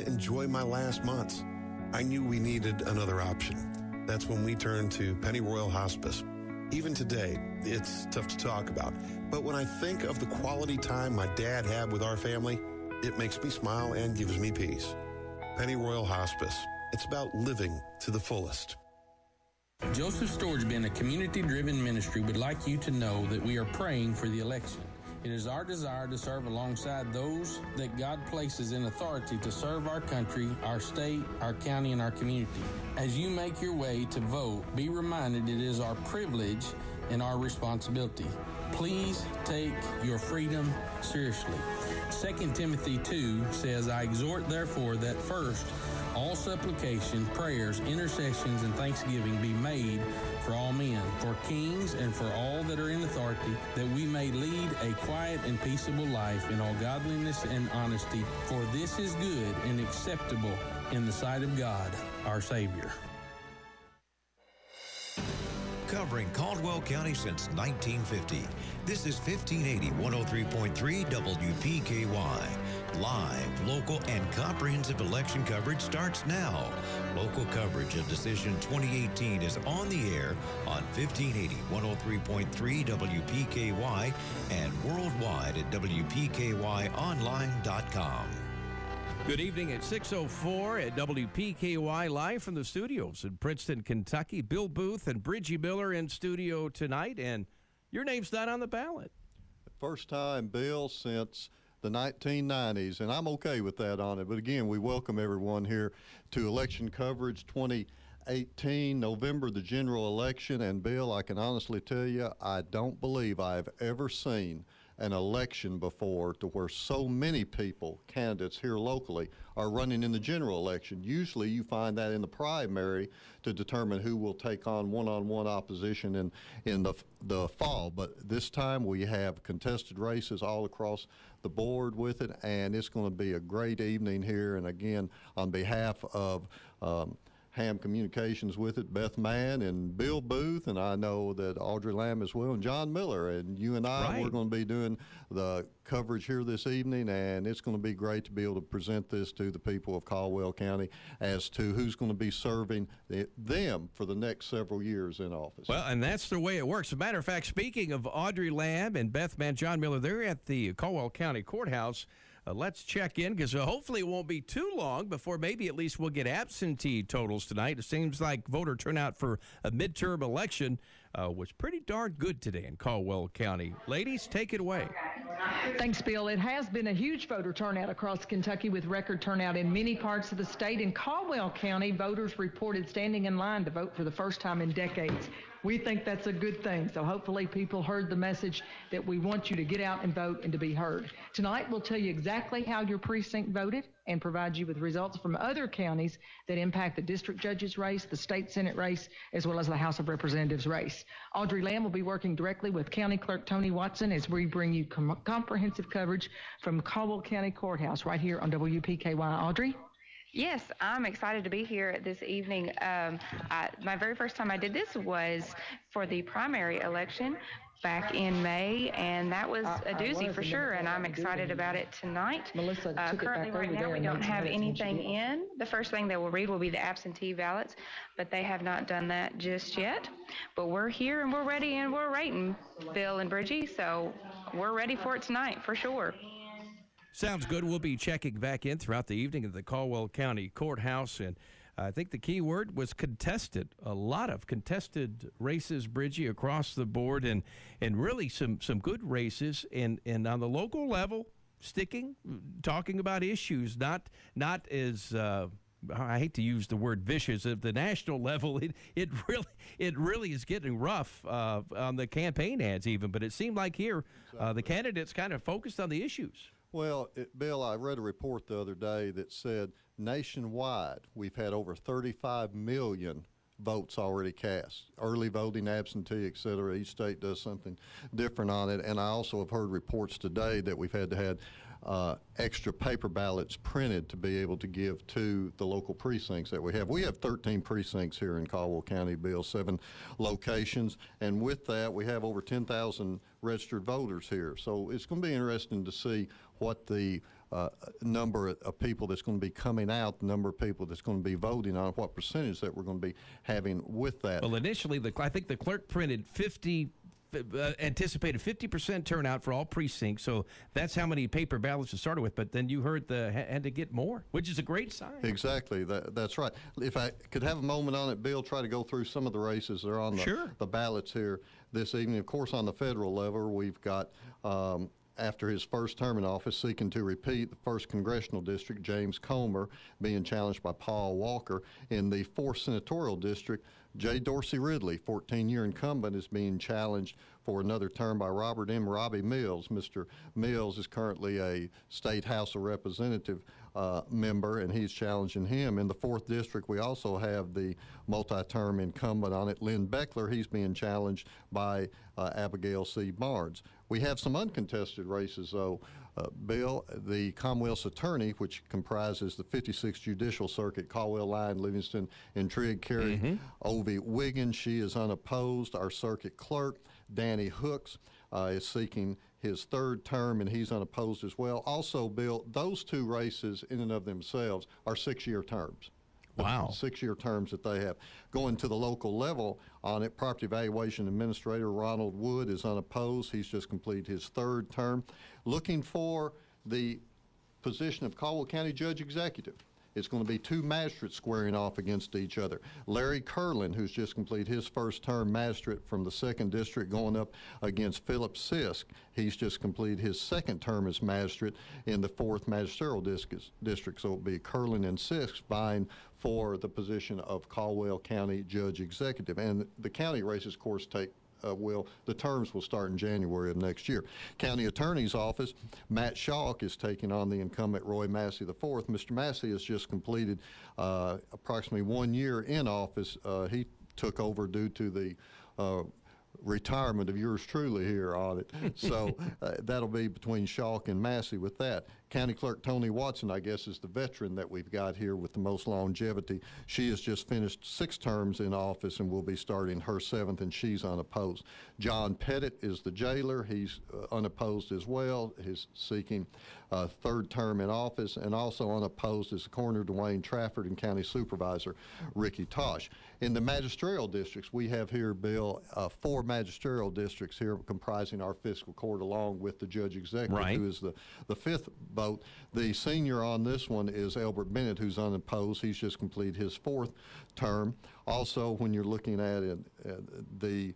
to enjoy my last months. I knew we needed another option. That's when we turned to Pennyroyal Hospice. Even today, it's tough to talk about, but when I think of the quality time my dad had with our family, it makes me smile and gives me peace. Pennyroyal Hospice. It's about living to the fullest. Joseph Storage Bin, a community-driven ministry, would like you to know that we are praying for the election. It is our desire to serve alongside those that God places in authority to serve our country, our state, our county, and our community. As you make your way to vote, be reminded it is our privilege and our responsibility. Please take your freedom seriously. 2 Timothy 2 says, I exhort therefore that first all supplication, prayers, intercessions, and thanksgiving be made for all men, for kings, and for all that are in authority, that we may lead a quiet and peaceable life in all godliness and honesty. For this is good and acceptable in the sight of God, our Savior. Covering Caldwell County since 1950. This is 1580 103.3 WPKY. Live, local, and comprehensive election coverage starts now. Local coverage of Decision 2018 is on the air on 1580 103.3 WPKY and worldwide at WPKYonline.com. Good evening at 6:04 at WPKY, live from the studios in Princeton, Kentucky. Bill Booth and Bridgie Miller in studio tonight, and your name's not on the ballot. First time, Bill, since the 1990s, and I'm okay with that on it. But again, we welcome everyone here to election coverage 2018, November, the general election. And Bill, I can honestly tell you, I don't believe I've ever seen an election before to where so many people, candidates here locally, are running in the general election. Usually you find that in the primary to determine who will take on one-on-one opposition in the fall. But this time we have contested races all across the board with it, and it's going to be a great evening here. And again, on behalf of Ham Communications with it, Beth Mann and Bill Booth, and I know that Audrey Lamb as well, and John Miller, and you and I, right. We're going to be doing the coverage here this evening, and it's going to be great to be able to present this to the people of Caldwell County as to who's going to be serving them for the next several years in office. Well, and that's the way it works. As a matter of fact, speaking of Audrey Lamb and Beth Mann, John Miller, they're at the Caldwell County Courthouse. Let's check in, because hopefully it won't be too long before maybe at least we'll get absentee totals tonight. It seems like voter turnout for a midterm election was pretty darn good today in Caldwell County. Ladies, take it away. Thanks, Bill. It has been a huge voter turnout across Kentucky, with record turnout in many parts of the state. In Caldwell County, voters reported standing in line to vote for the first time in decades. We think that's a good thing, so hopefully people heard the message that we want you to get out and vote and to be heard. Tonight, we'll tell you exactly how your precinct voted and provide you with results from other counties that impact the district judges race, the state senate race, as well as the House of Representatives race. Audrey Lamb will be working directly with County Clerk Tony Watson as we bring you comprehensive coverage from Caldwell County Courthouse right here on WPKY. Audrey? Yes, I'm excited to be here this evening. My very first time I did this was for the primary election back in May, and that was a doozy for sure, and I'm excited about it tonight. Currently, right now, we don't have anything in. The first thing they will read will be the absentee ballots, but they have not done that just yet. But we're here, and we're ready, and we're waiting, Bill and Bridgie, so we're ready for it tonight for sure. Sounds good. We'll be checking back in throughout the evening at the Caldwell County Courthouse, and I think the key word was contested. A lot of contested races, Bridgie, across the board, and really some good races. And on the local level, talking about issues, not as I hate to use the word vicious. At the national level, it really is getting rough on the campaign ads even. But it seemed like here the candidates kind of focused on the issues. Well, Bill, I read a report the other day that said nationwide we've had over 35 million votes already cast, early voting, absentee, et cetera. Each state does something different on it. And I also have heard reports today that we've had to have extra paper ballots printed to be able to give to the local precincts that we have. We have 13 precincts here in Caldwell County, Bill, 7 locations. And with that, we have over 10,000 registered voters here. So it's going to be interesting to see what the number of people that's going to be coming out, the number of people that's going to be voting on, what percentage that we're going to be having with that. Well, initially, I think the clerk printed anticipated 50% turnout for all precincts, so that's how many paper ballots it started with. But then you heard had to get more, which is a great sign. Exactly, that's right. If I could have a moment on it, Bill, try to go through some of the races that are on the ballots here this evening. Of course, on the federal level, we've got after his first term in office, seeking to repeat the 1st Congressional District, James Comer being challenged by Paul Walker. In the 4th Senatorial District, J. Dorsey Ridley, 14-year incumbent, is being challenged for another term by Robert M. Robbie Mills. Mr. Mills is currently a State House of Representative member, and he's challenging him. In the 4th District, we also have the multi-term incumbent on it, Lynn Beckler. He's being challenged by Abigail C. Barnes. We have some uncontested races, though. Bill, the Commonwealth's attorney, which comprises the 56th Judicial Circuit, Caldwell, Lyon, Livingston, and Trigg, Carey, Ovie Wiggins, she is unopposed. Our circuit clerk, Danny Hooks, is seeking his 3rd term, and he's unopposed as well. Also, Bill, those 2 races in and of themselves are 6-year terms. Wow. 6-year terms that they have. Going to the local level on it, Property Evaluation Administrator Ronald Wood is unopposed. He's just completed his 3rd term. Looking for the position of Caldwell County Judge Executive. It's going to be 2 magistrates squaring off against each other. Larry Curlin, who's just completed his 1st term magistrate from the 2nd District, going up against Philip Sisk. He's just completed his 2nd term as magistrate in the 4th Magisterial District. So it'll be Curlin and Sisk vying for the position of Caldwell County Judge Executive. And the county races, of course, the terms will start in January of next year. County Attorney's Office, Matt Schalk is taking on the incumbent Roy Massey IV. Mr. Massey has just completed approximately 1 year in office. He took over due to the retirement of yours truly here on it. So that'll be between Schalk and Massey with that. County Clerk Tony Watson, I guess, is the veteran that we've got here with the most longevity. She has just finished 6 terms in office and will be starting her 7th, and she's unopposed. John Pettit is the jailer. He's unopposed as well. He's seeking a 3rd term in office, and also unopposed is the Coroner Dwayne Trafford and County Supervisor Ricky Tosh. In the magisterial districts, we have here, Bill, 4 magisterial districts here comprising our fiscal court, along with the Judge Executive, who is the 5th vote. The senior on this one is Albert Bennett, who's unopposed. He's just completed his 4th term. Also, when you're looking at the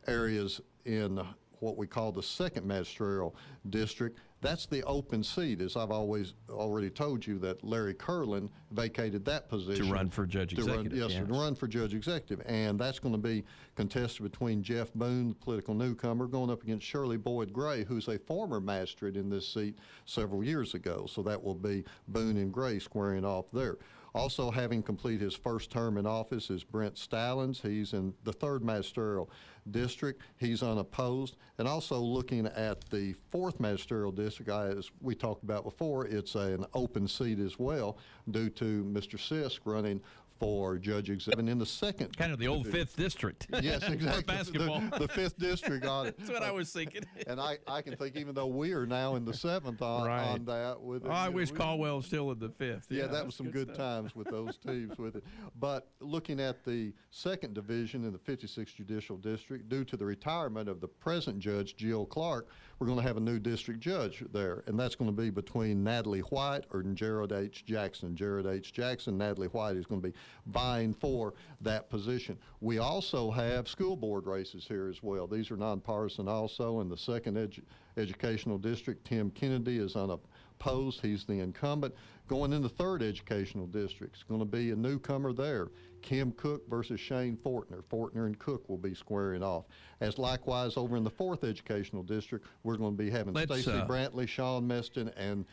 areas in what we call the 2nd magisterial district, that's the open seat. As I've already told you, that Larry Curlin vacated that position. To run for Judge Executive. To run for Judge Executive. And that's going to be contested between Jeff Boone, the political newcomer, going up against Shirley Boyd Gray, who's a former magistrate in this seat several years ago. So that will be Boone and Gray squaring off there. Also having completed his 1st term in office is Brent Stallings. He's in the 3rd magisterial district. He's unopposed. And also looking at the 4th magisterial district, as we talked about before, it's an open seat as well due to Mr. Sisk running for Judge Executive. And in the 2nd... Kind of the old 5th District. Yes, exactly. For basketball. The 5th District on it. That's what I was thinking. And I can think, even though we are now in the 7th on that. I wish Caldwell was still in the 5th. Yeah, that was some good times with those teams with it. But looking at the 2nd division in the 56th Judicial District, due to the retirement of the present judge, Jill Clark, we're going to have a new district judge there. And that's going to be between Natalie White or Jared H. Jackson. Jared H. Jackson, Natalie White is going to be vying for that position. We also have school board races here as well. These are nonpartisan also. In the 2nd Educational District, Tim Kennedy is unopposed. He's the incumbent. Going in the 3rd Educational District, it's going to be a newcomer there. Kim Cook versus Shane Fortner. Fortner and Cook will be squaring off. As likewise over in the 4th Educational District, we're going to be having Stacey Brantley, Sean Meston, and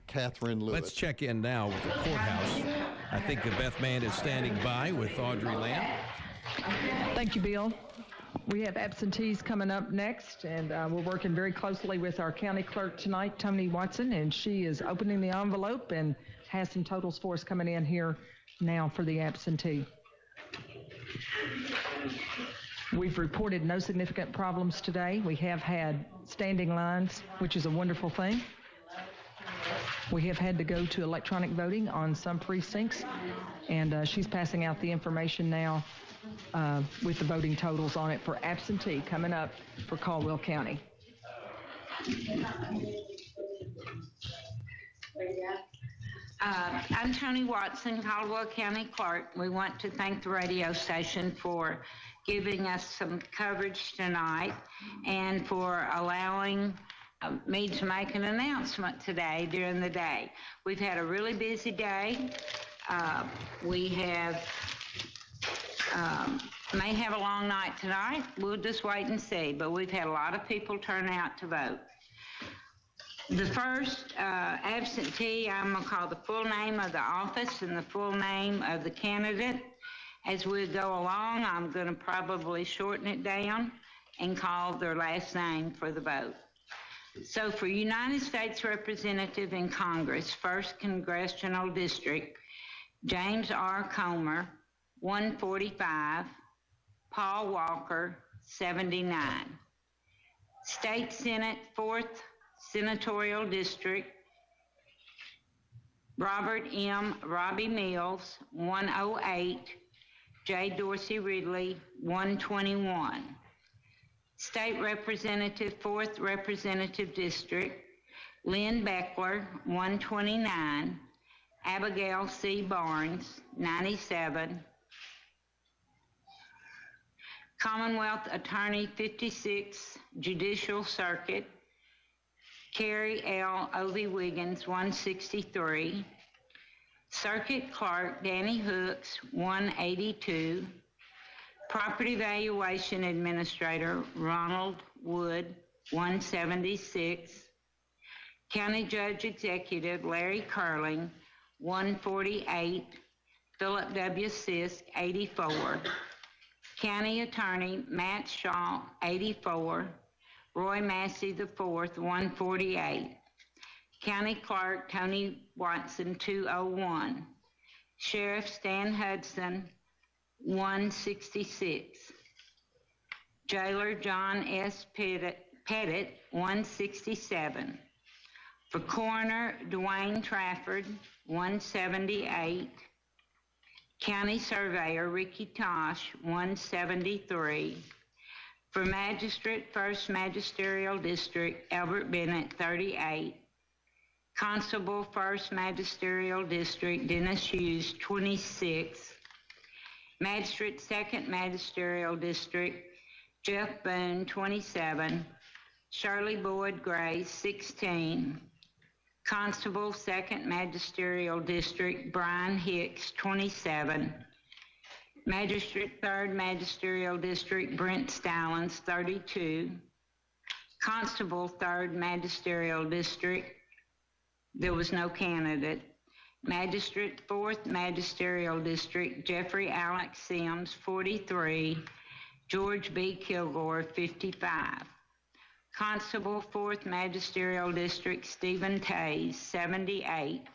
Catherine Lewis. Let's check in now with the courthouse. I think Beth Mann is standing by with Audrey Lamb. Thank you, Bill. We have absentees coming up next, and we're working very closely with our county clerk tonight, Tony Watson, and she is opening the envelope and has some totals for us coming in here now for the absentee. We've reported no significant problems today. We have had standing lines, which is a wonderful thing. We have had to go to electronic voting on some precincts, and she's passing out the information now with the voting totals on it for absentee coming up for Caldwell County. I'm Tony Watson, Caldwell County Clerk. We want to thank the radio station for giving us some coverage tonight and for allowing me to make an announcement today during the day. We've had a really busy day. We have may have a long night tonight. We'll just wait and see, but we've had a lot of people turn out to vote. The first absentee, I'm going to call the full name of the office and the full name of the candidate. As we go along, I'm going to probably shorten it down and call their last name for the vote. So for United States Representative in Congress, 1st Congressional District, James R. Comer, 145, Paul Walker, 79. State Senate, 4th Senatorial District, Robert M. Robbie Mills, 108, J. Dorsey Ridley, 121. State Representative, 4th Representative District, Lynn Beckler, 129, Abigail C. Barnes, 97, Commonwealth Attorney, 56, Judicial Circuit, Carrie L. Ovie Wiggins, 163. Circuit Clerk, Danny Hooks, 182. Property Valuation Administrator, Ronald Wood, 176. County Judge Executive, Larry Curling, 148. Philip W. Sisk, 84. County Attorney, Matt Shaw, 84. Roy Massey IV, 148. County Clerk, Tony Watson, 201. Sheriff Stan Hudson, 166. Jailer John S. Pettit, 167. For Coroner, Dwayne Trafford, 178. County Surveyor, Ricky Tosh, 173. For Magistrate, 1st Magisterial District, Albert Bennett, 38. Constable, 1st Magisterial District, Dennis Hughes, 26. Magistrate, 2nd Magisterial District, Jeff Boone, 27. Shirley Boyd Gray, 16. Constable, 2nd Magisterial District, Brian Hicks, 27. Magistrate, 3rd Magisterial District, Brent Stallings, 32. Constable, 3rd Magisterial District, there was no candidate. Magistrate, 4th Magisterial District, Jeffrey Alex Sims, 43. George B. Kilgore, 55. Constable, 4th Magisterial District, Stephen Tays, 78.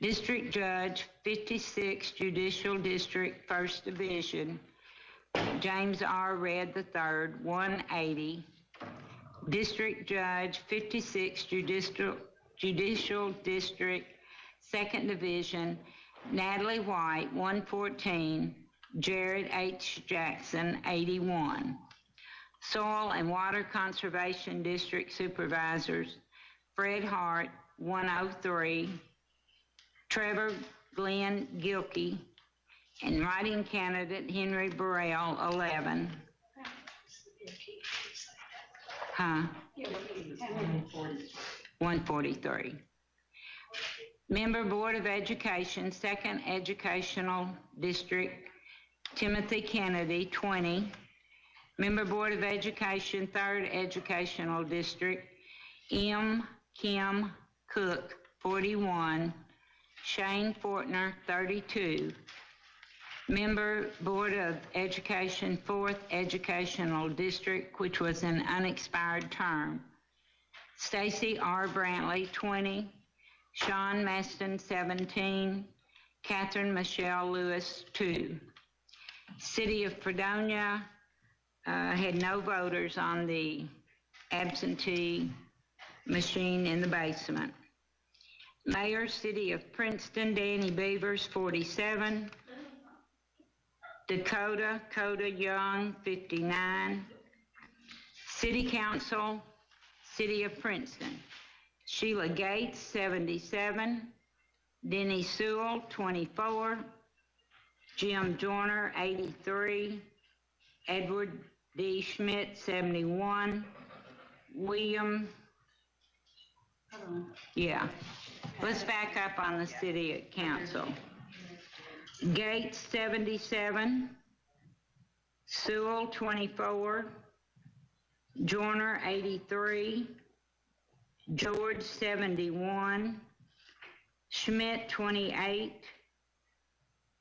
District Judge, 56 Judicial District, 1st Division, James R. Redd III, 180. District Judge, 56 Judicial District, 2nd Division, Natalie White, 114. Jared H. Jackson, 81. Soil and Water Conservation District Supervisors, Fred Hart, 103. Trevor Glenn Gilkey, and writing candidate Henry Burrell, 11. 143. Member Board of Education, 2nd Educational District, Timothy Kennedy, 20. Member Board of Education, 3rd Educational District, M. Kim Cook, 41. Shane Fortner, 32. Member Board of Education, 4th Educational District, which was an unexpired term, Stacy R. Brantley, 20. Sean Maston, 17. Catherine Michelle Lewis, 2. City of Fredonia had no voters on the absentee machine in the basement. Mayor, City of Princeton, Danny Beavers, 47. Coda Young, 59. City Council, City of Princeton, Sheila Gates, 77. Denny Sewell, 24. Jim Joyner, 83. Edward D. Schmidt, 71. William, let's back up on the City Council. Gates, 77. Sewell, 24. Joyner, 83. George, 71. Schmidt, 28.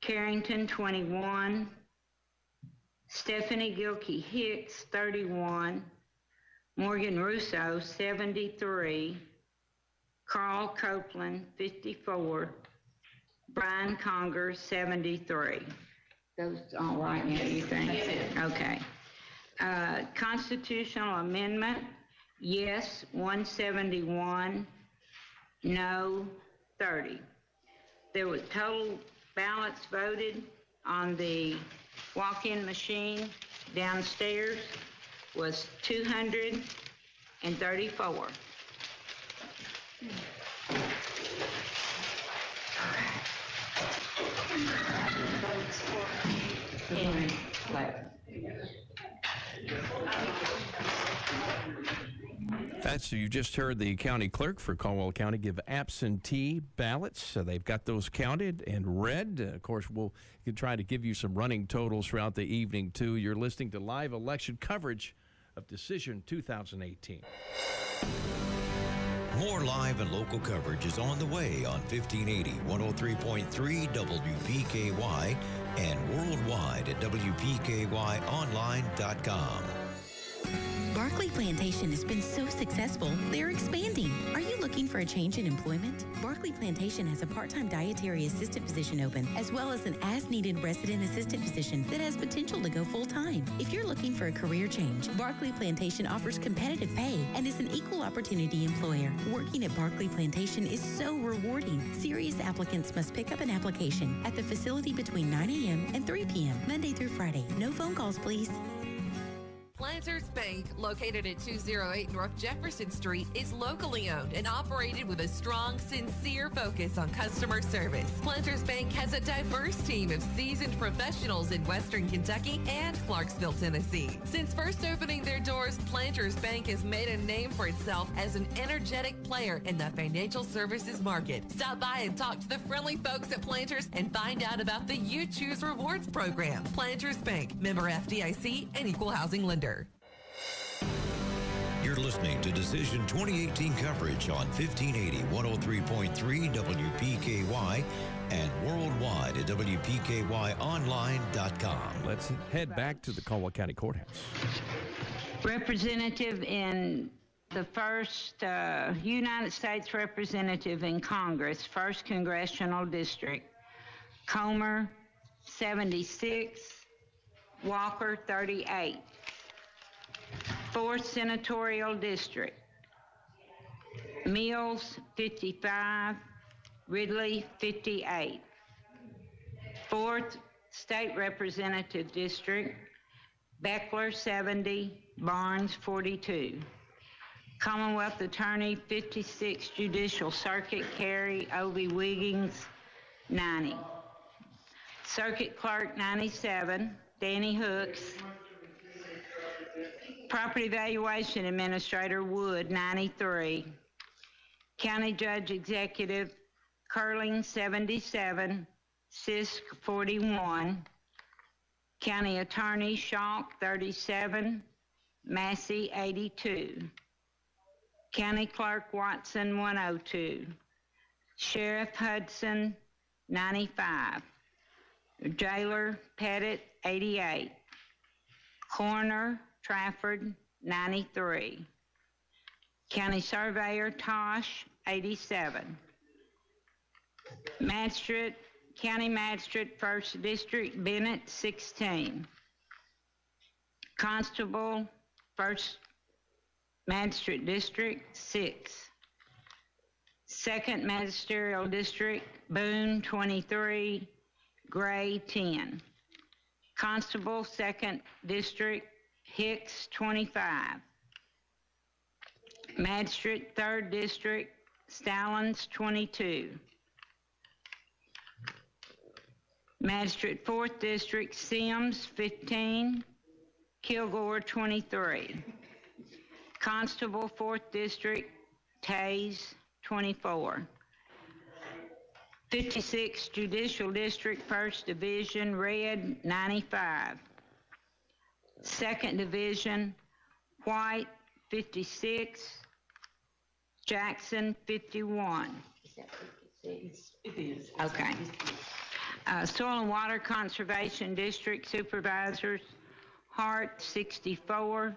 Carrington, 21. Stephanie Gilkey Hicks, 31. Morgan Russo, 73. Carl Copeland, 54. Brian Conger, 73. Those all right now, you think? Okay. Constitutional amendment, yes, 171, no, 30. There was total ballots voted on the walk-in machine downstairs was 234. So you just heard the county clerk for Caldwell County give absentee ballots. So they've got those counted and read. Of course, we'll try to give you some running totals throughout the evening, too. You're listening to live election coverage of Decision 2018. More live and local coverage is on the way on 1580, 103.3 WPKY and worldwide at WPKYonline.com. Barclay Plantation has been so successful, they're expanding. Are you looking for a change in employment? Barclay Plantation has a part-time dietary assistant position open, as well as an as-needed resident assistant position that has potential to go full-time. If you're looking for a career change, Barclay Plantation offers competitive pay and is an equal opportunity employer. Working at Barclay Plantation is so rewarding. Serious applicants must pick up an application at the facility between 9 a.m. and 3 p.m., Monday through Friday. No phone calls, please. Planters Bank, located at 208 North Jefferson Street, is locally owned and operated with a strong, sincere focus on customer service. Planters Bank has a diverse team of seasoned professionals in Western Kentucky and Clarksville, Tennessee. Since first opening their doors, Planters Bank has made a name for itself as an energetic player in the financial services market. Stop by and talk to the friendly folks at Planters and find out about the You Choose Rewards program. Planters Bank, member FDIC and equal housing lender. You're listening to Decision 2018 coverage on 1580, 103.3 WPKY and worldwide at WPKYonline.com. Let's head back to the Caldwell County Courthouse. Representative in the first United States Representative in Congress, 1st Congressional District, Comer, 76, Walker, 38. 4th Senatorial District, Mills, 55, Ridley, 58. 4th State Representative District, Beckler, 70, Barnes, 42. Commonwealth Attorney, 56 Judicial Circuit, Carey, Ovie Wiggins, 90. Circuit Clerk, 97, Danny Hooks. Property Valuation Administrator, Wood, 93. County Judge Executive, Curling, 77. Sisk, 41. County Attorney, Schalk, 37. Massey, 82. County Clerk, Watson, 102. Sheriff Hudson, 95. Jailer, Pettit, 88. Coroner, Trafford, 93. County Surveyor, Tosh, 87. Magistrate, County Magistrate, 1st District, Bennett, 16. Constable, 1st Magistrate District, 6. 2nd Magisterial District, Boone, 23, Gray, 10. Constable, 2nd District, Hicks, 25. Magistrate, 3rd District, Stallings, 22. Magistrate, 4th District, Sims, 15. Kilgore, 23. Constable, 4th District, Tays, 24. 56 Judicial District, 1st Division, Red, 95. 2nd Division, White, 56. Jackson, 51. It is. Okay. Soil and Water Conservation District Supervisors, Hart, 64.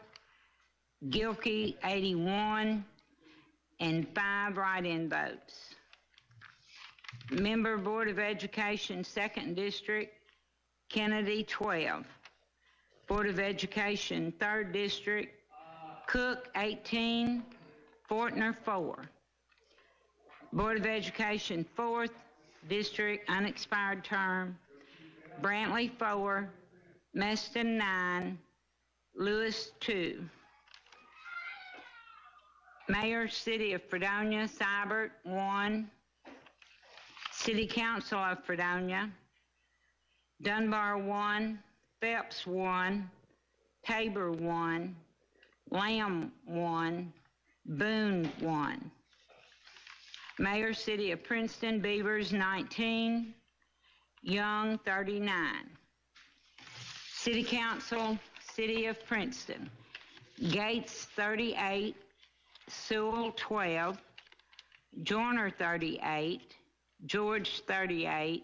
Gilkey, 81. And 5 write-in votes. Member Board of Education, 2nd District, Kennedy, 12. Board of Education, 3rd District, Cook, 18. Fortner, 4. Board of Education, 4th District, unexpired term, Brantley, 4. Meston, 9. Lewis, 2. Mayor, City of Fredonia, Seibert, 1. City Council of Fredonia, Dunbar, 1. Phelps, 1. Tabor, 1. Lamb, 1. Boone, 1. Mayor, City of Princeton, Beavers, 19. Young, 39. City Council, City of Princeton, Gates, 38. Sewell, 12. Joyner, 38. George, 38.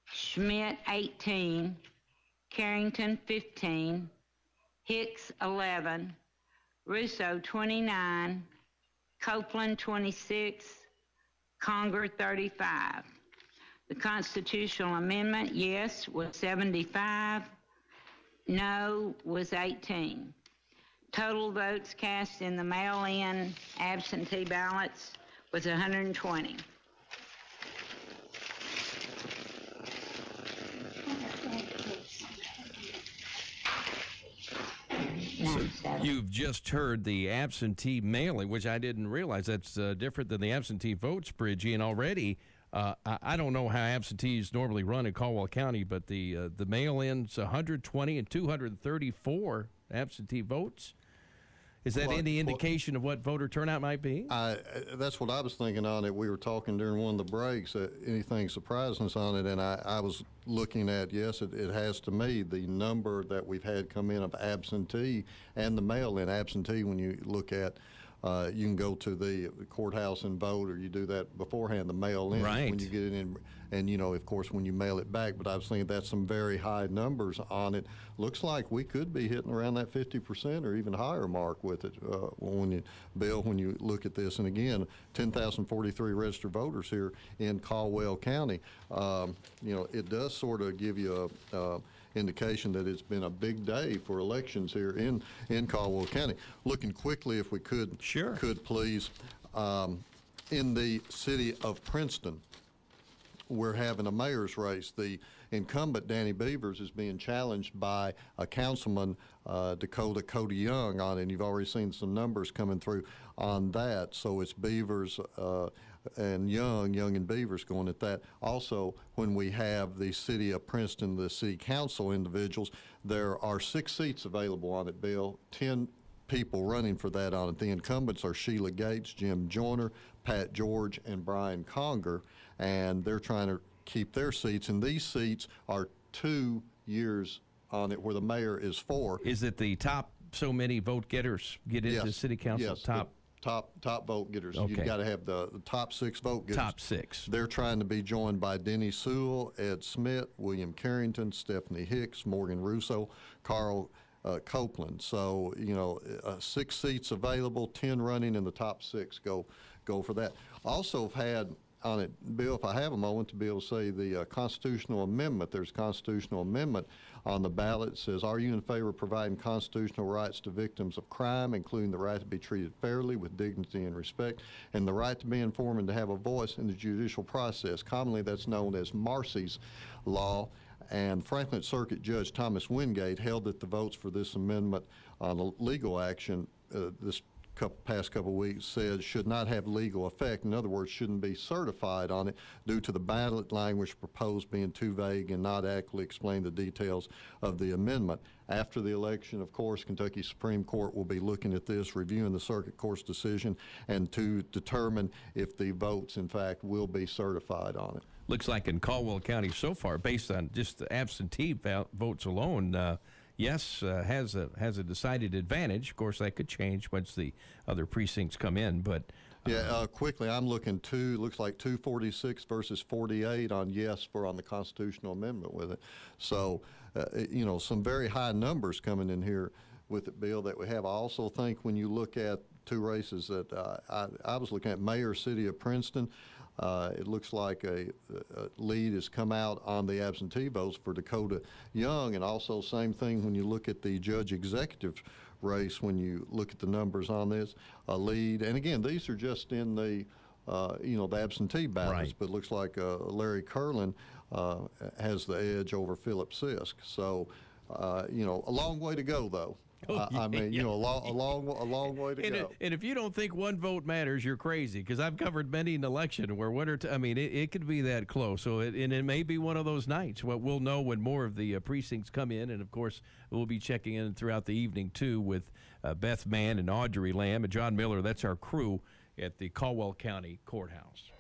Schmidt, 18. Carrington, 15. Hicks, 11. Russo, 29. Copeland, 26. Conger, 35. The constitutional amendment, yes, was 75. No was 18. Total votes cast in the mail-in absentee ballots was 120. So you've just heard the absentee mailing, which I didn't realize that's different than the absentee votes, Bridgie, and already I don't know how absentees normally run in Caldwell County, but the mail-ins 120 and 234 absentee votes. Is that any indication of what voter turnout might be? That's what I was thinking on it. We were talking during one of the breaks, anything surprising us on it, and I was looking at, yes, it has to me, the number that we've had come in of absentee and the mail-in absentee. When you look at, you can go to the courthouse and vote, or you do that beforehand, the mail-in. Right. When you get it in, and, you know, of course, when you mail it back. But I was thinking that's some very high numbers on it. Looks like we could be hitting around that 50% or even higher mark with it. Bill, when you look at this, and again, 10,043 registered voters here in Caldwell County. You know, it does sort of give you a indication that it's been a big day for elections here in Caldwell County. Looking quickly, if we could, sure, could please, in the city of Princeton, we're having a mayor's race. The incumbent, Danny Beavers, is being challenged by a councilman, Dakota Cody Young, on it, and you've already seen some numbers coming through on that. So it's Beavers and Young and Beavers going at that. Also, when we have the city of Princeton, the city council individuals, there are 6 seats available on it, Bill. 10 people running for that on it. The incumbents are Sheila Gates, Jim Joyner, Pat George, and Brian Conger, and they're trying to keep their seats, and these seats are 2 years on it, where the mayor is 4. Is it the top so many vote getters get into city council? Yes, top vote getters. Okay. You've got to have the top 6 vote getters. Top 6. They're trying to be joined by Denny Sewell, Ed Smith, William Carrington, Stephanie Hicks, Morgan Russo, Carl Copeland. So, you know, 6 seats available, 10 running, and the top 6 go for that. Also have had, on it, Bill, if I have a moment, to be able to say the constitutional amendment. There's a constitutional amendment on the ballot. It says, are you in favor of providing constitutional rights to victims of crime, including the right to be treated fairly with dignity and respect, and the right to be informed and to have a voice in the judicial process? Commonly, that's known as Marsy's Law. And Franklin Circuit Judge Thomas Wingate held that the votes for this amendment on a legal action this past couple of weeks said should not have legal effect. In other words, shouldn't be certified on it due to the ballot language proposed being too vague and not accurately explain the details of the amendment. After the election, of course, Kentucky Supreme Court will be looking at this, reviewing the circuit court's decision, and to determine if the votes, in fact, will be certified on it. Looks like in Caldwell County so far, based on just the absentee votes alone, yes, has a decided advantage. Of course, that could change once the other precincts come in. But quickly, I'm looking looks like 246 versus 48 on yes on the constitutional amendment with it. So, some very high numbers coming in here with it, Bill, that we have. I also think when you look at two races that I was looking at, mayor, city of Princeton. It looks like a lead has come out on the absentee votes for Dakota Young, and also same thing when you look at the judge executive race. When you look at the numbers on this, a lead, and again, these are just in the the absentee ballots, right. But it looks like Larry Curlin has the edge over Philip Sisk. So, a long way to go, though. I mean, a long way to go. And if you don't think one vote matters, you're crazy, because I've covered many an election where it could be that close. So it may be one of those nights. What we'll know when more of the precincts come in, and of course we'll be checking in throughout the evening too with Beth Mann and Audrey Lamb and John Miller. That's our crew at the Caldwell County Courthouse.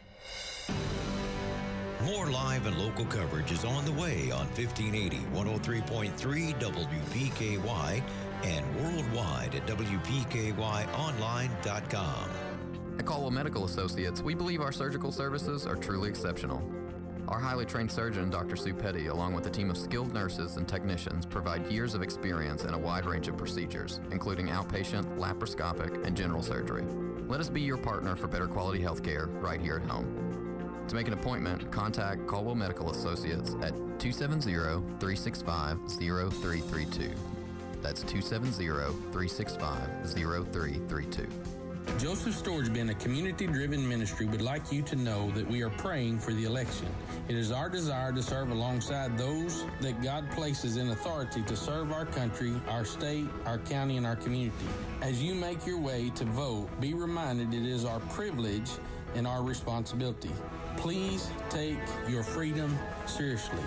More live and local coverage is on the way on 1580, 103.3 WPKY and worldwide at WPKYonline.com. At Caldwell Medical Associates, we believe our surgical services are truly exceptional. Our highly trained surgeon, Dr. Sue Petty, along with a team of skilled nurses and technicians, provide years of experience in a wide range of procedures, including outpatient, laparoscopic, and general surgery. Let us be your partner for better quality health care right here at home. To make an appointment, contact Caldwell Medical Associates at 270-365-0332. That's 270-365-0332. Joseph Storage Bin, a community-driven ministry, would like you to know that we are praying for the election. It is our desire to serve alongside those that God places in authority to serve our country, our state, our county, and our community. As you make your way to vote, be reminded it is our privilege and our responsibility. Please take your freedom seriously.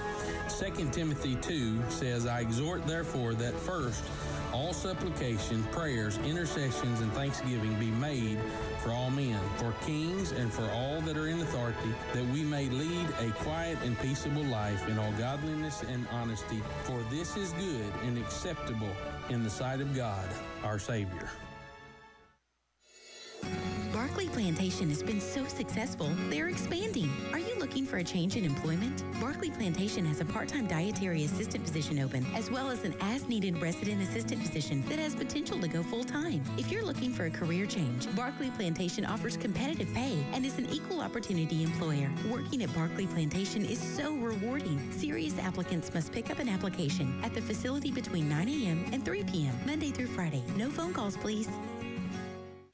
2 Timothy 2 says, I exhort therefore that first all supplication, prayers, intercessions, and thanksgiving be made for all men, for kings, and for all that are in authority, that we may lead a quiet and peaceable life in all godliness and honesty. For this is good and acceptable in the sight of God, our Savior. Barclay Plantation has been so successful, they're expanding. Are you looking for a change in employment? Barclay Plantation has a part-time dietary assistant position open, as well as an as-needed resident assistant position that has potential to go full-time. If you're looking for a career change, Barclay Plantation offers competitive pay and is an equal opportunity employer. Working at Barclay Plantation is so rewarding. Serious applicants must pick up an application at the facility between 9 a.m. and 3 p.m., Monday through Friday. No phone calls, please.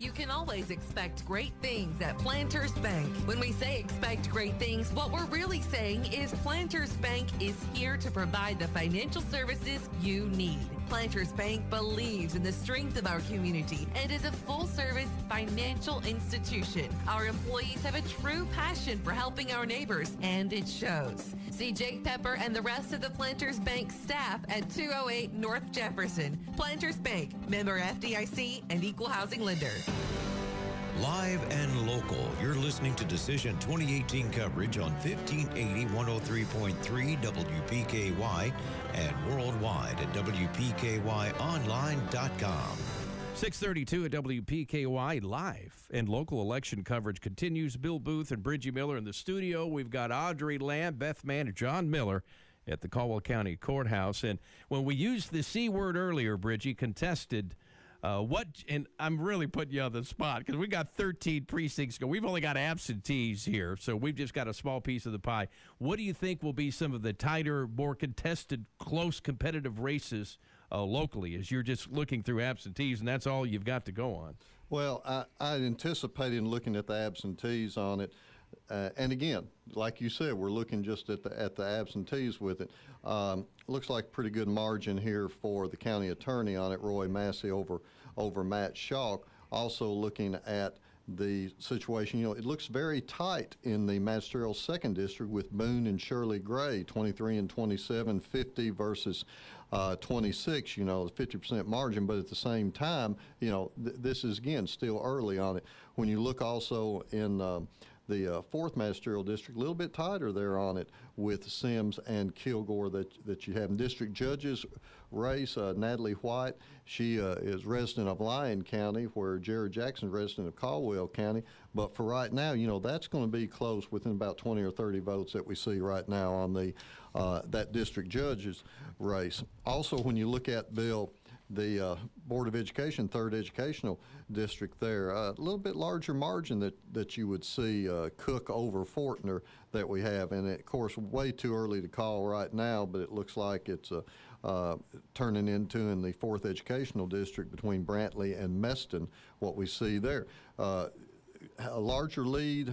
You can always expect great things at Planters Bank. When we say expect great things, what we're really saying is Planters Bank is here to provide the financial services you need. Planters Bank believes in the strength of our community and is a full-service financial institution. Our employees have a true passion for helping our neighbors, and it shows. See Jake Pepper and the rest of the Planters Bank staff at 208 North Jefferson. Planters Bank, member FDIC and equal housing lender. Live and local, you're listening to Decision 2018 coverage on 1580, 103.3 WPKY and worldwide at WPKYonline.com. 632 at WPKY. Live and local election coverage continues. Bill Booth and Bridgie Miller in the studio. We've got Audrey Lamb, Beth Mann, and John Miller at the Caldwell County Courthouse. And when we used the C word earlier, Bridgie, contested, And I'm really putting you on the spot because we got 13 precincts. We've only got absentees here, so we've just got a small piece of the pie. What do you think will be some of the tighter, more contested, close, competitive races locally as you're just looking through absentees, and that's all you've got to go on? Well, I anticipated looking at the absentees on it. And again, like you said, we're looking just at the absentees with it. Looks like pretty good margin here for the county attorney on it, Roy Massey over Matt Schalk. Also looking at the situation, it looks very tight in the magisterial 2nd district with Boone and Shirley Gray, 23 and 27, 50 versus 26, the 50% margin, but at the same time, this is, again, still early on it. When you look also in the 4th magisterial district, a little bit tighter there on it with Sims and Kilgore that you have. In district judges race, Natalie White, she is resident of Lyon County, where Jared Jackson is resident of Caldwell County. But for right now, that's going to be close within about 20 or 30 votes that we see right now on the that district judges race. Also, when you look at, Bill, the Board of Education, 3rd Educational District there, a little bit larger margin that you would see Cook over Fortner that we have. And, of course, way too early to call right now, but it looks like it's turning into in the 4th Educational District between Brantley and Meston, what we see there. A larger lead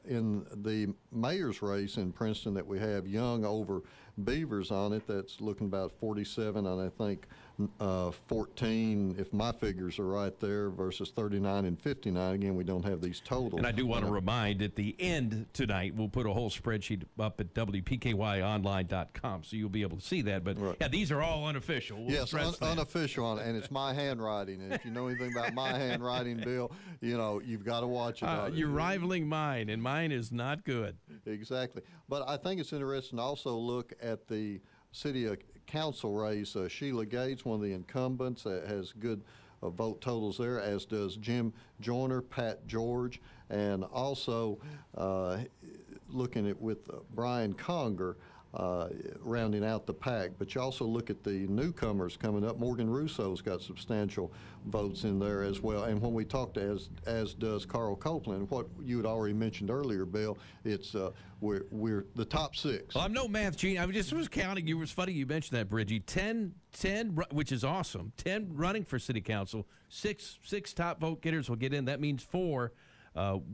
in the mayor's race in Princeton that we have Young over Beavers on it. That's looking about 47 and I think 14, if my figures are right there, versus 39 and 59. Again, we don't have these totals. And I do want to remind, at the end tonight, we'll put a whole spreadsheet up at WPKYonline.com, so you'll be able to see that. But, yeah, these are all unofficial. Yes, unofficial on it, and it's my handwriting. And if you know anything about my handwriting, Bill, you've got to watch it. You're rivaling mine, and mine is not good. Exactly. But I think it's interesting to also look at the city council race. Sheila Gates, one of the incumbents, has good vote totals there, as does Jim Joyner, Pat George, and also looking at with Brian Conger rounding out the pack. But you also look at the newcomers coming up. Morgan Russo's got substantial votes in there as well. And when we talked, as does Carl Copeland, what you had already mentioned earlier, Bill, it's we're the top 6. Well, I'm no math genius. I just was counting. It was funny you mentioned that, Bridgie. 10, which is awesome. 10 running for city council. Six top vote getters will get in. That means 4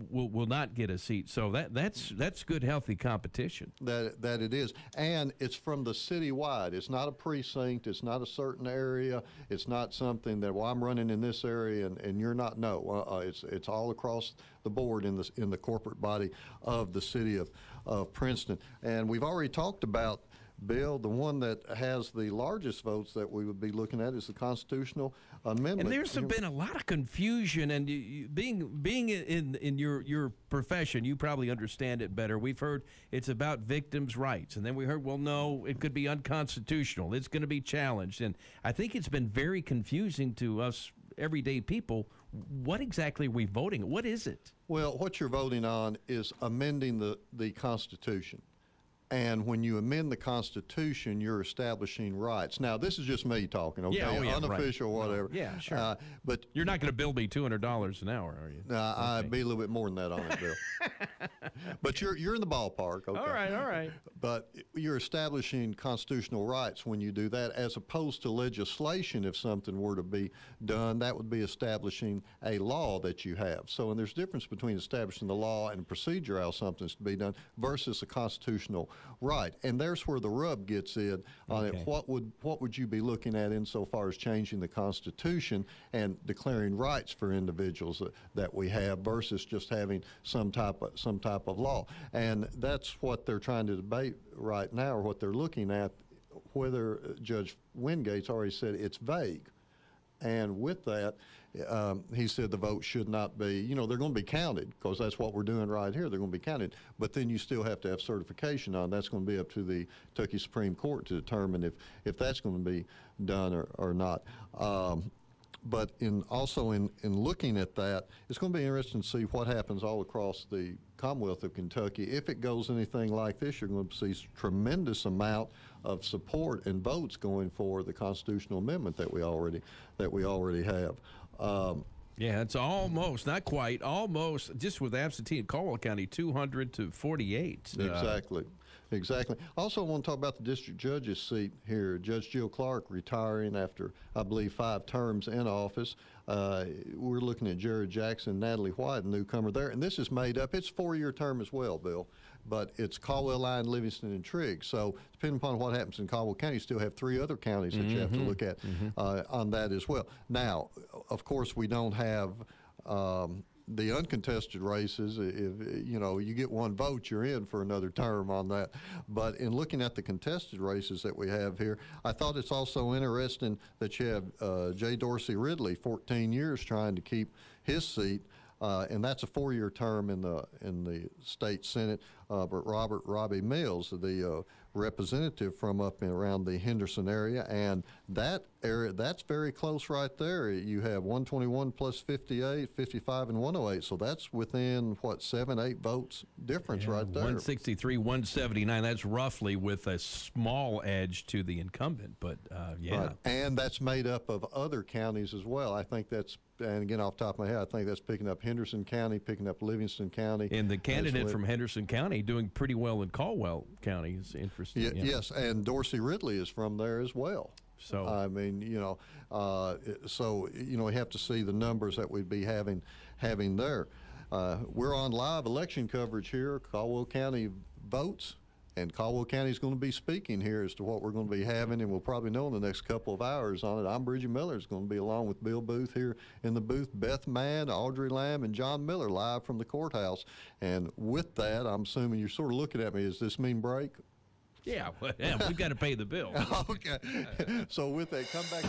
will not get a seat. So that's good, healthy competition. That it is. And it's from the citywide. It's not a precinct. It's not a certain area. It's not something that, well, I'm running in this area and you're not. No, it's all across the board in the corporate body of the city of Princeton. And we've already talked about, Bill, the one that has the largest votes that we would be looking at is the constitutional amendment. And there's been a lot of confusion, and being in your profession, you probably understand it better. We've heard it's about victims' rights, and then we heard, well, no, it could be unconstitutional. It's going to be challenged, and I think it's been very confusing to us everyday people. What exactly are we voting? What is it? Well, what you're voting on is amending the Constitution. And when you amend the Constitution, you're establishing rights. Now, this is just me talking, okay? Yeah, unofficial, right. whatever. Yeah, sure. But you're not going to bill me $200 an hour, are you? I'd be a little bit more than that on it, Bill. But you're in the ballpark, okay? All right. But you're establishing constitutional rights when you do that, as opposed to legislation. If something were to be done, that would be establishing a law that you have. So, and there's a difference between establishing the law and procedure how something's to be done versus a constitutional right. And there's where the rub gets in on it. What would you be looking at insofar as changing the Constitution and declaring rights for individuals that we have versus just having some type of law? And that's what they're trying to debate right now, or what they're looking at, whether Judge Wingate's already said it's vague. And with that, he said the vote should not be, they're going to be counted, because that's what we're doing right here. They're going to be counted. But then you still have to have certification on. That's going to be up to the Kentucky Supreme Court to determine if that's going to be done or not. But also in looking at that, it's going to be interesting to see what happens all across the Commonwealth of Kentucky. If it goes anything like this, you're going to see tremendous amount of support and votes going for the constitutional amendment that we already have. Yeah, it's almost, not quite, almost, just with absentee in Caldwell County, 200 to 48. Exactly. Also, I want to talk about the district judge's seat here. Judge Jill Clark retiring after, I believe, 5 terms in office. We're looking at Jared Jackson, Natalie White, a newcomer there. And this is made up. It's a 4-year term as well, Bill. But it's Caldwell, Lyon, Livingston, and Trigg. So depending upon what happens in Caldwell County, you still have 3 other counties that you have to look at on that as well. Now, of course, we don't have the uncontested races. If you get 1 vote, you're in for another term on that. But in looking at the contested races that we have here, I thought it's also interesting that you have J. Dorsey Ridley, 14 years trying to keep his seat. And that's a 4-year term in the state senate. But Robbie Mills, the representative from up and around the Henderson area, and that area, that's very close right there. You have 121 plus 58, 55, and 108. So that's within, 7-8 votes difference right there. 163, 179. That's roughly with a small edge to the incumbent, but yeah. Right. And that's made up of other counties as well. I think that's, and again, off the top of my head, I think that's picking up Henderson County, picking up Livingston County. And the candidate from Henderson County doing pretty well in Caldwell County is interesting. Yes, and Dorsey Ridley is from there as well. So I mean, we have to see the numbers that we'd be having there. We're on live election coverage here, Caldwell County votes. And Caldwell County is going to be speaking here as to what we're going to be having, and we'll probably know in the next couple of hours on it. I'm Bridget Miller is going to be along with Bill Booth here in the booth, Beth Mann, Audrey Lamb, and John Miller live from the courthouse. And with that, I'm assuming you're sort of looking at me. Does this mean break? Yeah, we've got to pay the bill. Okay. So with that, come back.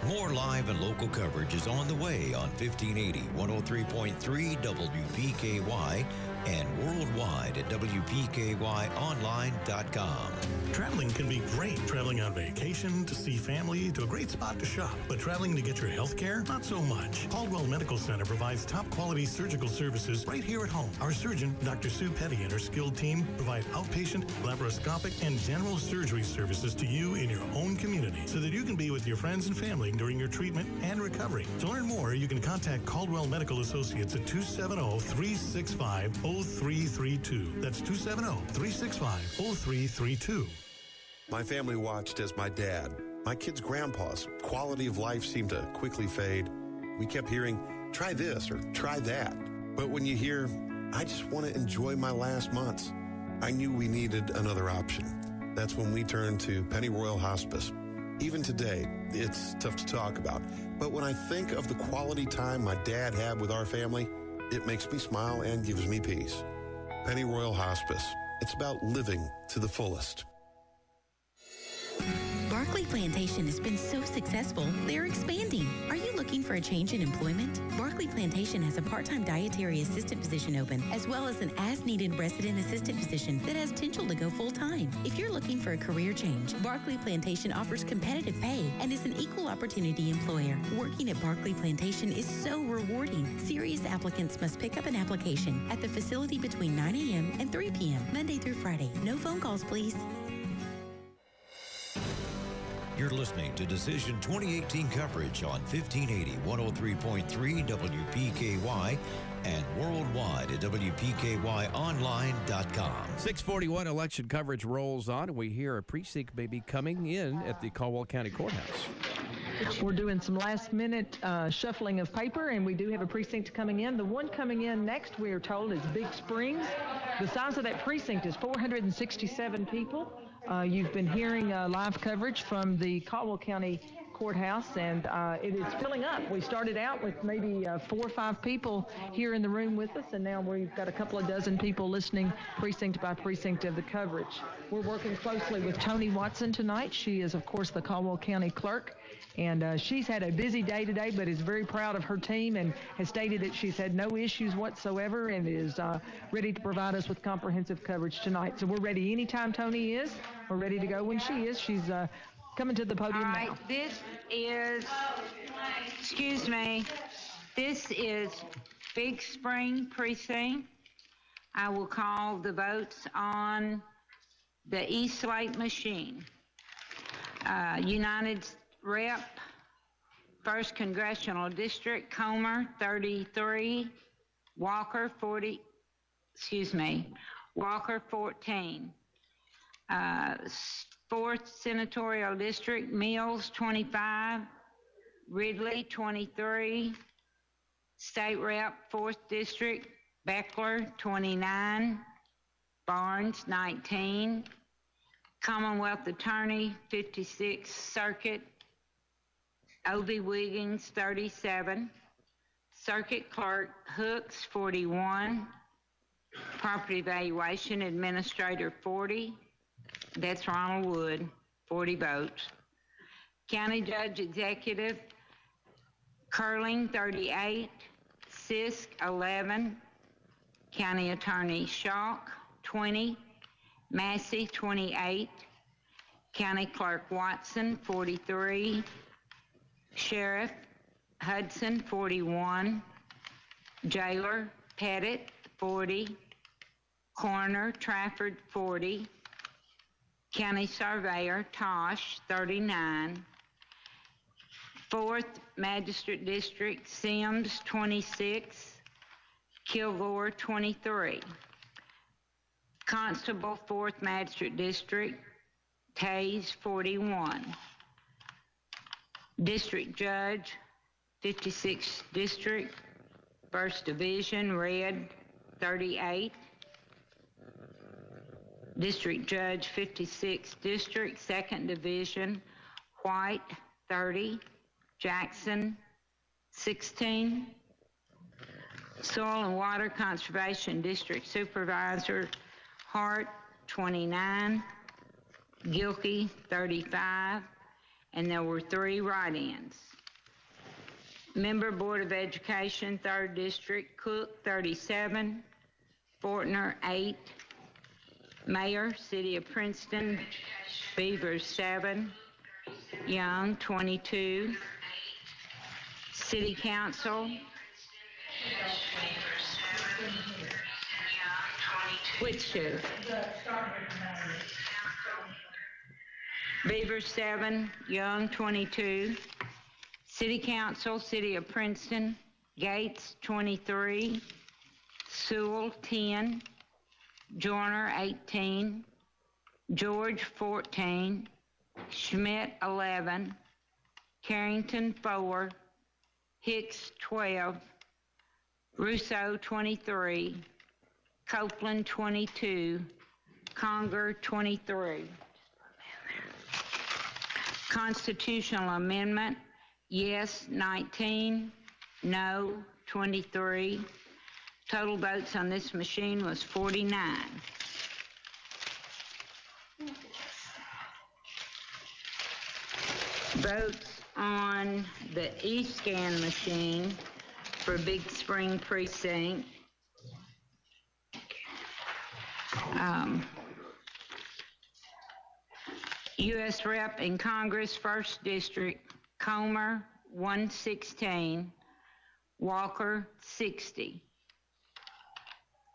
More live and local coverage is on the way on 1580, 103.3 WPKY, and worldwide at WPKYonline.com. Traveling can be great. Traveling on vacation, to see family, to a great spot to shop. But traveling to get your health care? Not so much. Caldwell Medical Center provides top quality surgical services right here at home. Our surgeon, Dr. Sue Petty, and her skilled team provide outpatient, laparoscopic, and general surgery services to you in your own community so that you can be with your friends and family during your treatment and recovery. To learn more, you can contact Caldwell Medical Associates at 270-365-0332. That's 270-365-0332. My family watched as my dad, my kids' grandpa's quality of life seemed to quickly fade. We kept hearing, try this or try that. But when you hear, I just want to enjoy my last months, I knew we needed another option. That's when we turned to Pennyroyal Hospice. Even today, it's tough to talk about. But when I think of the quality time my dad had with our family, it makes me smile and gives me peace. Pennyroyal Hospice. It's about living to the fullest. Barclay Plantation has been so successful, they're expanding. Are you looking for a change in employment? Barclay Plantation has a part-time dietary assistant position open, as well as an as-needed resident assistant position that has potential to go full-time. If you're looking for a career change, Barclay Plantation offers competitive pay and is an equal opportunity employer. Working at Barclay Plantation is so rewarding. Serious applicants must pick up an application at the facility between 9 a.m. and 3 p.m., Monday through Friday. No phone calls, please. You're listening to Decision 2018 coverage on 1580, 103.3 WPKY and worldwide at WPKYonline.com. 641 election coverage rolls on, and we hear a precinct may be coming in at the Caldwell County Courthouse. We're doing some last-minute shuffling of paper, and we do have a precinct coming in. The one coming in next, we are told, is Big Springs. The size of that precinct is 467 people. You've been hearing live coverage from the Caldwell County Courthouse, and it is filling up. We started out with maybe 4 or 5 people here in the room with us, and now we've got a couple of dozen people listening precinct by precinct of the coverage. We're working closely with Tony Watson tonight. She is, of course, the Caldwell County Clerk, and she's had a busy day today, but is very proud of her team and has stated that she's had no issues whatsoever and is ready to provide us with comprehensive coverage tonight. So we're ready anytime Tony is. We're ready to go when she is. She's coming to the podium now. All right, this is Big Spring Precinct. I will call the votes on the East Lake machine. United Rep 1st Congressional District, Comer, 33, Walker, 14. 4th Senatorial District, Mills, 25, Ridley, 23, State Rep, 4th District, Beckler, 29, Barnes, 19, Commonwealth Attorney, 56th Circuit, O.V. Wiggins, 37, Circuit Clerk, Hooks, 41, Property Valuation Administrator, 40, that's Ronald Wood, 40 votes. County Judge Executive, Curling, 38, Sisk, 11, County Attorney Schock, 20, Massey, 28, County Clerk Watson, 43, Sheriff Hudson, 41, Jailer Pettit, 40, Coroner Trafford, 40, County Surveyor Tosh, 39, 4th Magistrate District, Sims, 26, Kilgore, 23, Constable, 4th Magistrate District, Tays, 41, District Judge, 56th District, 1st Division, Red, 38, District Judge, 56th District, 2nd Division, White, 30, Jackson, 16, Soil and Water Conservation District Supervisor, Hart, 29, Gilkey, 35, and there were 3 write-ins. Member Board of Education, 3rd District, Cook, 37, Fortner, 8, Mayor, City of Princeton, Beavers, 7, Young, 22, City Council, which two? Beavers, 7, Young, 22, City Council, City of Princeton, Gates, 23, Sewell, 10, Joyner, 18, George, 14, Schmidt, 11, Carrington, 4, Hicks, 12, Russo, 23, Copeland, 22, Conger, 23. Constitutional Amendment, yes, 19, no, 23. Total votes on this machine was 49. Votes on the e-scan machine for Big Spring Precinct. U.S. Rep in Congress, 1st District, Comer, 116, Walker, 60.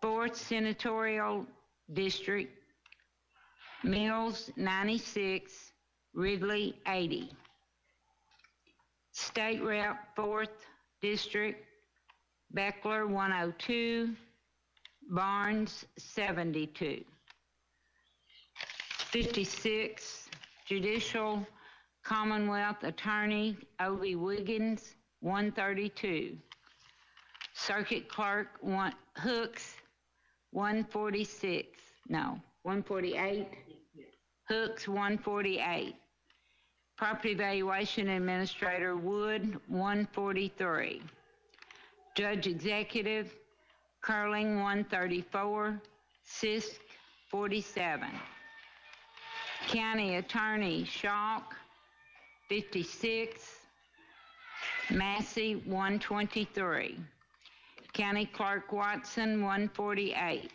4th Senatorial District, Mills, 96, Ridley, 80. State Rep, 4th District, Beckler, 102, Barnes, 72. 56, Judicial Commonwealth Attorney, O.V. Wiggins, 132. Circuit Clerk, Hooks, 146. No, 148. Hooks, 148. Property Valuation Administrator, Wood, 143. Judge Executive, Curling, 134. Sisk, 47. County Attorney, Schock, 56. Massey, 123. County Clerk Watson, 148.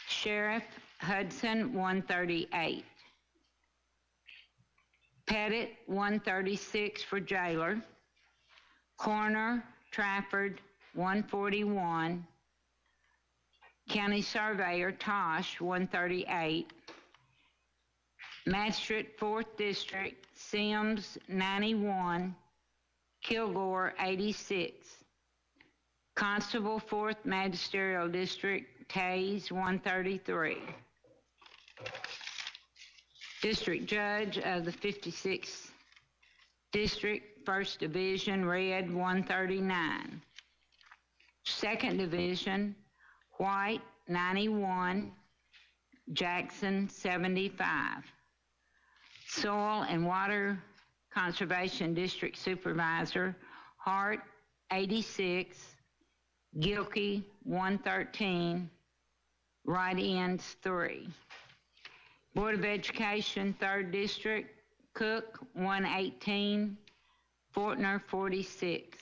Sheriff Hudson, 138. Pettit, 136 for jailer. Coroner Trafford, 141. County Surveyor Tosh, 138. Magistrate, 4th District, Sims, 91. Kilgore, 86. Constable, 4th Magisterial District, Tays, 133. District Judge of the 56th District, 1st Division, Red, 139. 2nd Division, White, 91. Jackson, 75. Soil and Water Conservation District Supervisor, Hart, 86. Gilkey, 113. Write-ins, 3. Board of Education, 3rd District, Cook, 118. Fortner, 46.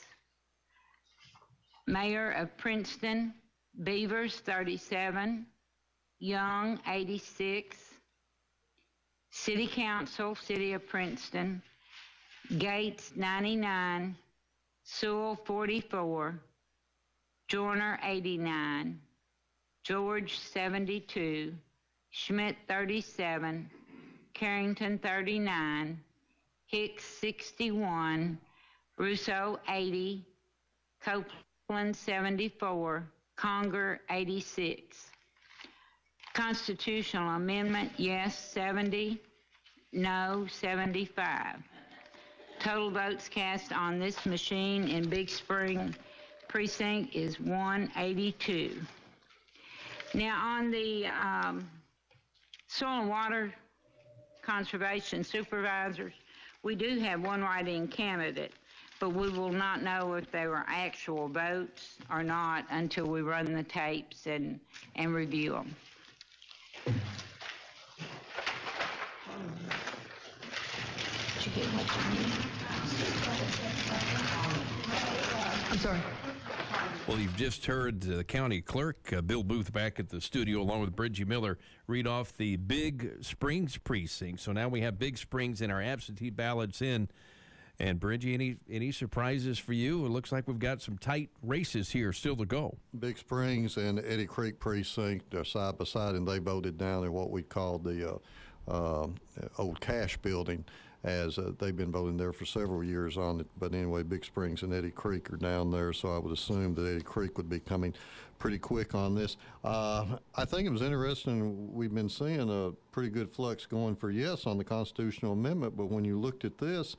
Mayor of Princeton, Beavers, 37. Young, 86. City Council, City of Princeton, Gates, 99. Sewell, 44. Joyner, 89. George, 72. Schmidt, 37. Carrington, 39. Hicks, 61. Russo, 80. Copeland, 74. Conger, 86. Constitutional Amendment, yes, 70. No, 75. Total votes cast on this machine in Big Spring Precinct is 182. Now, on the Soil and Water Conservation Supervisors, we do have one write-in candidate, but we will not know if they were actual votes or not until we run the tapes and review them. I'm sorry. Well, you've just heard the county clerk, Bill Booth, back at the studio along with Bridgie Miller, read off the Big Springs precinct. So now we have Big Springs and our absentee ballots in. And Bridgie, any surprises for you? It looks like we've got some tight races here still to go. Big Springs and Eddy Creek precinct are side by side, and they voted down in what we call the old Cash building, as they've been voting there for several years on it. But anyway, Big Springs and Eddy Creek are down there, so I would assume that Eddy Creek would be coming pretty quick on this. I think it was interesting. We've been seeing a pretty good flux going for yes on the constitutional amendment, but when you looked at this,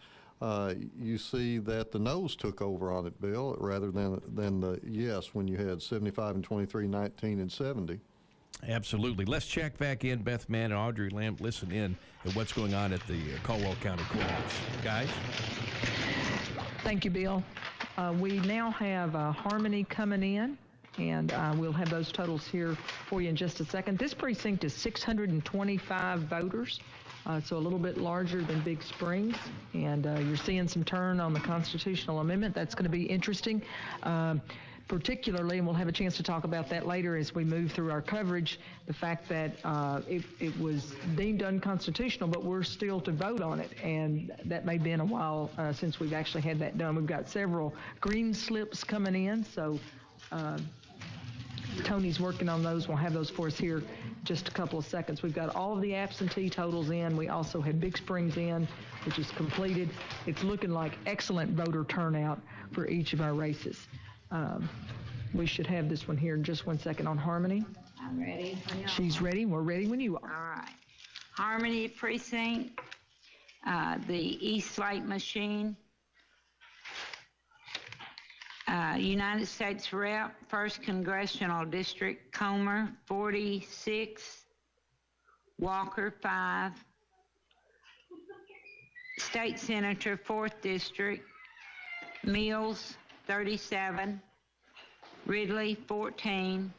you see that the no's took over on it, Bill, rather than the yes, when you had 75 and 23, 19 and 70. Absolutely. Let's check back in. Beth Mann and Audrey Lamb, listen in at what's going on at the Caldwell County Courthouse. Guys? Thank you, Bill. We now have Harmony coming in, and we'll have those totals here for you in just a second. This precinct is 625 voters, so a little bit larger than Big Springs, and you're seeing some turn on the constitutional amendment. That's going to be interesting. Particularly, and we'll have a chance to talk about that later as we move through our coverage, the fact that it was deemed unconstitutional, but we're still to vote on it, and that may have been a while since we've actually had that done. We've got several green slips coming in, so Tony's working on those. We'll have those for us here in just a couple of seconds. We've got all of the absentee totals in. We also have Big Springs in, which is completed. It's looking like excellent voter turnout for each of our races. We should have this one here in just 1 second on Harmony. I'm ready. She's ready. We're ready when you are. All right. Harmony Precinct, the E-Slate machine. United States Rep, 1st Congressional District, Comer, 46. Walker, 5. State Senator, 4th District, Mills, 37. Ridley, 14.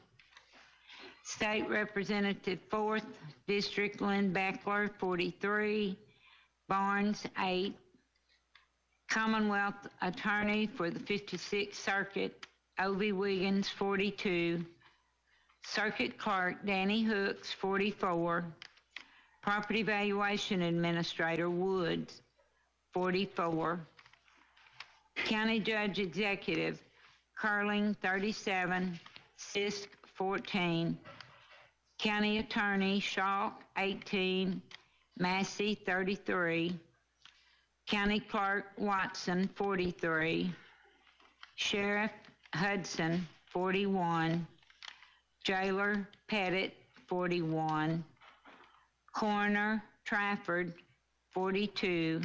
State Representative, 4th District, Lynn Beckler, 43. Barnes, 8. Commonwealth Attorney for the 56th Circuit, O.V. Wiggins, 42. Circuit Clerk, Danny Hooks, 44. Property Valuation Administrator, Woods, 44. County Judge Executive, Curling, 37. Sisk, 14. County Attorney, Schalk, 18. Massey, 33. County Clerk Watson, 43. Sheriff Hudson, 41. Jailer Pettit, 41. Coroner Trafford, 42.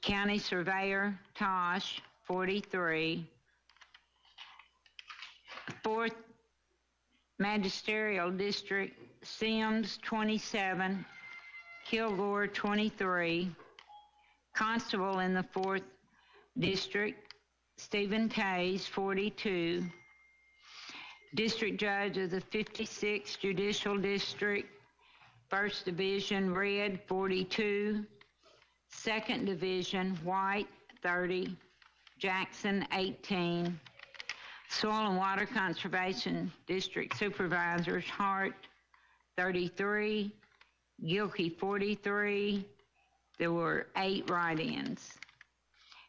County Surveyor Tosh, 43. 4th Magisterial District, Sims, 27. Kilgore, 23. Constable in the 4th District, Stephen Tays, 42. District Judge of the 56th Judicial District, 1st Division, Red, 42. 2nd Division, White, 30. Jackson, 18. Soil and Water Conservation District Supervisors, Hart, 33. Gilkey, 43. There were 8 write-ins.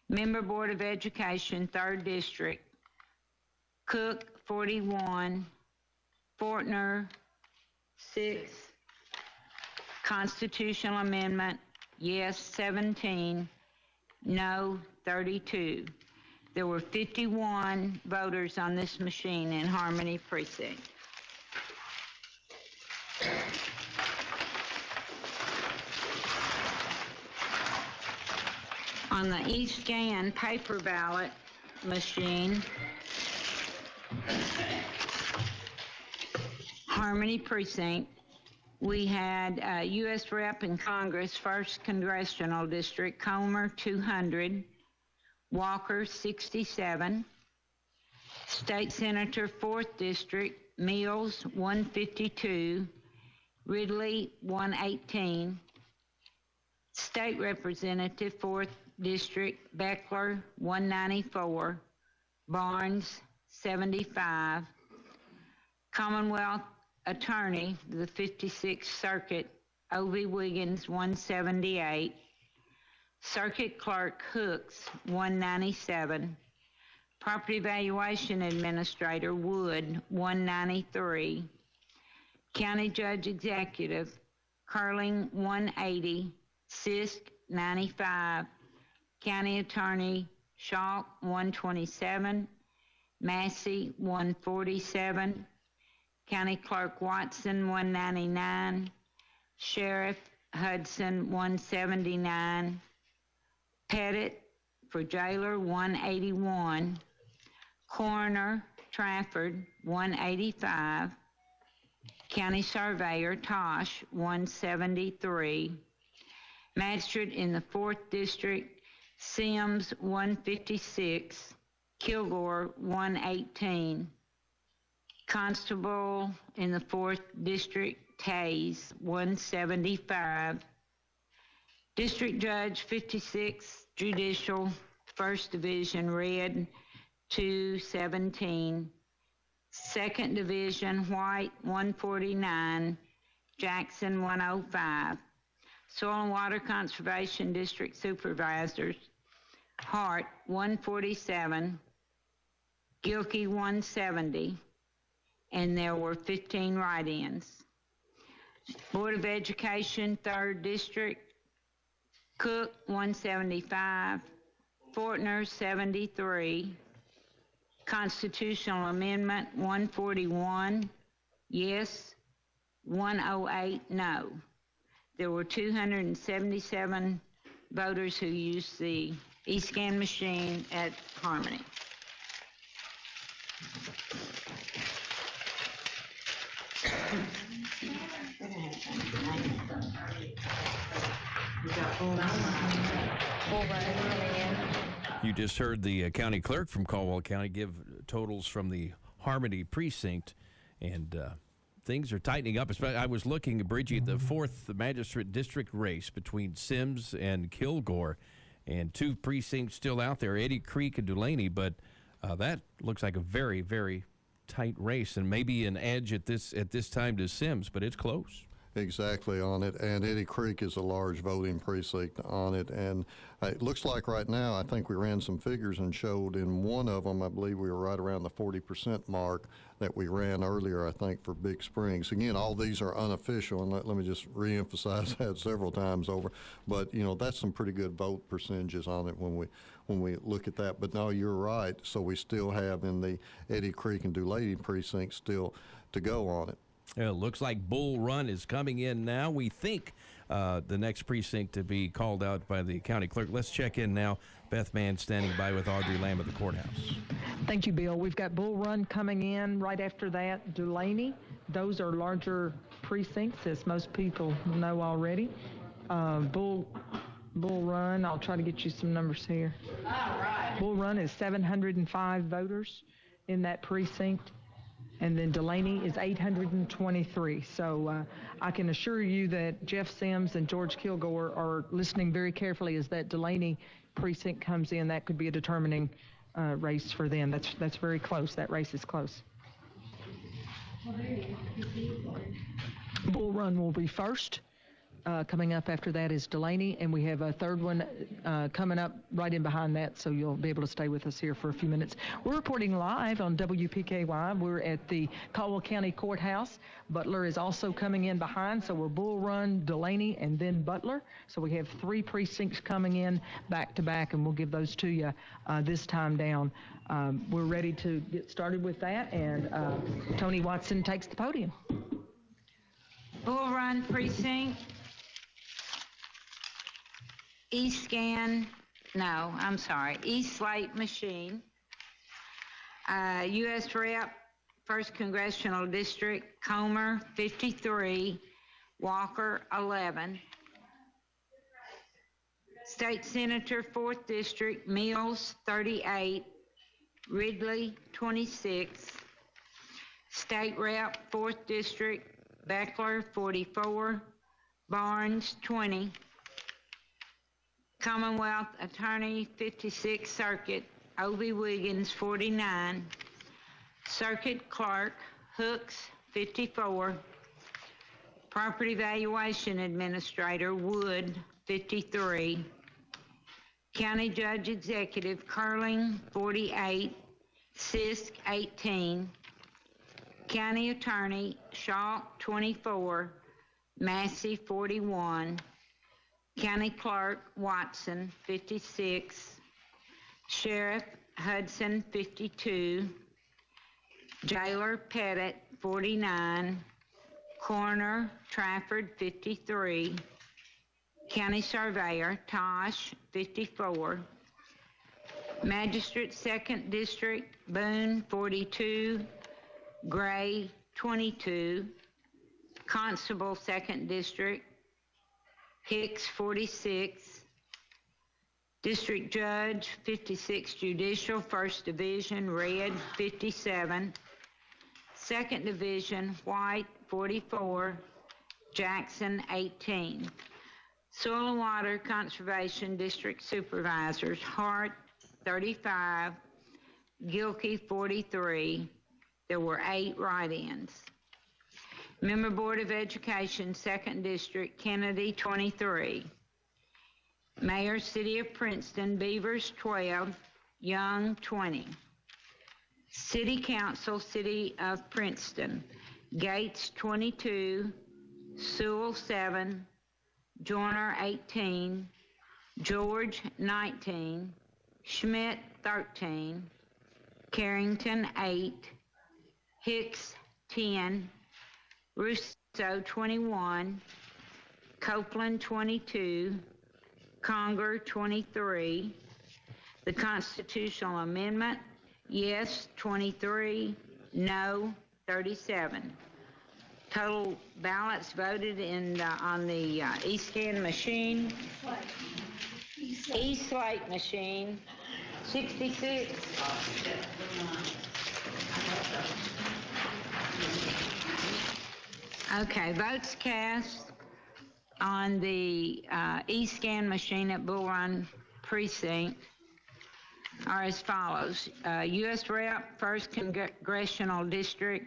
Member Board of Education, 3rd District, Cook, 41. Fortner, 6. Constitutional Amendment, yes, 17. No, 32. There were 51 voters on this machine in Harmony Precinct. On the eScan paper ballot machine, Harmony Precinct, we had U.S. Rep in Congress, 1st Congressional District, Comer, 200. Walker, 67. State Senator, 4th District, Mills, 152. Ridley, 118. State Representative, 4th District, Beckler, 194. Barnes, 75. Commonwealth Attorney, the 56th Circuit, O.V. Wiggins, 178. Circuit Clerk Hooks, 197. Property Valuation Administrator Wood, 193. County Judge Executive, Curling, 180. Sisk, 95. County Attorney Schalk, 127. Massey, 147. County Clerk Watson, 199. Sheriff Hudson, 179. Pettit for Jailer, 181. Coroner Trafford, 185. County Surveyor Tosh, 173. Magistrate in the 4th District, Sims, 156. Kilgore, 118. Constable in the 4th District, Tays, 175. District Judge, 56th Judicial, 1st Division, Red, 217. 2nd Division, White, 149. Jackson, 105. Soil and Water Conservation District Supervisors, Hart, 147. Gilkey, 170. And there were 15 write-ins. Board of Education, 3rd District, Cook, 175. Fortner, 73. Constitutional Amendment, 141. Yes. 108, no. There were 277 voters who used the eScan machine at Harmony. You just heard the county clerk from Caldwell County give totals from the Harmony Precinct, and things are tightening up. I was looking, Bridgie, at the 4th Magistrate District race between Sims and Kilgore, and 2 precincts still out there, Eddy Creek and Dulaney, but that looks like a very, very tight race, and maybe an edge at this time to Sims, but it's close. exactly on it, and Eddy Creek is a large voting precinct on it, and it looks like right now, I think we ran some figures and showed in one of them, I believe we were right around the 40% mark that we ran earlier, I think, for Big Springs. Again, all these are unofficial, and let me just reemphasize that several times over, but that's some pretty good vote percentages on it when we look at that. But no, you're right, so we still have in the Eddy Creek and Dulaney precincts still to go on it. It looks like Bull Run is coming in now. We think the next precinct to be called out by the county clerk. Let's check in now. Beth Mann standing by with Audrey Lamb at the courthouse. Thank you, Bill. We've got Bull Run coming in right after that. Dulaney. Those are larger precincts, as most people know already. Bull Run, I'll try to get you some numbers here. All right. Bull Run is 705 voters in that precinct. And then Dulaney is 823. So I can assure you that Jeff Sims and George Kilgore are listening very carefully as that Dulaney precinct comes in. That could be a determining race for them. That's very close. That race is close. Bull Run will be first. Coming up after that is Dulaney, and we have a third one coming up right in behind that, so you'll be able to stay with us here for a few minutes. We're reporting live on WPKY. We're at the Caldwell County Courthouse. Butler is also coming in behind, so we're Bull Run, Dulaney, and then Butler. So we have 3 precincts coming in back to back, and we'll give those to you this time down. We're ready to get started with that, and Tony Watson takes the podium. Bull Run Precinct. East Slate Machine. U.S. Rep, 1st Congressional District, Comer, 53, Walker, 11. State Senator, 4th District, Mills, 38, Ridley, 26. State Rep, 4th District, Beckler, 44, Barnes, 20. Commonwealth Attorney, 56th Circuit, Obie Wiggins, 49. Circuit Clerk, Hooks, 54. Property Valuation Administrator, Wood, 53. County Judge Executive, Curling, 48. Sisk, 18. County Attorney, Shaw, 24. Massey, 41. County Clerk, Watson, 56. Sheriff, Hudson, 52. Jailer, Pettit, 49. Coroner, Trafford, 53. County Surveyor, Tosh, 54. Magistrate, 2nd District, Boone, 42. Gray, 22. Constable, 2nd District, Hicks, 46. District Judge, 56 Judicial, 1st Division, Red, 57. 2nd Division, White, 44. Jackson, 18. Soil and Water Conservation District Supervisors, Hart, 35. Gilkey, 43. There were 8 write-ins. Member Board of Education, 2nd District, Kennedy, 23. Mayor, City of Princeton, Beavers, 12. Young, 20. City Council, City of Princeton, Gates, 22. Sewell, 7. Joyner, 18. George, 19. Schmidt, 13. Carrington, 8. Hicks, 10. Russo, 21. Copeland, 22. Conger, 23. The Constitutional Amendment, yes, 23. No, 37. Total ballots voted on the e-scan machine. E-slate machine, 66. Okay, votes cast on the e-scan machine at Bull Run Precinct are as follows. U.S. Rep, 1st Congressional District,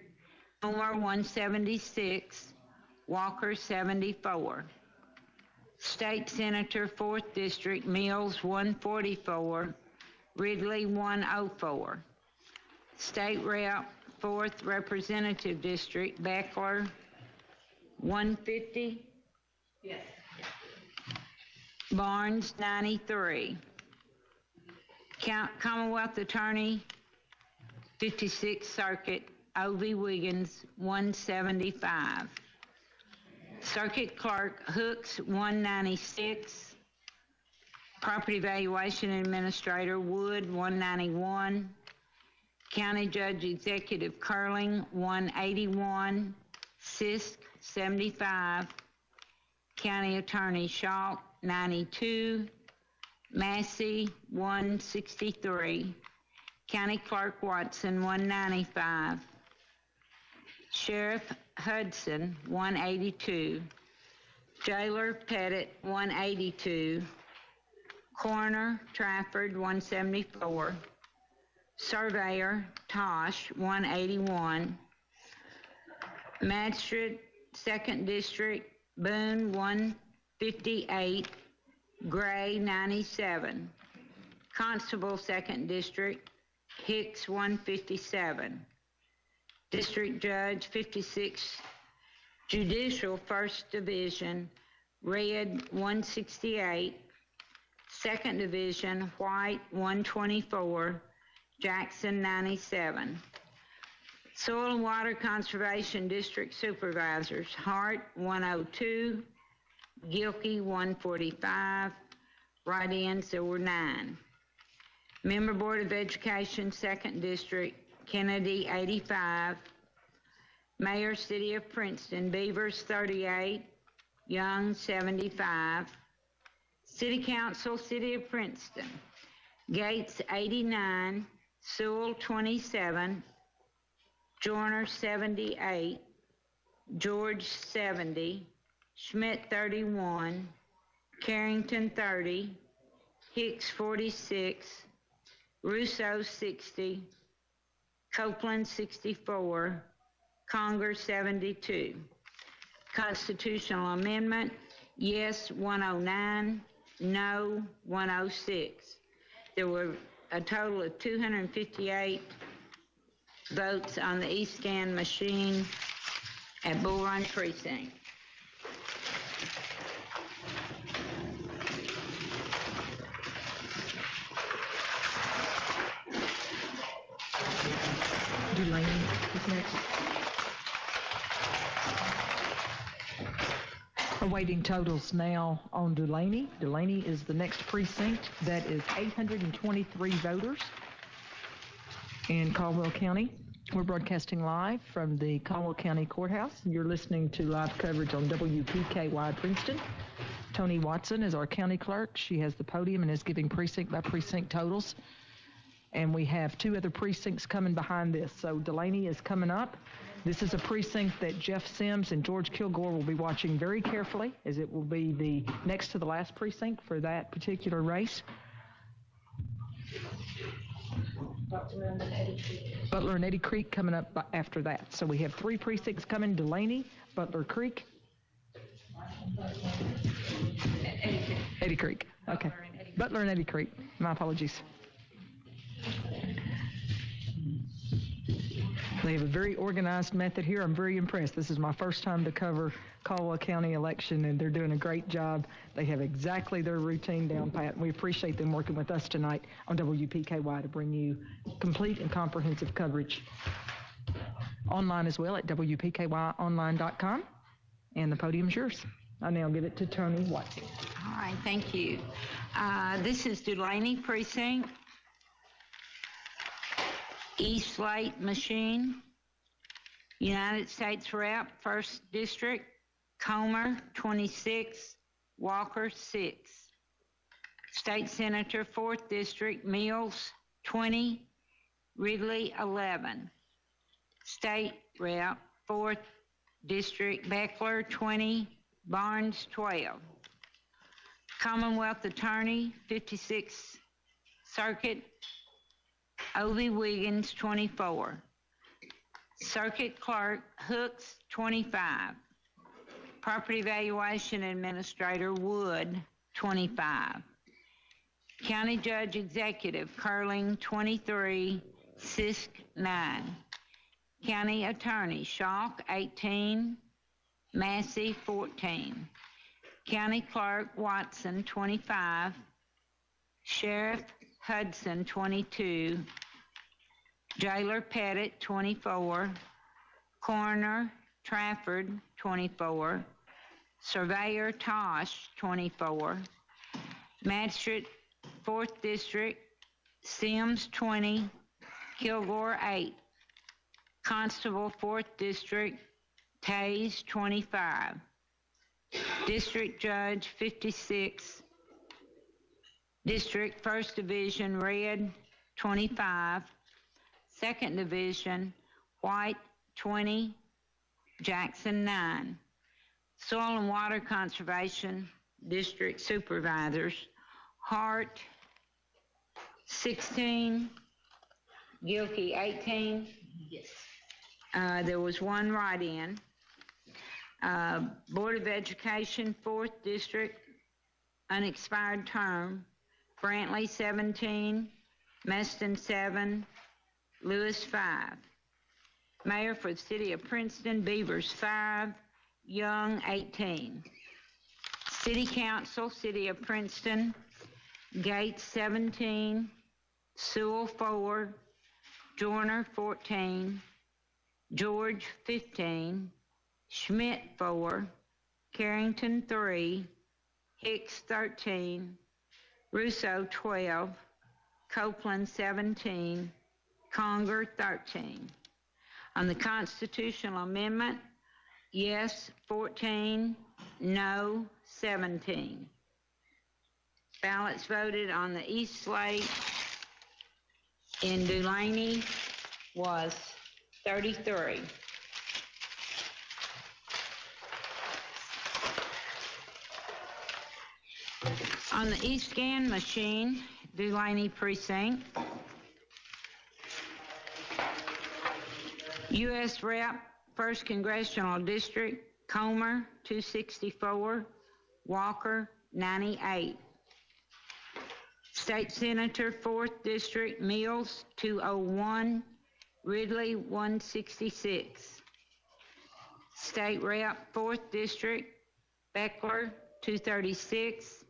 Homer, 176. Walker 74. State Senator 4th District, Mills 144, Ridley 104. State Rep 4th Representative District, Beckler 150. Yes. Barnes 93. Commonwealth Attorney 56th Circuit, O.V. Wiggins 175. Circuit Clerk Hooks 196. Property Valuation Administrator Wood 191. County Judge Executive Curling 181. Sisk 75. County Attorney Shaw 92. Massey 163. County Clerk Watson 195. Sheriff Hudson 182. Jailer Pettit 182. Coroner Trafford 174. Surveyor Tosh 181. Magistrate 2nd District Boone 158. Gray 97. Constable 2nd District Hicks 157. District Judge 56. Judicial 1st Division Red 168. 2nd Division White 124. Jackson 97. Soil and Water Conservation District Supervisors Hart 102. Gilkey 145. Write-ins there were 9. Member Board of Education 2nd District Kennedy 85. Mayor City of Princeton Beavers 38. Young 75. City Council City of Princeton Gates 89. Sewell 27. Joyner 78. George 70. Schmidt 31. Carrington 30. Hicks 46. Russo 60. Copeland 64. Conger 72. Constitutional Amendment, yes 109, no 106. There were a total of 258 votes on the e-scan machine at Bull Run Precinct. Delaney is next. Awaiting totals now on Delaney. Delaney is the next precinct. That is 823 voters in Caldwell County. We're broadcasting live from the Caldwell County Courthouse. You're listening to live coverage on WPKY Princeton. Tony Watson is our county clerk. She has the podium and is giving precinct by precinct totals. And we have 2 other precincts coming behind this. So Delaney is coming up. This is a precinct that Jeff Sims and George Kilgore will be watching very carefully, as it will be the next to the last precinct for that particular race. Butler and Eddy Creek coming up after that. So we have 3 precincts coming: Delaney, Butler Creek, Eddy Creek. Okay. Butler and Eddy Creek. My apologies. They have a very organized method here. I'm very impressed. This is my first time to cover Caldwell County election, and they're doing a great job. They have exactly their routine down pat, and we appreciate them working with us tonight on WPKY to bring you complete and comprehensive coverage. Online as well at WPKYonline.com, and the podium's yours. I now give it to Tony Watson. All right, thank you. This is Delaney Precinct. East Slate Machine, United States Rep, 1st District, Comer, 26, Walker, 6. State Senator, 4th District, Mills, 20, Ridley, 11. State Rep, 4th District, Beckler, 20, Barnes, 12. Commonwealth Attorney, 56th Circuit, O.V. Wiggins, 24. Circuit Clerk, Hooks, 25. Property Valuation Administrator, Wood, 25. County Judge Executive, Curling, 23, Sisk, 9. County Attorney, Schalk, 18, Massey, 14. County Clerk, Watson, 25. Sheriff, Hudson, 22. Jailer Pettit, 24. Coroner, Trafford, 24. Surveyor Tosh, 24. Magistrate, 4th District, Sims, 20. Kilgore, 8. Constable, 4th District, Tays, 25. District Judge, 56. District, 1st Division, Red, 25. 2nd Division, White, 20. Jackson, 9. Soil and Water Conservation District Supervisors, Hart, 16. Gilkey, 18. Yes. There was one write-in. Board of Education, 4th District, unexpired term, Brantley, 17. Meston, 7. Lewis, 5. Mayor for the City of Princeton, Beavers, 5. Young, 18. City Council, City of Princeton, Gates, 17. Sewell, 4. Joyner, 14. George, 15. Schmidt, 4. Carrington, 3. Hicks, 13. Russo, 12. Copeland, 17. Conger, 13. On the constitutional amendment, yes, 14, no, 17. Ballots voted on the east slate in Dulaney was 33. On the east scan machine, Dulaney Precinct, U.S. Rep, 1st Congressional District, Comer, 264, Walker, 98. State Senator, 4th District, Mills, 201, Ridley, 166. State Rep, 4th District, Beckler, 236,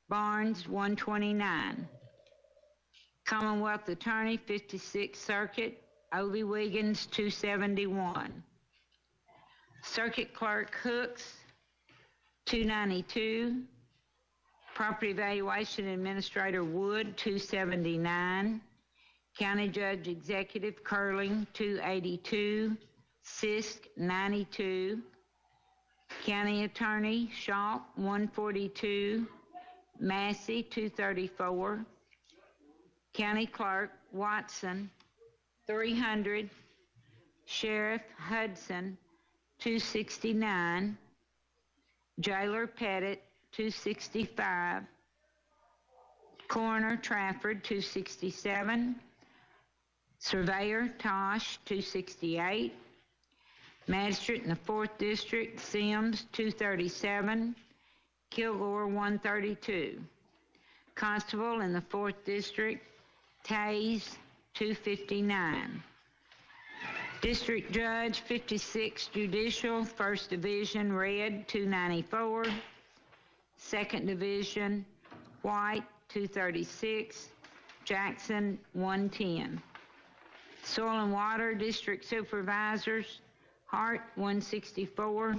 Barnes, 129. Commonwealth Attorney, 56th Circuit, Ovie Wiggins, 271. Circuit Clerk Hooks, 292. Property Valuation Administrator Wood, 279. County Judge Executive Curling, 282. Sisk, 92. County Attorney Schalk, 142. Massey, 234. County Clerk Watson, 300. Sheriff Hudson, 269. Jailer Pettit, 265. Coroner Trafford, 267. Surveyor Tosh, 268. Magistrate in the 4th District, Sims, 237. Kilgore, 132. Constable in the 4th District, Tays, 259. District Judge, 56 Judicial, 1st Division, Red, 294. 2nd Division, White, 236. Jackson, 110. Soil and Water District Supervisors, Hart, 164.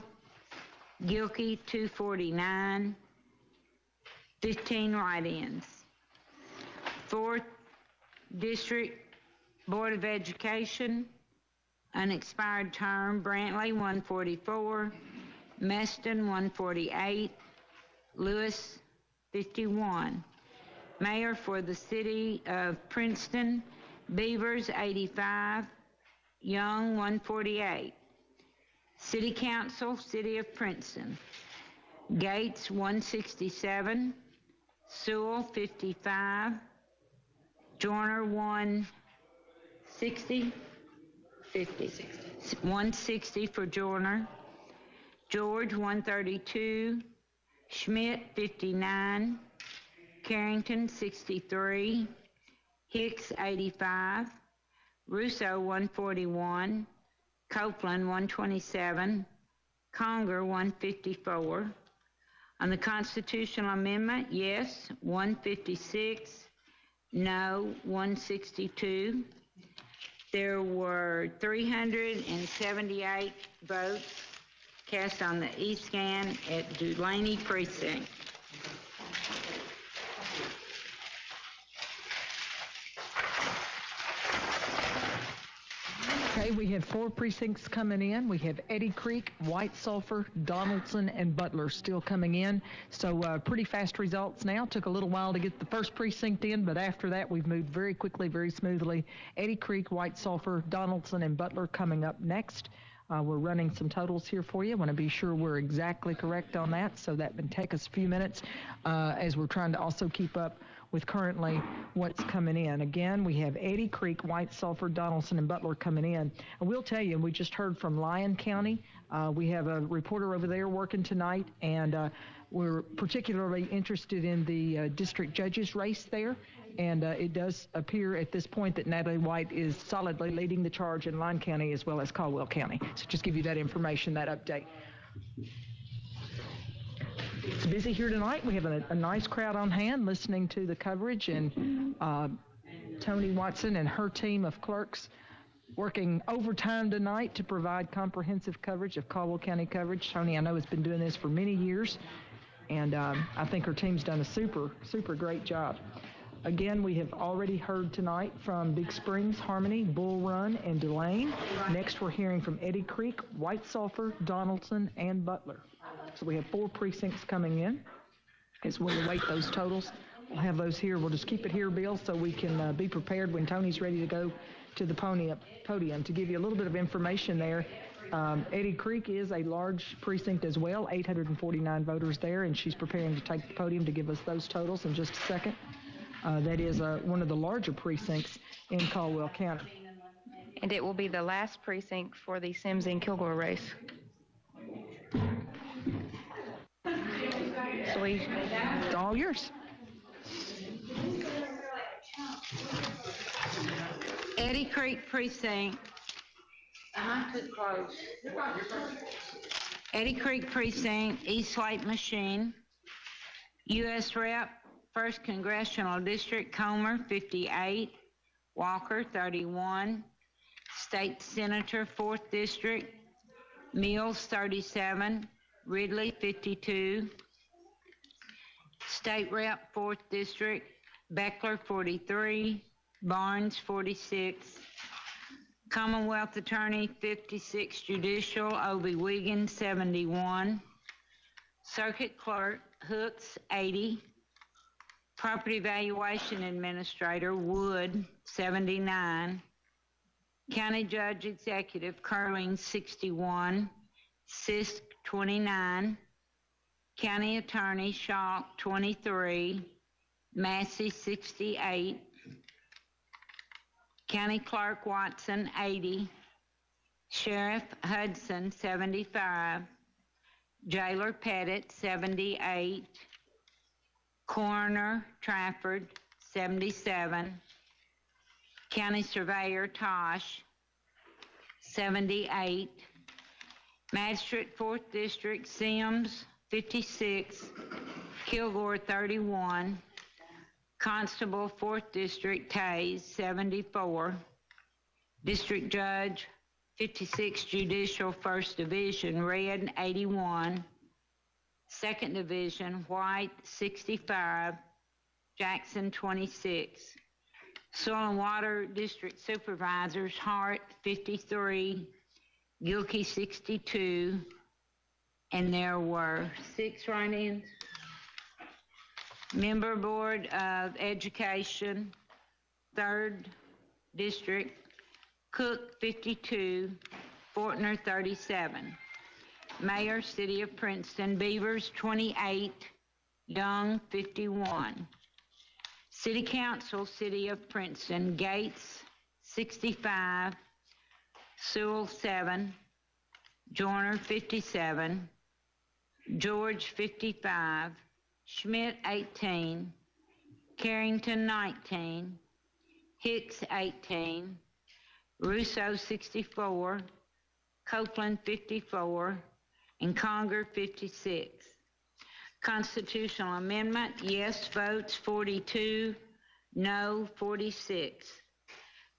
Gilkey, 249. 15 write-ins. 4th District Board of Education, unexpired term, Brantley, 144. Meston, 148. Lewis, 51. Mayor for the City of Princeton, Beavers, 85. Young, 148. City Council, City of Princeton, Gates, 167. Sewell, 55. Joyner, 160. 160 for Joyner. George 132, Schmidt 59, Carrington 63, Hicks 85, Russo 141, Copeland 127, Conger 154. On the constitutional amendment, yes 156, no 162. There were 378 votes cast on the e-scan at Dulaney Precinct. Okay, we have 4 precincts coming in. We have Eddy Creek, White Sulphur, Donaldson, and Butler still coming in. So pretty fast results now. Took a little while to get the first precinct in, but after that we've moved very quickly, very smoothly. Eddy Creek, White Sulphur, Donaldson, and Butler coming up next. We're running some totals here for you. I want to be sure we're exactly correct on that, so that would take us a few minutes as we're trying to also keep up with currently what's coming in. Again, we have Eddy Creek, White Sulphur, Donaldson, and Butler coming in. And we'll tell you, we just heard from Lyon County. We have a reporter over there working tonight, and we're particularly interested in the district judges race there. And it does appear at this point that Natalie White is solidly leading the charge in Lyon County as well as Caldwell County. So just give you that information, that update. It's busy here tonight. We have a nice crowd on hand listening to the coverage, and Tony Watson and her team of clerks working overtime tonight to provide comprehensive coverage of Caldwell County coverage. Tony, I know, has been doing this for many years, and I think her team's done a super great job. Again, we have already heard tonight from Big Springs, Harmony, Bull Run, and Delane. Next, we're hearing from Eddy Creek, White Sulphur, Donaldson, and Butler. So we have 4 precincts coming in. As we await those totals, we'll have those here. We'll just keep it here, Bill, so we can be prepared when Tony's ready to go to the podium. To give you a little bit of information there, Eddy Creek is a large precinct as well, 849 voters there, and she's preparing to take the podium to give us those totals in just a second. That is one of the larger precincts in Caldwell County. And it will be the last precinct for the Sims and Kilgore race. So it's all yours. Eddy Creek Precinct. I'm too close. Eddy Creek Precinct, East Lake Machine. U.S. Rep, 1st Congressional District, Comer, 58. Walker, 31. State Senator, 4th District, Mills, 37. Ridley, 52. State Rep, 4th District, Beckler, 43. Barnes, 46. Commonwealth Attorney, 56 Judicial, Obie Wiggins, 71. Circuit Clerk, Hooks, 80. Property Valuation Administrator, Wood, 79. County Judge Executive, Curling, 61. Sisk, 29. County Attorney, Schalk, 23. Massey, 68. County Clerk, Watson, 80. Sheriff Hudson, 75. Jailer Pettit, 78. Coroner Trafford, 77. County Surveyor Tosh, 78. Magistrate 4th District, Sims, 56. Kilgore, 31. Constable 4th District, Tays, 74. District Judge, 56 Judicial 1st Division, Red, 81. 2nd Division, White, 65. Jackson, 26. Soil and Water District Supervisors, Hart, 53. Gilkey, 62. And there were 6 write-ins. Member Board of Education, 3rd District, Cook, 52. Fortner, 37. Mayor, City of Princeton, Beavers, 28. Young, 51. City Council, City of Princeton, Gates, 65. Sewell, 7. Joyner, 57. George 55, Schmidt 18, Carrington 19, Hicks 18, Russo 64, Copeland 54, and Conger 56. Constitutional amendment, yes votes 42, no 46.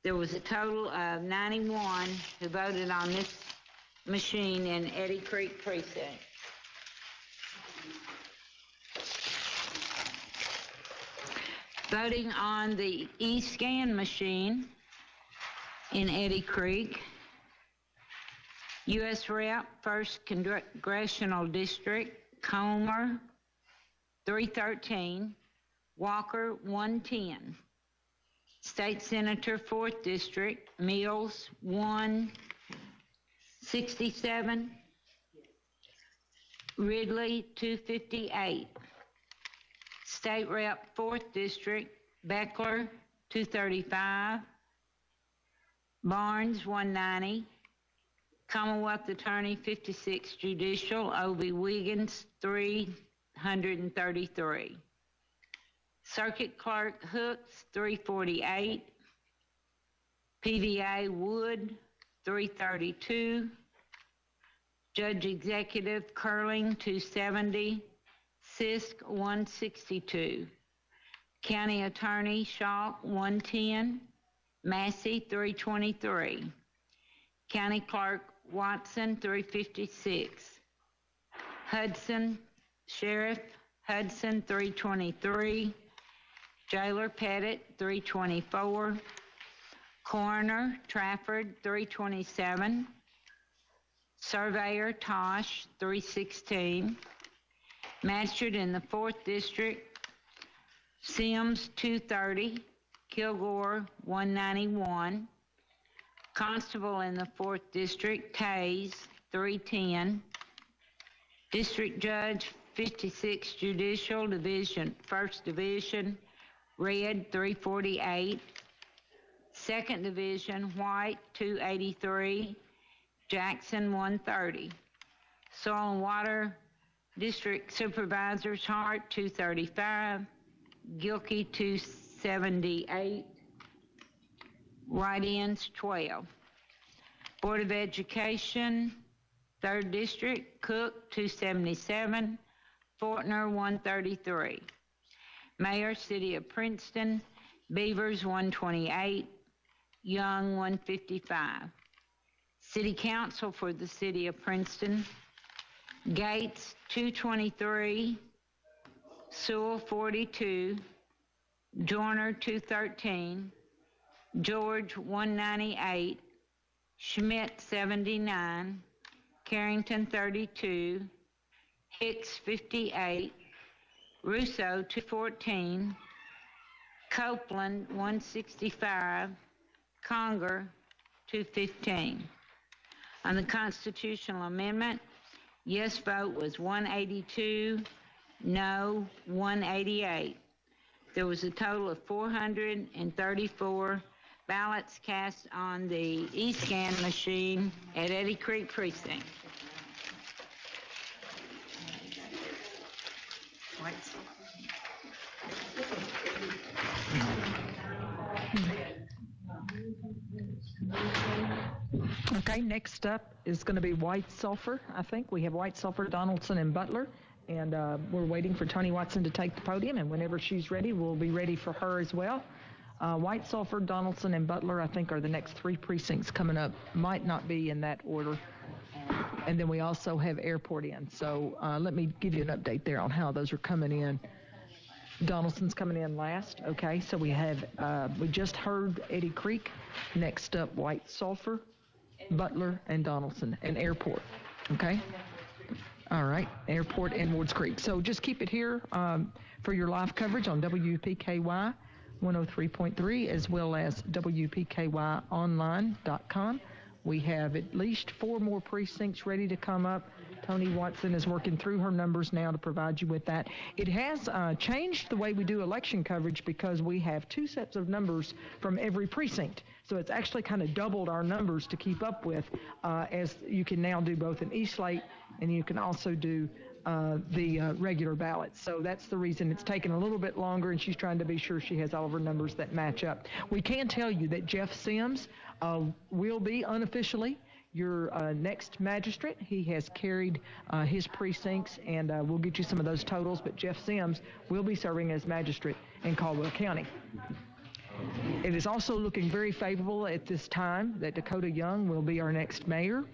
There was a total of 91 who voted on this machine in Eddy Creek Precinct. Voting on the e-scan machine in Eddy Creek, U.S. Rep, 1st Congressional District, Comer, 313, Walker, 110. State Senator, 4th District, Mills, 167, Ridley, 258. State Rep, 4th District, Beckler, 235, Barnes, 190, Commonwealth Attorney, 56 Judicial, O.V. Wiggins, 333. Circuit Clerk Hooks, 348. PVA Wood, 332. Judge Executive Curling, 270. Sisk, 162. County Attorney Shaw, 110. Massey, 323. County Clerk Watson, 356. Hudson, Sheriff Hudson, 323. Jailer Pettit, 324. Coroner Trafford, 327. Surveyor Tosh, 316. Magistrate in the 4th District, Sims, 230. Kilgore, 191. Constable in the 4th District, Tays, 310. District Judge, 56 Judicial Division, 1st Division, Red, 348. 2nd Division, White, 283. Jackson, 130. Soil and Water District Supervisors, Hart, 235. Gilkey, 278. Write-ins, 12. Board of Education, 3rd District, Cook, 277. Fortner, 133. Mayor, City of Princeton, Beavers, 128. Young, 155. City Council for the City of Princeton, Gates, 223. Sewell, 42. Joyner, 213. George, 198. Schmidt, 79. Carrington, 32. Hicks, 58. Russo, 214. Copeland, 165. Conger, 215. On the constitutional amendment, yes vote was 182, no 188. There was a total of 434 ballots cast on the e-scan machine at Eddy Creek Precinct. Okay, next up is going to be White Sulphur. I think we have White Sulphur, Donaldson, and Butler. And we're waiting for Tony Watson to take the podium, and whenever she's ready, we'll be ready for her as well. White Sulphur, Donaldson, and Butler, I think, are the next 3 precincts coming up. Might not be in that order. And then we also have Airport in. So let me give you an update there on how those are coming in. Donaldson's coming in last. Okay, so we have, we just heard Eddy Creek. Next up, White Sulphur, Butler, and Donaldson, and Airport. Okay? All right, Airport and Wards Creek. So just keep it here for your live coverage on WPKY 103.3 as well as WPKYonline.com. We have at least 4 more precincts ready to come up. Tony Watson is working through her numbers now to provide you with that. It has changed the way we do election coverage because we have 2 sets of numbers from every precinct. So it's actually kind of doubled our numbers to keep up with, as you can now do both an e-slate and you can also do the regular ballots. So that's the reason it's taken a little bit longer, and she's trying to be sure she has all of her numbers that match up. We can tell you that Jeff Sims will be unofficially your next magistrate. He has carried his precincts, and we'll get you some of those totals, but Jeff Sims will be serving as magistrate in Caldwell County. It is also looking very favorable at this time that Dakota Young will be our next mayor,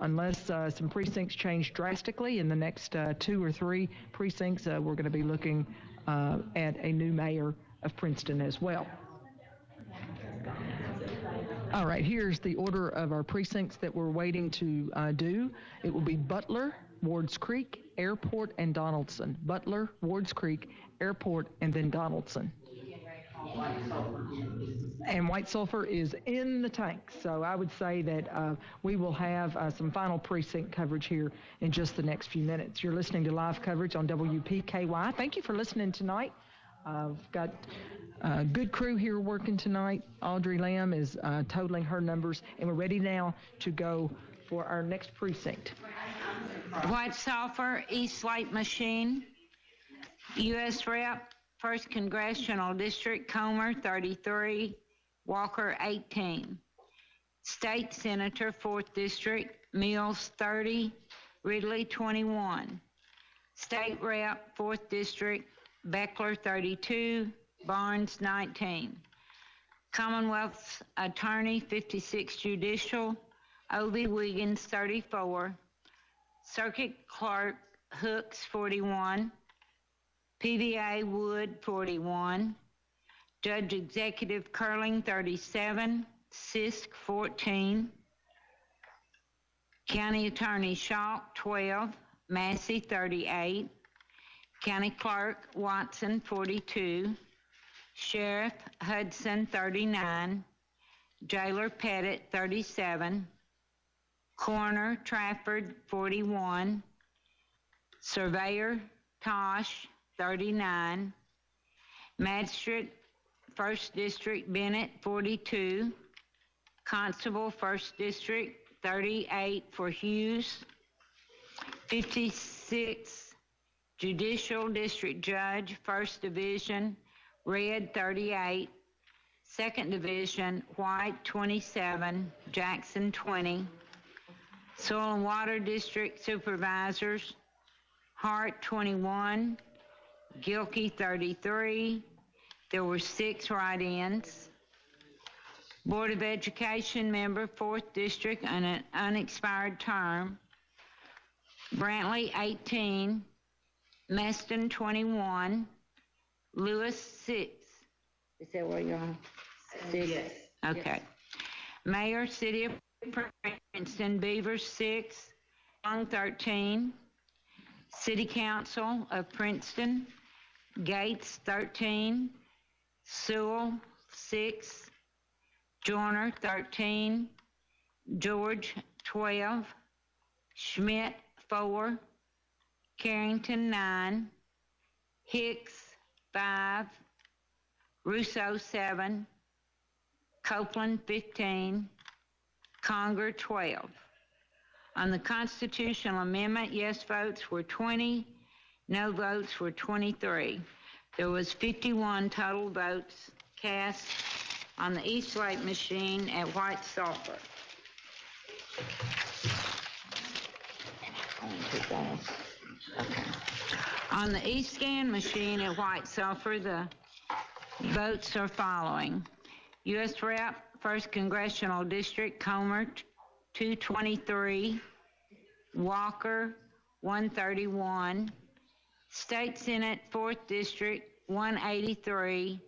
unless some precincts change drastically in the next 2 or 3 precincts. We're going to be looking at a new mayor of Princeton as well. All right, here's the order of our precincts that we're waiting to do. It will be Butler, Wards Creek, Airport, and Donaldson. Butler, Wards Creek, Airport, and then Donaldson. And White Sulphur is in the tank. So I would say that we will have some final precinct coverage here in just the next few minutes. You're listening to live coverage on WPKY. Thank you for listening tonight. We've got a good crew here working tonight. Audrey Lamb is totaling her numbers, and we're ready now to go for our next precinct. White Sulphur, East Lake Machine, U.S. Rep, 1st Congressional District, Comer, 33, Walker, 18. State Senator, 4th District, Mills, 30, Ridley, 21. State Rep, 4th District, Beckler, 32, Barnes, 19. Commonwealth's Attorney, 56 Judicial, O.B. Wiggins, 34. Circuit Clerk, Hooks, 41. PVA Wood, 41. Judge Executive Curling, 37. Sisk, 14. County Attorney Schalk, 12. Massey, 38. County Clerk Watson, 42. Sheriff Hudson, 39. Jailer Pettit, 37. Coroner Trafford, 41. Surveyor Tosh, 39. Magistrate, 1st District, Bennett, 42. Constable, 1st District, 38 for Hughes. 56, Judicial District Judge, 1st Division, Red, 38. 2nd Division, White, 27. Jackson, 20. Soil and Water District Supervisors, Hart, 21. Gilkey, 33. There were 6 write-ins. Board of Education member, 4th District, on an unexpired term. Brantley, 18. Meston, 21. Lewis, 6. Is that where you're on? 6? Yes. Okay. Yes. Mayor, City of Princeton, Beavers, 6. Young, 13. City Council of Princeton, Gates, 13. Sewell, 6. Joyner, 13. George, 12. Schmidt, 4. Carrington, 9. Hicks, 5. Russo, 7. Copeland, 15. Conger, 12. On the constitutional amendment, yes votes were 20, no votes were 23. There was 51 total votes cast on the East Lake machine at White Sulphur. Okay. On the East Scan machine at White Sulphur, the votes are following. U.S. Rep, 1st Congressional District, Comer, 223. Walker, 131. State Senate, 4th District, 183.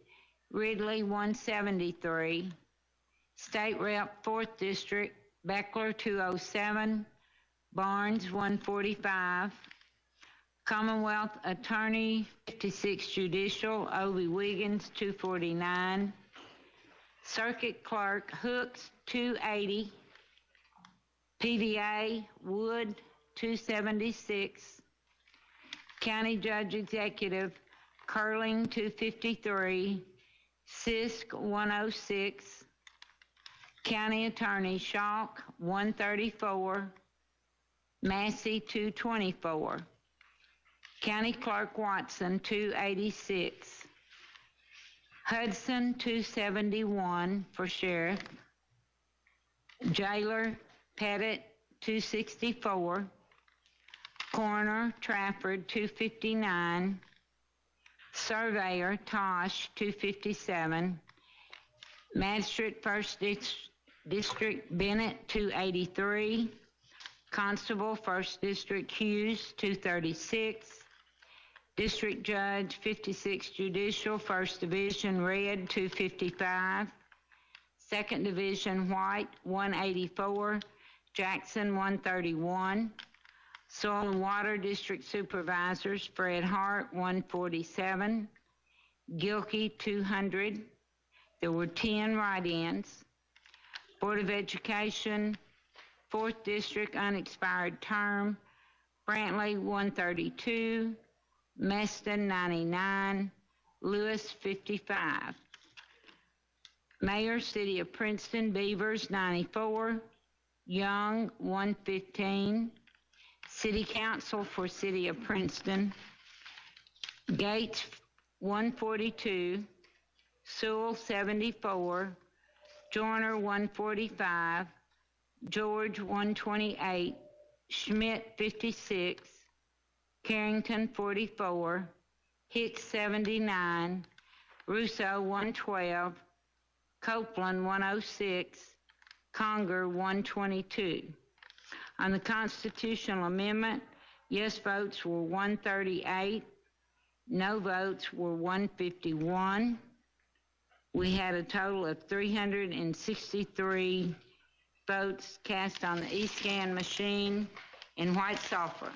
Ridley, 173. State Rep, 4th District, Beckler, 207. Barnes, 145. Commonwealth Attorney, 56 Judicial, O.B. Wiggins, 249. Circuit Clerk, Hooks, 280. PVA, Wood, 276. County Judge Executive, Curling, 253. Sisk, 106. County Attorney Schalk, 134. Massey, 224. County Clerk Watson, 286. Hudson, 271 for sheriff. Jailer Pettit, 264. Coroner Trafford, 259. Surveyor Tosh, 257. Magistrate First District Bennett, 283. Constable First District Hughes, 236. District Judge 56 Judicial First Division Red, 255. Second Division White, 184. Jackson, 131. Soil and Water District Supervisors Fred Hart, 147. Gilkey, 200. There were 10 write-ins. Board of Education, 4th District Unexpired Term, Brantley, 132. Meston, 99. Lewis, 55. Mayor, City of Princeton, Beavers, 94. Young, 115. City Council for City of Princeton, Gates, 142. Sewell, 74. Joyner, 145. George, 128. Schmidt, 56. Carrington, 44. Hicks, 79. Russo, 112. Copeland, 106. Conger, 122. On the constitutional amendment, yes votes were 138. No votes were 151. We had a total of 363 votes cast on the e-scan machine in white sulfur.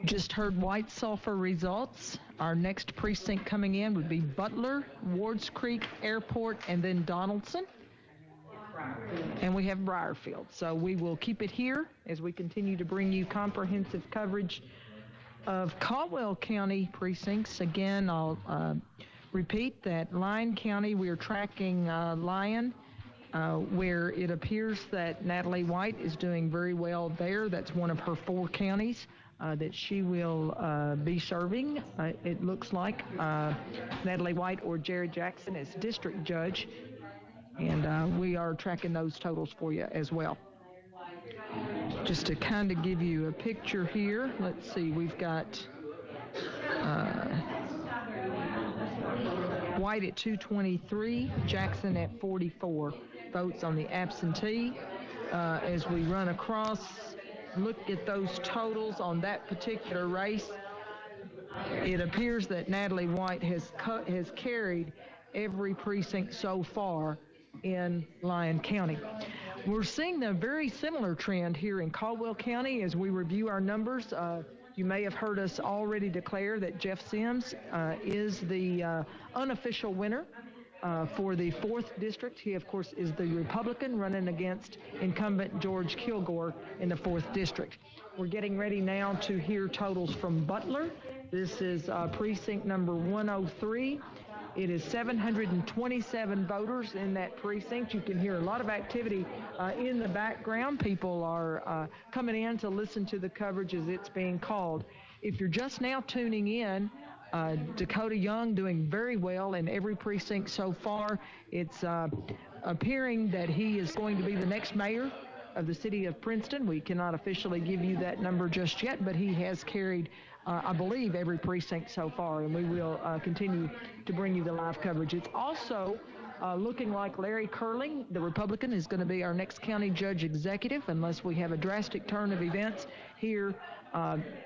Just heard white sulfur results. Our next precinct coming in would be Butler, Wards Creek, Airport, and then Donaldson. And we have Briarfield. So we will keep it here as we continue to bring you comprehensive coverage of Caldwell County precincts. Again, I'll repeat that Lyon County, we are tracking Lyon, where it appears that Natalie White is doing very well there. That's one of her 4 counties that she will be serving. It looks like Natalie White or Jerry Jackson as district judge, and we are tracking those totals for you as well. Just to kind of give you a picture here, let's see, we've got White at 223, Jackson at 44 votes on the absentee. As we run across, look at those totals on that particular race, it appears that Natalie White has carried every precinct so far in Lyon County. We're seeing a very similar trend here in Caldwell County as we review our numbers. You may have heard us already declare that Jeff Sims is the unofficial winner for the 4th district. He, of course, is the Republican running against incumbent George Kilgore in the 4th district. We're getting ready now to hear totals from Butler. This is precinct number 103. It is 727 voters in that precinct. You can hear a lot of activity in the background. People are coming in to listen to the coverage as it's being called. If you're just now tuning in, Dakota Young doing very well in every precinct so far. It's appearing that he is going to be the next mayor of the city of Princeton. We cannot officially give you that number just yet, but he has carried, I believe, every precinct so far, and we will continue to bring you the live coverage. It's also looking like Larry Curling, the Republican, is going to be our next county judge executive unless we have a drastic turn of events here.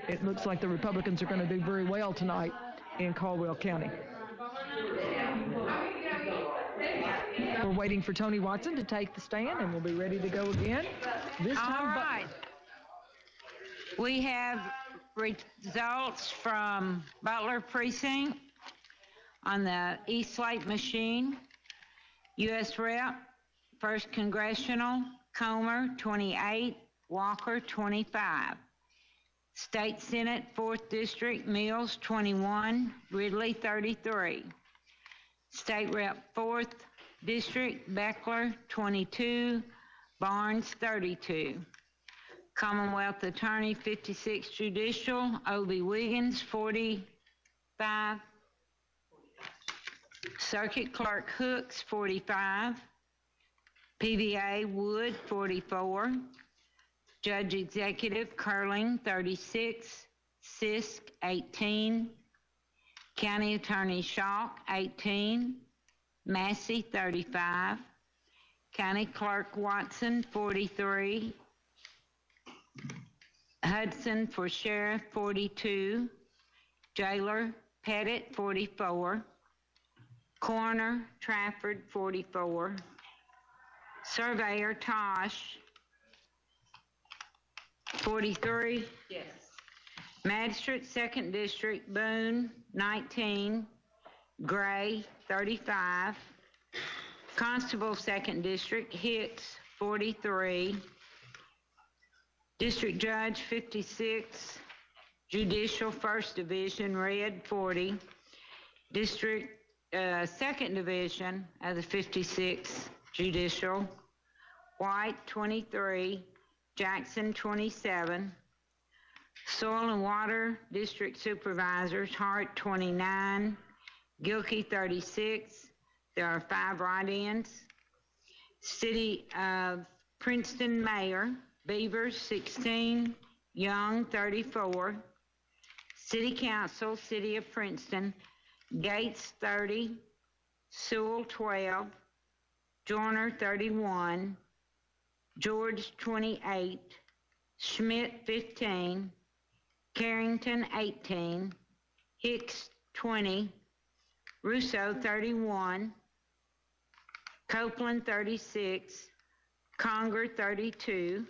It looks like the Republicans are going to do very well tonight in Caldwell County. We're waiting for Tony Watson to take the stand, and we'll be ready to go again. This time, all right. We have results from Butler Precinct on the E-Slate machine. U.S. Rep, 1st Congressional, Comer, 28, Walker, 25. State Senate, 4th District, Mills, 21, Ridley, 33. State Rep 4th District, Beckler, 22, Barnes, 32. Commonwealth Attorney, 56 Judicial, O.B. Wiggins, 45. Circuit Clerk Hooks, 45. PVA Wood, 44. Judge Executive Curling, 36. Sisk, 18. County Attorney Schalk, 18. Massey, 35. County Clerk Watson, 43. Hudson for Sheriff, 42. Jailer Pettit, 44. Coroner Trafford, 44. Surveyor Tosh, 43. Yes. Magistrate 2nd District, Boone, 19. Gray, 35. Constable 2nd District, Hicks, 43. District Judge, 56. Judicial 1st Division, Red, 40. District 2nd Division of the 56 Judicial, White, 23. Jackson, 27. Soil and Water District Supervisors, Hart, 29. Gilkey, 36. There are 5 write-ins. City of Princeton Mayor, Beavers, 16. Young, 34. City Council, City of Princeton, Gates, 30. Sewell, 12. Joyner, 31. George, 28. Schmidt, 15. Carrington, 18. Hicks, 20. Russo, 31. Copeland, 36. Conger, 32.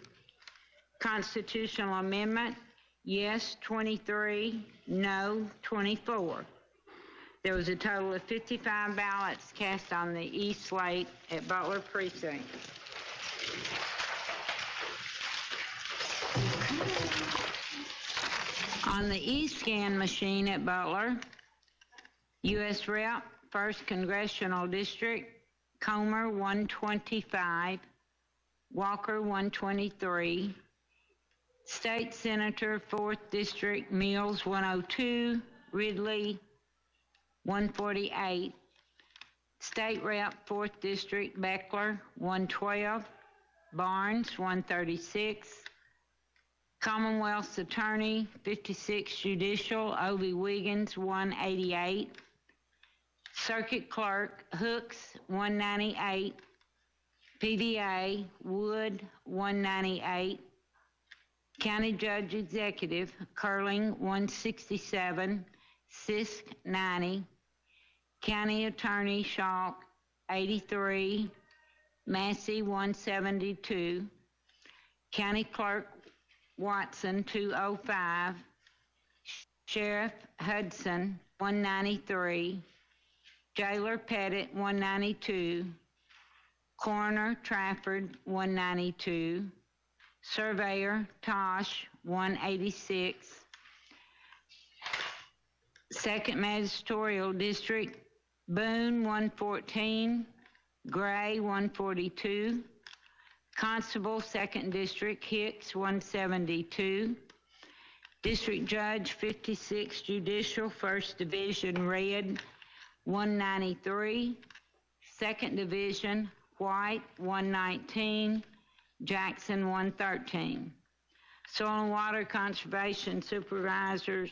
Constitutional Amendment, yes, 23, no, 24. There was a total of 55 ballots cast on the east slate at Butler Precinct. On the e-scan machine at Butler, U.S. Rep, 1st Congressional District, Comer, 125, Walker, 123, State Senator, 4th District, Mills, 102, Ridley, 148, State Rep, 4th District, Beckler, 112, Barnes, 136, Commonwealth's Attorney, 56 Judicial, O.B. Wiggins, 188, Circuit Clerk, Hooks, 198, PVA, Wood, 198, County Judge Executive, Curling, 167, Sisk, 90, County Attorney Schalk, 83, Massey, 172, County Clerk Watson, 205, Sheriff Hudson, 193, Jailer Pettit, 192, Coroner Trafford, 192, Surveyor Tosh, 186, 2nd Magisterial District, Boone, 114, Gray, 142, Constable, 2nd District, Hicks, 172, District Judge, 56 Judicial, 1st Division, Red, 193, 2nd Division, White, 119, Jackson, 113. Soil and Water Conservation Supervisors,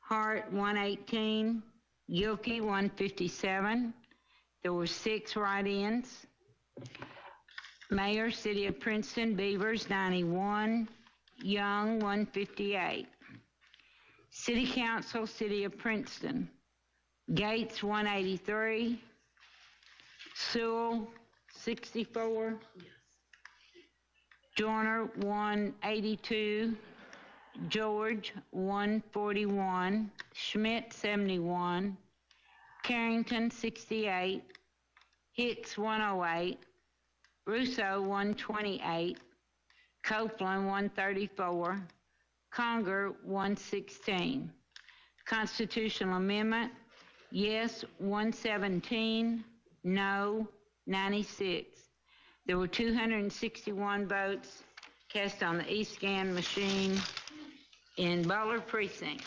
Hart, 118, Gilkey, 157. There were 6 write-ins. Mayor, City of Princeton, Beavers, 91, Young, 158. City Council, City of Princeton, Gates, 183, Sewell, 64, Joyner, 182, George, 141, Schmidt, 71, Carrington, 68, Hicks, 108, Russo, 128, Copeland, 134, Conger, 116. Constitutional Amendment, Yes, 117. No, 96. There were 261 votes cast on the e-scan machine in Butler Precinct.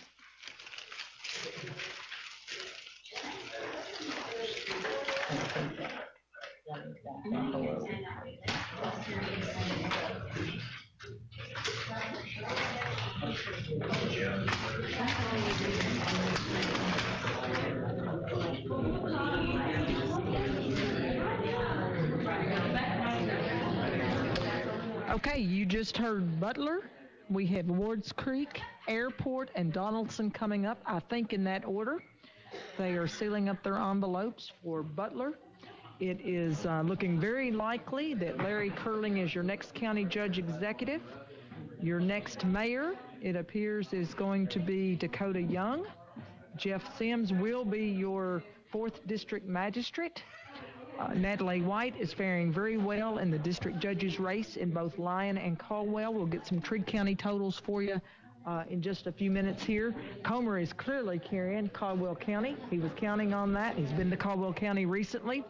Okay, you just heard Butler. We have Wards Creek, Airport, and Donaldson coming up, I think in that order. They are sealing up their envelopes for Butler. It is looking very likely that Larry Curling is your next county judge executive. Your next mayor, it appears, is going to be Dakota Young. Jeff Sims will be your 4th District Magistrate. Natalie White is faring very well in the district judges race in both Lyon and Caldwell. We'll get some Trigg County totals for you in just a few minutes here. Comer is clearly carrying Caldwell County. He was counting on that. He's been to Caldwell County recently.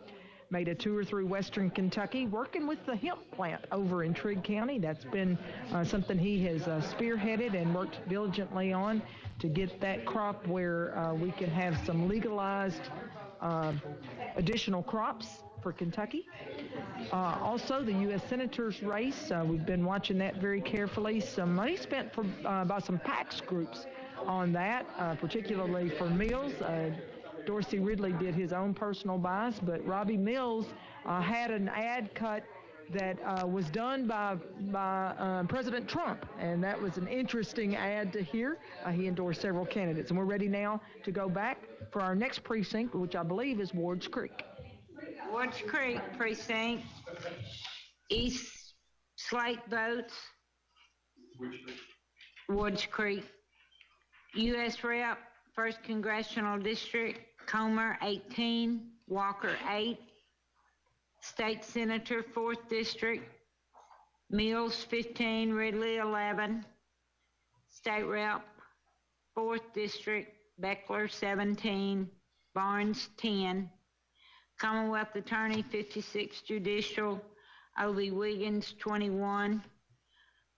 Made a tour through western Kentucky, working with the hemp plant over in Trigg County. That's been something he has spearheaded and worked diligently on to get that crop where we can have some legalized additional crops for Kentucky. Also, the U.S. Senator's race, we've been watching that very carefully. Some money spent by some PAX groups on that, particularly for Mills. Dorsey Ridley did his own personal buys, but Robbie Mills had an ad cut that was done by President Trump, and that was an interesting ad to hear. He endorsed several candidates, and we're ready now to go back for our next precinct, which I believe is Wards Creek. Wards Creek Precinct, East Slate votes. Wards Creek, U.S. Rep, 1st Congressional District, Comer 18, Walker 8. State Senator, 4th District, Mills 15, Ridley 11. State Rep, 4th District, Beckler 17, Barnes 10. Commonwealth Attorney, 56 Judicial, O.B. Wiggins 21.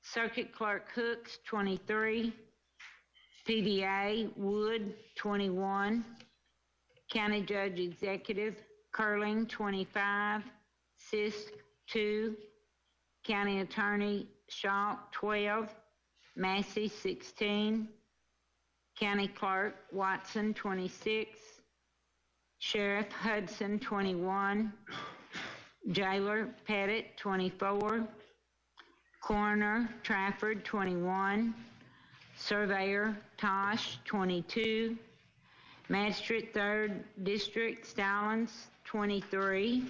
Circuit Clerk Hooks 23. PDA Wood 21. County Judge Executive Curling 25. Sisk 2. County Attorney Shaw 12. Massey 16. County Clerk Watson 26. Sheriff Hudson 21. Jailer Pettit 24. Coroner Trafford 21. Surveyor Tosh 22. Magistrate 3rd District Stallings 23.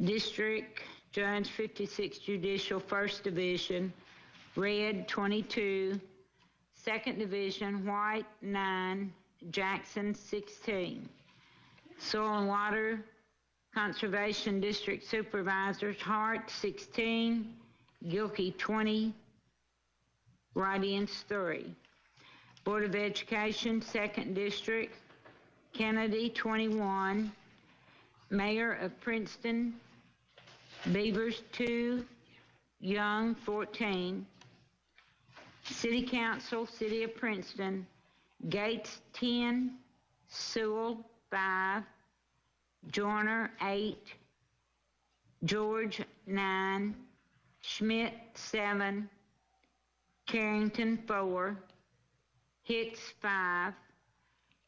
District Judge 56 Judicial 1st Division Red 22. 2nd Division White 9. Jackson 16. Soil and Water Conservation District Supervisors Hart 16. Gilkey 20. Radiance 3. Board of Education 2nd District Kennedy 21. Mayor of Princeton Beavers 2. Young 14. City Council City of Princeton Gates 10. Sewell 5. Joyner 8. George 9. Schmidt 7. Carrington 4. Hicks 5.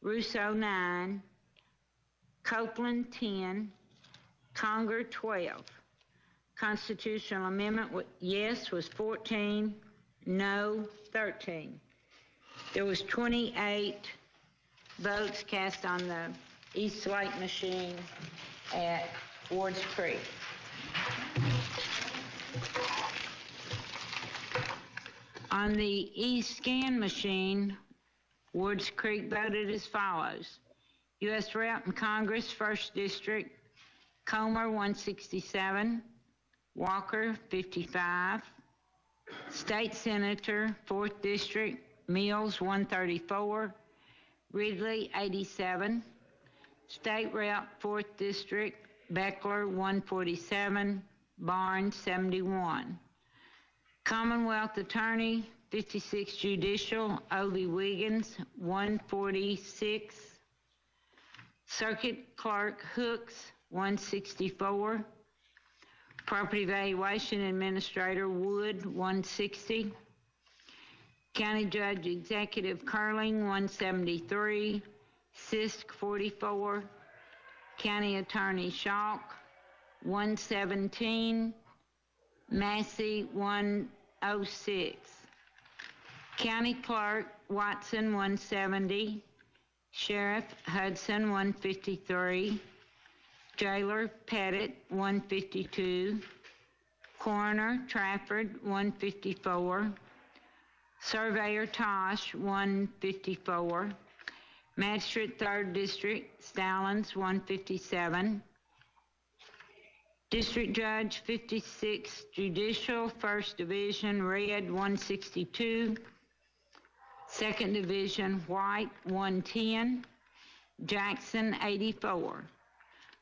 Russo 9. Copeland 10. Conger 12. Constitutional Amendment yes was 14, no 13. There was 28 votes cast on the East Slate machine at Wards Creek. On the e-scan machine, Wards Creek voted as follows. U.S. Rep in Congress, 1st District, Comer 167, Walker 55, State Senator, 4th District, Mills 134, Ridley, 87. State Rep, 4th District, Beckler, 147. Barnes, 71. Commonwealth Attorney, 56 Judicial, Obie Wiggins, 146. Circuit Clerk Hooks, 164. Property Valuation Administrator Wood, 160. County Judge Executive Curling, 173. Sisk, 44. County Attorney Schalk, 117. Massey, 106. County Clerk Watson, 170. Sheriff Hudson, 153. Jailer Pettit, 152. Coroner Trafford, 154. Surveyor Tosh, 154. Magistrate 3rd District, Stallings, 157. District Judge, 56 Judicial, 1st Division, Red, 162. 2nd Division, White, 110. Jackson, 84.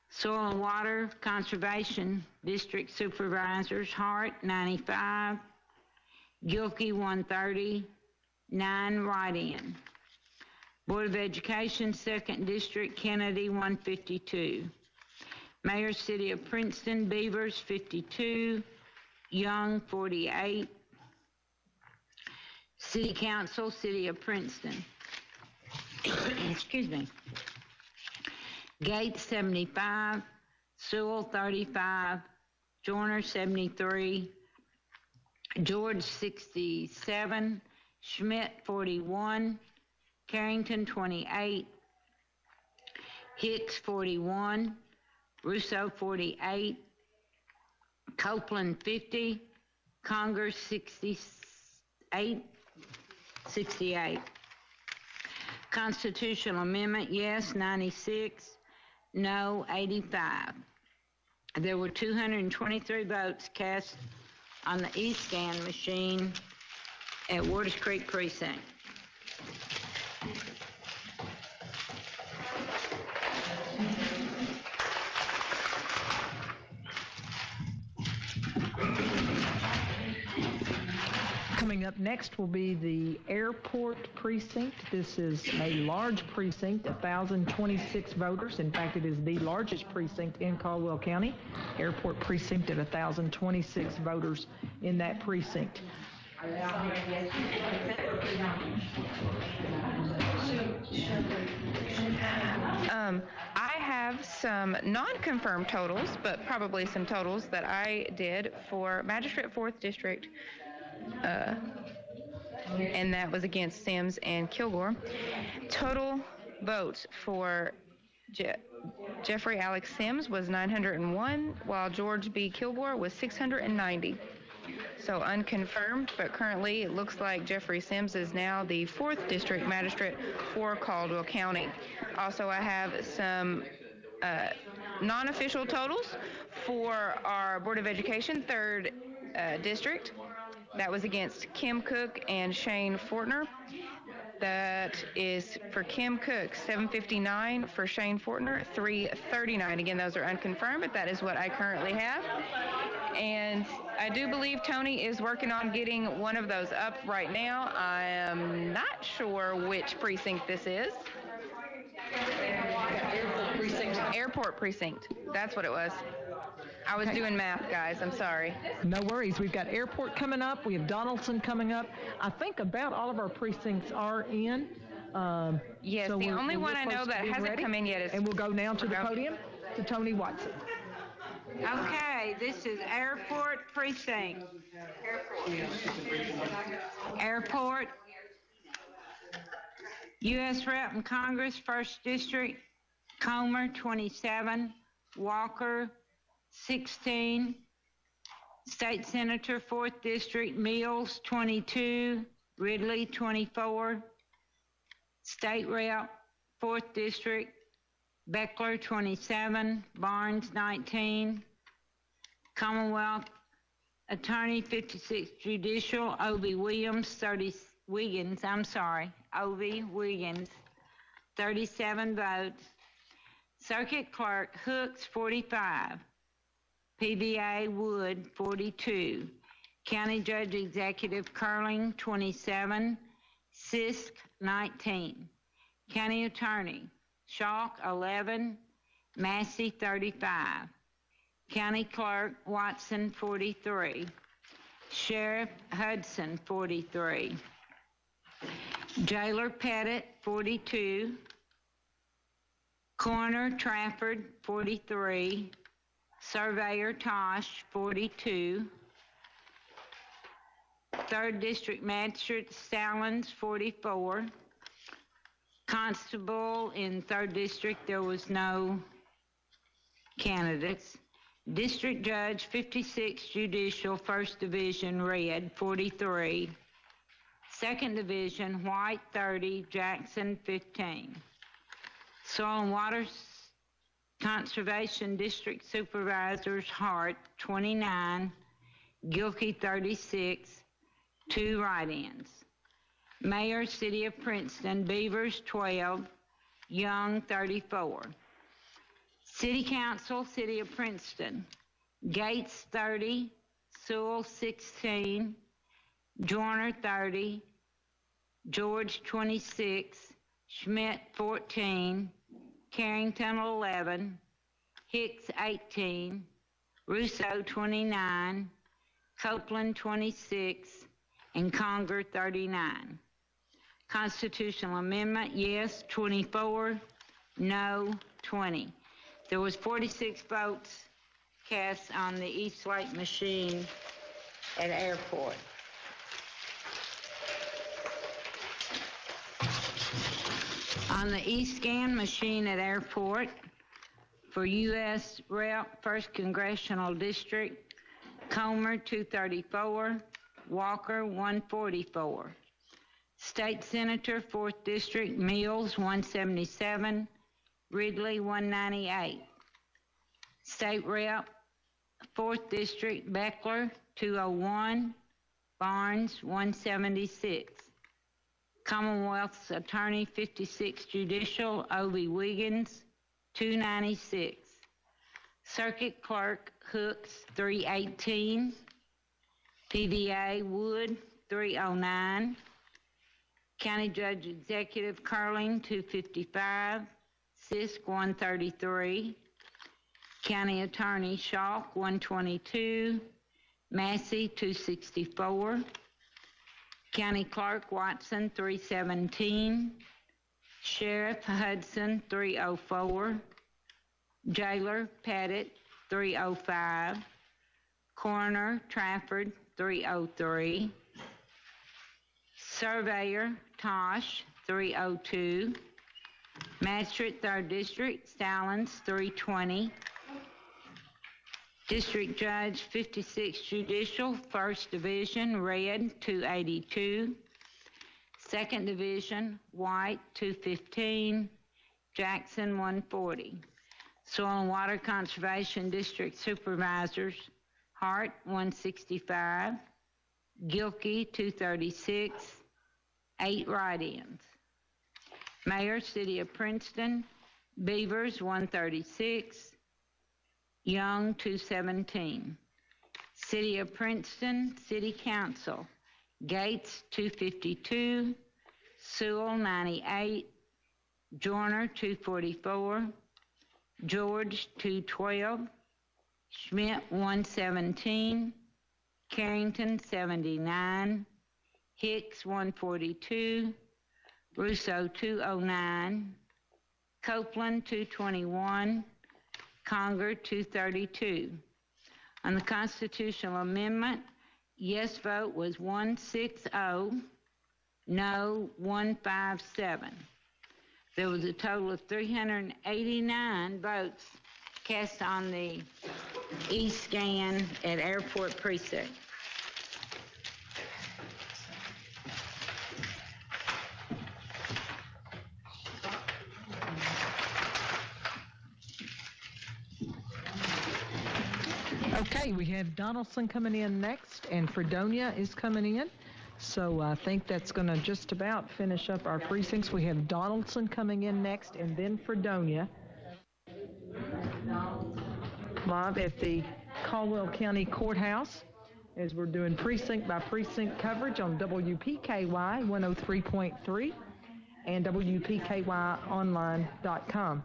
Soil and Water Conservation District Supervisors, Hart, 95. Gilkey, 130. 9 write-in. Board of Education, 2nd District, Kennedy, 152. Mayor, City of Princeton, Beavers, 52. Young, 48. City Council, City of Princeton. Excuse me. Gates, 75. Sewell, 35. Joyner, 73. George, 67. Schmidt, 41. Carrington, 28. Hicks, 41. Russo, 48. Copeland, 50. Congress, 68. Constitutional Amendment, yes, 96. No, 85. There were 223 votes cast on the e-scan machine at Waters Creek Precinct. Coming up next will be the Airport Precinct. This is a large precinct, 1,026 voters. In fact, it is the largest precinct in Caldwell County. Airport Precinct at 1,026 voters in that precinct. I have some non-confirmed totals, but probably some totals that I did for Magistrate 4th District, and that was against Sims and Kilgore. Total votes for Jeffrey Alex Sims was 901, while George B. Kilgore was 690. So unconfirmed, but currently it looks like Jeffrey Sims is now the 4th District Magistrate for Caldwell County. Also, I have some non-official totals for our Board of Education 3rd District. That was against Kim Cook and Shane Fortner. That is for Kim Cook, 759. For Shane Fortner, 339. Again, those are unconfirmed, but that is what I currently have. And I do believe Tony is working on getting one of those up right now. I am not sure which precinct this is. Airport Precinct. Airport Precinct. That's what it was. I was doing math, guys. I'm sorry. No worries. We've got Airport coming up. We have Donaldson coming up. I think about all of our precincts are in. Yes, so the only one I know that hasn't come in yet is... And we'll go now to the podium to Tony Watson. Okay, this is Airport Precinct. Airport. U.S. Rep in Congress, 1st District, Comer, 27. Walker, 16. State Senator, 4th District, Mills, 22. Ridley, 24. State Rep, 4th District, Beckler, 27. Barnes, 19. Commonwealth Attorney, 56 Judicial, Obie Wiggins, 30. Obie Wiggins, 37 votes. Circuit Clerk Hooks, 45. PVA Wood, 42. County Judge Executive Curling, 27. Sisk, 19. County Attorney Schalk, 11. Massey, 35. County Clerk Watson, 43. Sheriff Hudson, 43. Jailer Pettit, 42. Coroner Trafford, 43. Surveyor Tosh, 42. 3rd District Magistrate Stallings, 44. Constable in 3rd District, there was no candidates. District Judge, 56. Judicial, 1st Division, Red, 43. 2nd Division, White, 30. Jackson, 15. Soil and Water Conservation District Supervisors, Hart, 29. Gilkey, 36. 2 write-ins. Mayor, City of Princeton, Beavers, 12. Young, 34. City Council, City of Princeton, Gates, 30. Sewell, 16. Joyner, 30. George, 26. Schmidt, 14. Carrington, 11. Hicks, 18. Russo, 29. Copeland, 26. And Conger, 39. Constitutional Amendment, yes, 24. No, 20. There was 46 votes cast on the E-Slate machine at Airport. On the E-Scan machine at Airport, for U.S. Rep, 1st Congressional District, Comer, 234, Walker, 144. State Senator, 4th District, Mills, 177, Ridley, 198. State Rep, 4th District, Beckler, 201, Barnes, 176. Commonwealth's Attorney, 56 Judicial, Ovie Wiggins, 296. Circuit Clerk, Hooks, 318. PVA, Wood, 309. County Judge Executive, Curling, 255. Sisk, 133. County Attorney Schalk, 122. Massey, 264. County Clerk Watson, 317. Sheriff Hudson, 304. Jailer Pettit, 305. Coroner Trafford, 303. Surveyor Tosh, 302. Magistrate 3rd District, Stallings, 320. District Judge, 56 Judicial, 1st Division, Red, 282. 2nd Division, White, 215. Jackson, 140. Soil and Water Conservation District Supervisors, Hart, 165. Gilkey, 236. 8 write-ins. Mayor, City of Princeton, Beavers, 136. Young, 217. City of Princeton, City Council, Gates, 252. Sewell, 98. Joyner, 244. George, 212. Schmidt, 117. Carrington, 79. Hicks, 142. Russo, 209. Copeland, 221. Conger, 232. On the constitutional amendment, yes vote was 160, no 157. There was a total of 389 votes cast on the E-Scan at Airport Precinct. Okay, we have Donaldson coming in next, and Fredonia is coming in. So I think that's going to just about finish up our precincts. We have Donaldson coming in next, and then Fredonia. Live at the Caldwell County Courthouse as we're doing precinct by precinct coverage on WPKY 103.3 and WPKYonline.com.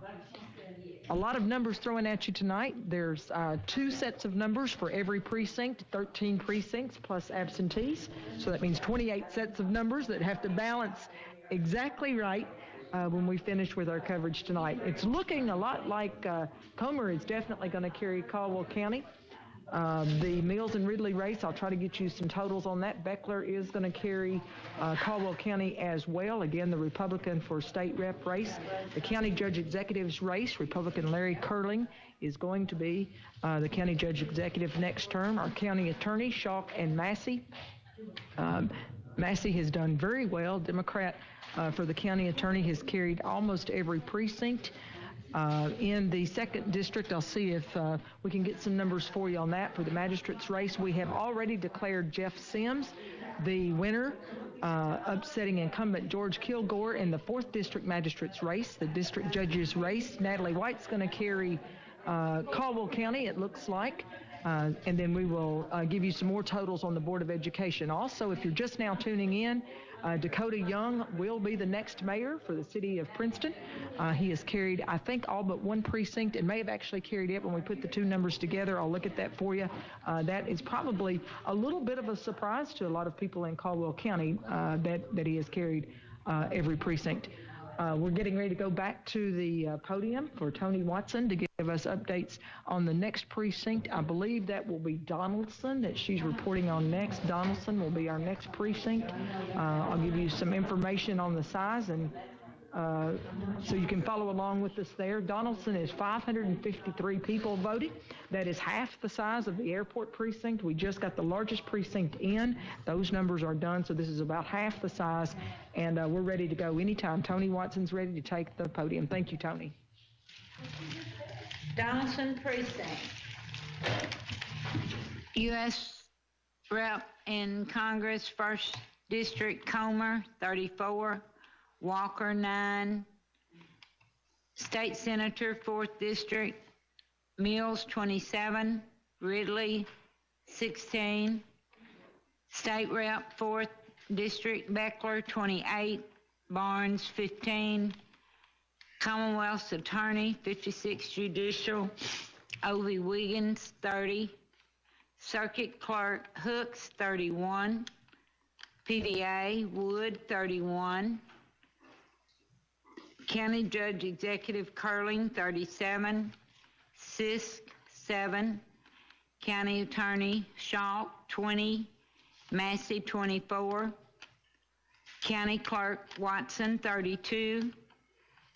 A lot of numbers thrown at you tonight. There's 2 sets of numbers for every precinct, 13 precincts plus absentees. So that means 28 sets of numbers that have to balance exactly right when we finish with our coverage tonight. It's looking a lot like Comer is definitely going to carry Caldwell County. The Mills and Ridley race, I'll try to get you some totals on that. Beckler is going to carry Caldwell County as well. Again, the Republican for state rep race. The county judge executive's race, Republican Larry Curling is going to be the county judge executive next term. Our county attorney, Schalk and Massey. Massey has done very well. Democrat for the county attorney has carried almost every precinct. In the 2nd district, I'll see if we can get some numbers for you on that. For the magistrate's race, we have already declared Jeff Sims the winner, upsetting incumbent George Kilgore in the 4th district magistrate's race. The district judge's race, Natalie White's going to carry Caldwell County, it looks like. And then we will give you some more totals on the Board of Education. Also, if you're just now tuning in, Dakota Young will be the next mayor for the city of Princeton. He has carried, I think, all but one precinct and may have actually carried it when we put the 2 numbers together. I'll look at that for you. That is probably a little bit of a surprise to a lot of people in Caldwell County that he has carried every precinct. We're getting ready to go back to the podium for Tony Watson to give us updates on the next precinct. I believe that will be Donaldson that she's reporting on next. Donaldson will be our next precinct. I'll give you some information on the size and so you can follow along with us there. Donaldson is 553 people voting. That is half the size of the airport precinct. We just got the largest precinct in. Those numbers are done, so this is about half the size, and we're ready to go anytime. Tony Watson's ready to take the podium. Thank you, Tony. Donaldson Precinct. U.S. Rep in Congress, 1st District, Comer, 34. Walker, 9. State Senator, 4th District, Mills, 27. Ridley, 16. State Rep, 4th District, Beckler, 28. Barnes, 15. Commonwealth's Attorney, 56 Judicial, Ovie Wiggins, 30. Circuit Clerk, Hooks, 31. PVA, Wood, 31. County Judge Executive Curling, 37. Sisk, 7. County Attorney Schalk, 20. Massey, 24. County Clerk Watson, 32.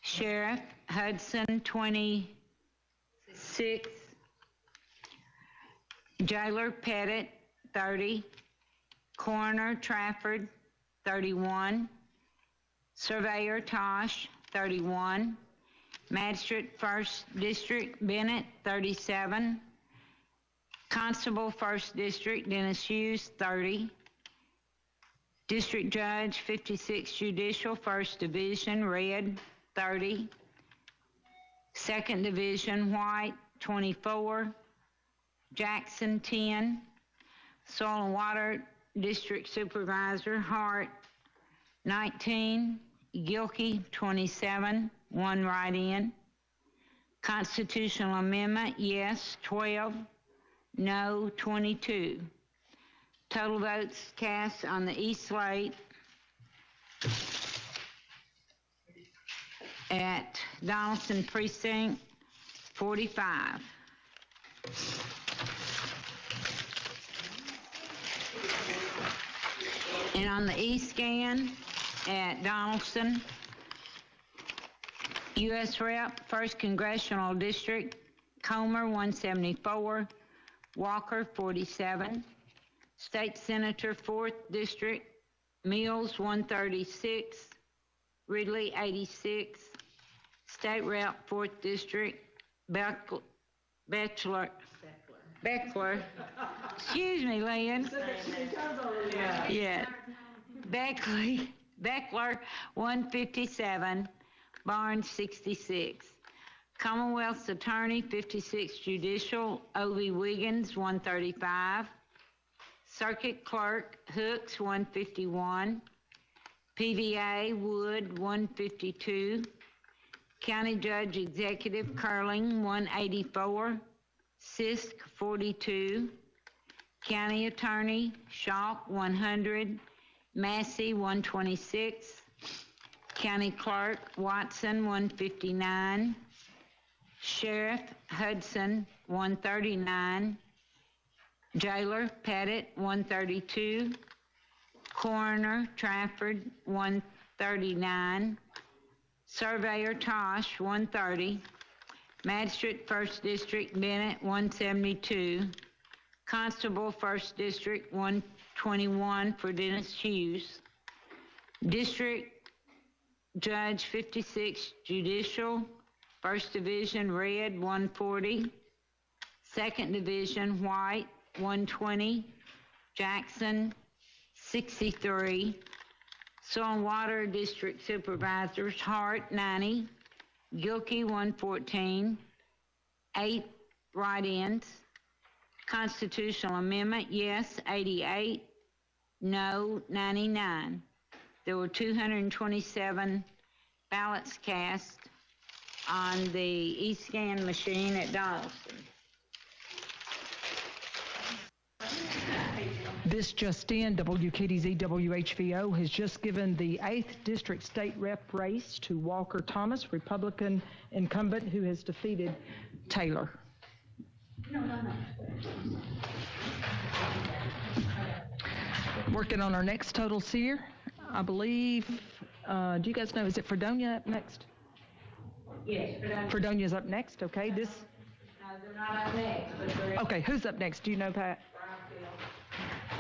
Sheriff Hudson, 26. Jailer Pettit, 30. Coroner Trafford, 31. Surveyor Tosh, 31. Magistrate 1st District Bennett, 37. Constable 1st District Dennis Hughes, 30. District Judge 56 Judicial 1st Division Red, 30. 2nd Division White, 24. Jackson, 10. Soil and Water District Supervisor Hart, 19. Gilkey, 27, 1 write-in. Constitutional Amendment, yes, 12. No, 22. Total votes cast on the East slate at Donaldson Precinct, 45. And on the East scan at Donaldson, U.S. Rep, 1st Congressional District, Comer, 174, Walker, 47, State Senator, 4th District, Mills, 136, Ridley, 86, State Rep, 4th District, Beckler. Excuse me, Lynn. Yeah. Beckler, 157. Barnes, 66. Commonwealth's Attorney, 56 Judicial, O.V. Wiggins, 135. Circuit Clerk, Hooks, 151. PVA, Wood, 152. County Judge Executive, Curling, 184. Sisk, 42. County Attorney, Schalk, 100. Massey, 126. County Clerk, Watson, 159. Sheriff, Hudson, 139. Jailer, Pettit, 132. Coroner, Trafford, 139. Surveyor, Tosh, 130. Magistrate, 1st District, Bennett, 172. Constable, 1st District, 121 for Dennis Hughes. District Judge, 56 Judicial, 1st Division, Red, 140. 2nd Division, White, 120. Jackson, 63. Soil and Water District Supervisors, Hart, 90. Gilkey, 114. 8 write-ins. Constitutional Amendment, yes, 88. No, 99. There were 227 ballots cast on the e-scan machine at Donaldson. This just in, WKDZ WHVO has just given the 8th District State Rep race to Walker Thomas, Republican incumbent who has defeated Taylor. Working on our next totals here. I believe, do you guys know, is it Fredonia up next? Yes, Fredonia's up next, okay. No, they're not up next, but they're... Okay, who's up next? Do you know, Pat?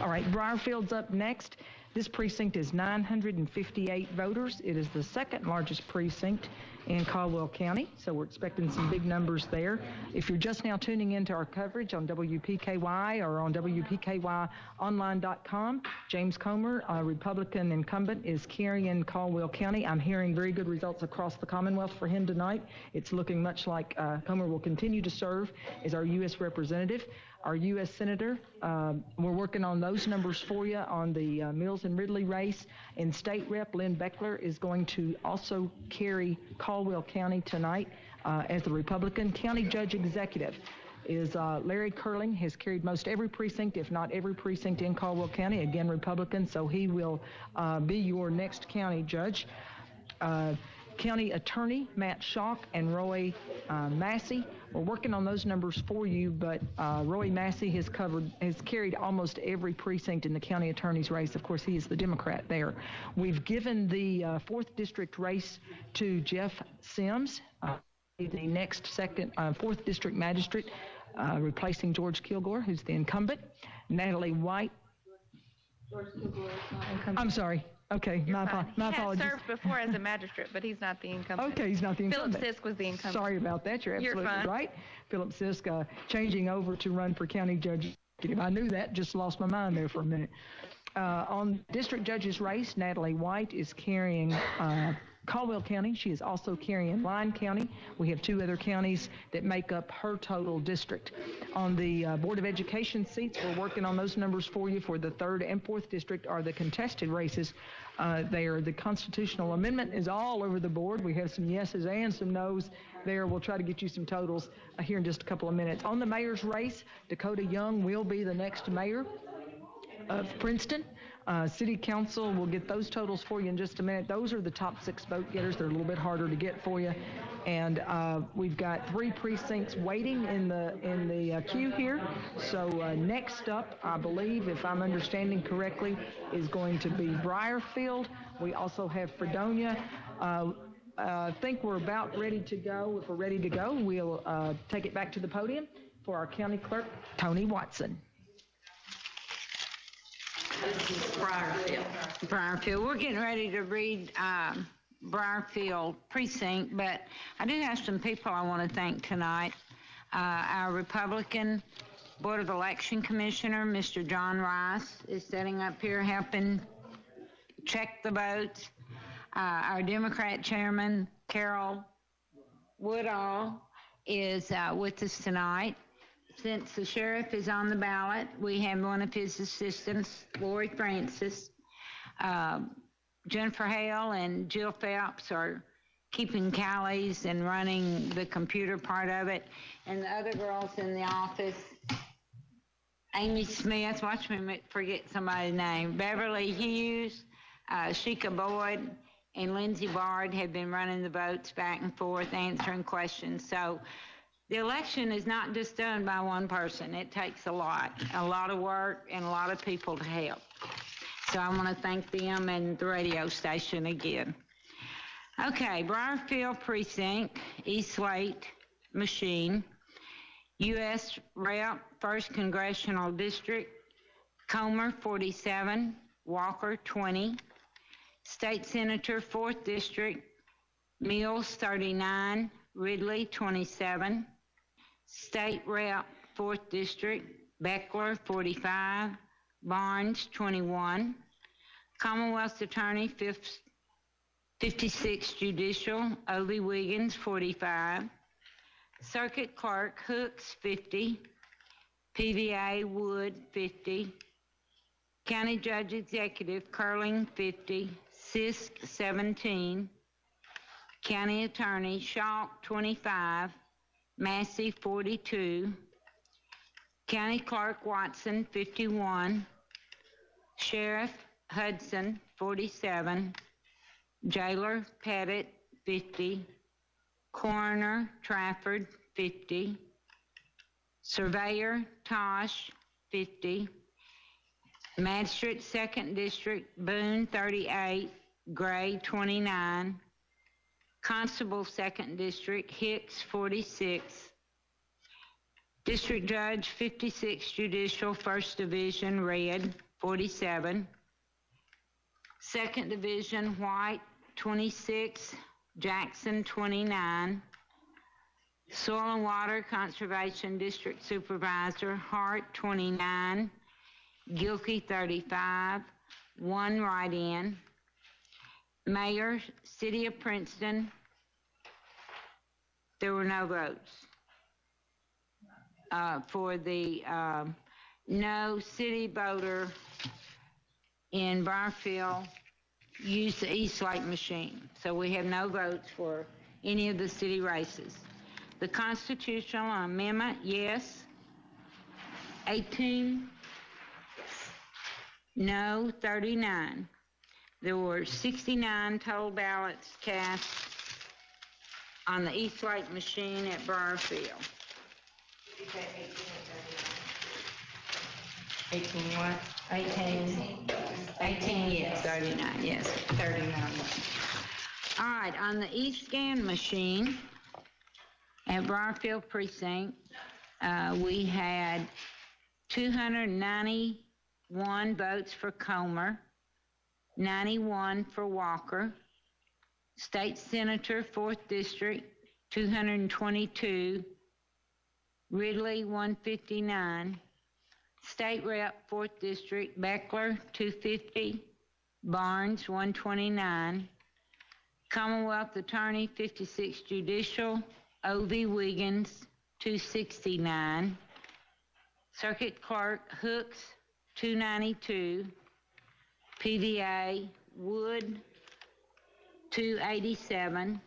All right, Briarfield's up next. This precinct is 958 voters. It is the second largest precinct in Caldwell County, so we're expecting some big numbers there. If you're just now tuning into our coverage on WPKY or on WPKYonline.com, James Comer, a Republican incumbent, is carrying Caldwell County. I'm hearing very good results across the Commonwealth for him tonight. It's looking much like Comer will continue to serve as our U.S. representative. Our U.S. Senator, we're working on those numbers for you on the Mills and Ridley race. And State Rep Lynn Beckler is going to also carry Caldwell County tonight as the Republican. County Judge Executive is Larry Curling, has carried most every precinct, if not every precinct in Caldwell County, again Republican, so he will be your next county judge. County Attorney Matt Schalk and Roy Massey. We're working on those numbers for you, but Roy Massey has carried almost every precinct in the county attorney's race. Of course, he is the Democrat there. We've given the 4th District race to Jeff Sims, the next 4th District magistrate, replacing George Kilgore, who's the incumbent. Natalie White. George Kilgore is not incumbent. I'm sorry. Okay, my apologies. He has served before as a magistrate, but he's not the incumbent. Okay, he's not the incumbent. Philip Sisk was the incumbent. Sorry about that. You're absolutely fine. right. Philip Sisk changing over to run for county judge. I knew that, just lost my mind there for a minute. On district judge's race, Natalie White is carrying Caldwell County. She is also carrying Lyon County. We have 2 other counties that make up her total district. On the Board of Education seats, we're working on those numbers for you for the 3rd and 4th District are the contested races there. The constitutional amendment is all over the board. We have some yeses and some nos there. We'll try to get you some totals here in just a couple of minutes. On the mayor's race, Dakota Young will be the next mayor of Princeton. City Council will get those totals for you in just a minute. Those are the top 6 vote getters. They're a little bit harder to get for you. And we've got 3 precincts waiting in the queue here. So next up, I believe, if I'm understanding correctly, is going to be Briarfield. We also have Fredonia. I think we're about ready to go. If we're ready to go, we'll take it back to the podium for our county clerk, Tony Watson. This is Briarfield. We're getting ready to read Briarfield precinct, but I do have some people I want to thank tonight. Our Republican Board of Election Commissioner, Mr. John Rice, is sitting up here helping check the votes. Our Democrat chairman, Carol Woodall, is with us tonight. Since the sheriff is on the ballot, we have one of his assistants, Lori Francis. Jennifer Hale and Jill Phelps are keeping tallies and running the computer part of it. And the other girls in the office, Amy Smith, watch me forget somebody's name, Beverly Hughes, Sheikah Boyd, and Lindsay Bard have been running the votes back and forth, answering questions. So the election is not just done by one person. It takes a lot of work, and a lot of people to help. So I want to thank them and the radio station again. Okay, Briarfield Precinct, East Lake Machine, U.S. Rep, 1st Congressional District, Comer, 47, Walker, 20. State Senator, 4th District, Mills, 39, Ridley, 27. State Rep, 4th District, Beckler, 45, Barnes, 21. Commonwealth Attorney, 56 Judicial, O.V. Wiggins, 45. Circuit Clerk, Hooks, 50. PVA, Wood, 50. County Judge Executive, Curling, 50. Sisk, 17. County Attorney, Shaw, 25. Massey, 42. County Clerk, Watson, 51. Sheriff, Hudson, 47. Jailer, Pettit, 50. Coroner, Trafford, 50. Surveyor, Tosh, 50. Magistrate, 2nd District, Boone, 38. Gray, 29. Constable, 2nd District, Hicks, 46. District Judge, 56 Judicial, 1st Division, Red, 47. 2nd Division, White, 26. Jackson, 29. Soil and Water Conservation District Supervisor, Hart, 29. Gilkey, 35. 1 write-in. Mayor, City of Princeton, there were no votes. For the no city voter in Briarfield used the East Lake machine. So we have no votes for any of the city races. The constitutional amendment, yes. 18, no, 39. There were 69 total ballots cast on the East Lake machine at Briarfield. 18 what? 18, yes. 39, yes. 39. All right, on the eScan machine at Briarfield Precinct, we had 291 votes for Comer, 91 for Walker. State Senator, 4th District, 222. Ridley, 159. State Rep, 4th District, Beckler, 250. Barnes, 129. Commonwealth Attorney, 56 Judicial, O.V. Wiggins, 269. Circuit Clerk, Hooks, 292. PVA, Wood, 287.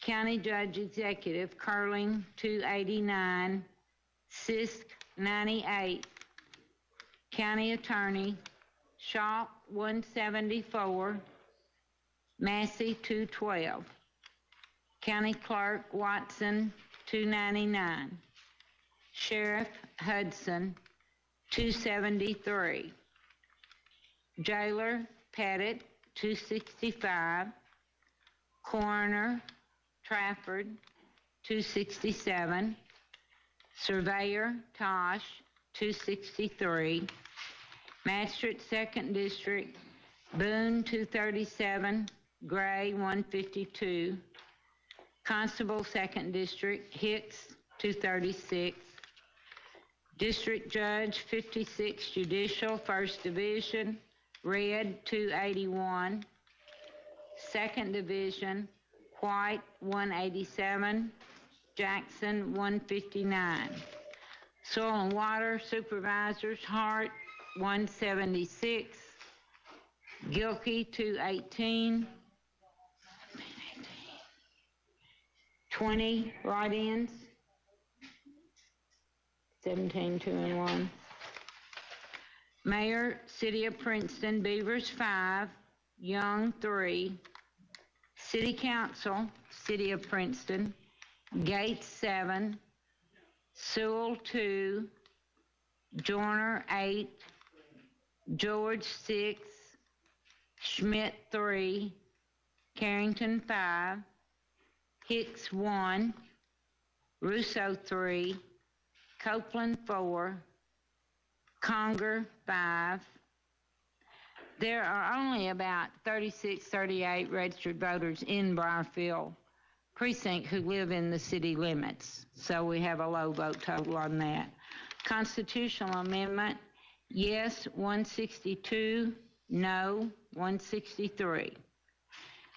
County Judge Executive, Curling, 289. Sisk, 98. County Attorney, Shaw, 174. Massey, 212. County Clerk, Watson, 299. Sheriff, Hudson, 273. Jailer, Pettit, 265. Coroner, Trafford, 267. Surveyor, Tosh, 263. Magistrate, 2nd District, Boone, 237. Gray, 152. Constable, 2nd District, Hicks, 236. District Judge, 56 Judicial, 1st Division, red 281, second division, white 187, Jackson 159. Soil and water supervisors, Hart 176, Gilkey 218, 20 write-ins, 17, 2 and 1. Mayor, City of Princeton, Beavers 5, Young 3. City Council, City of Princeton, Gates 7, Sewell 2, Joyner 8, George 6, Schmidt 3, Carrington 5, Hicks 1, Russo 3, Copeland 4, Conger 5. There are only about 36, 38 registered voters in Briarfield Precinct who live in the city limits, so we have a low vote total on that. Constitutional amendment, yes 162, no 163.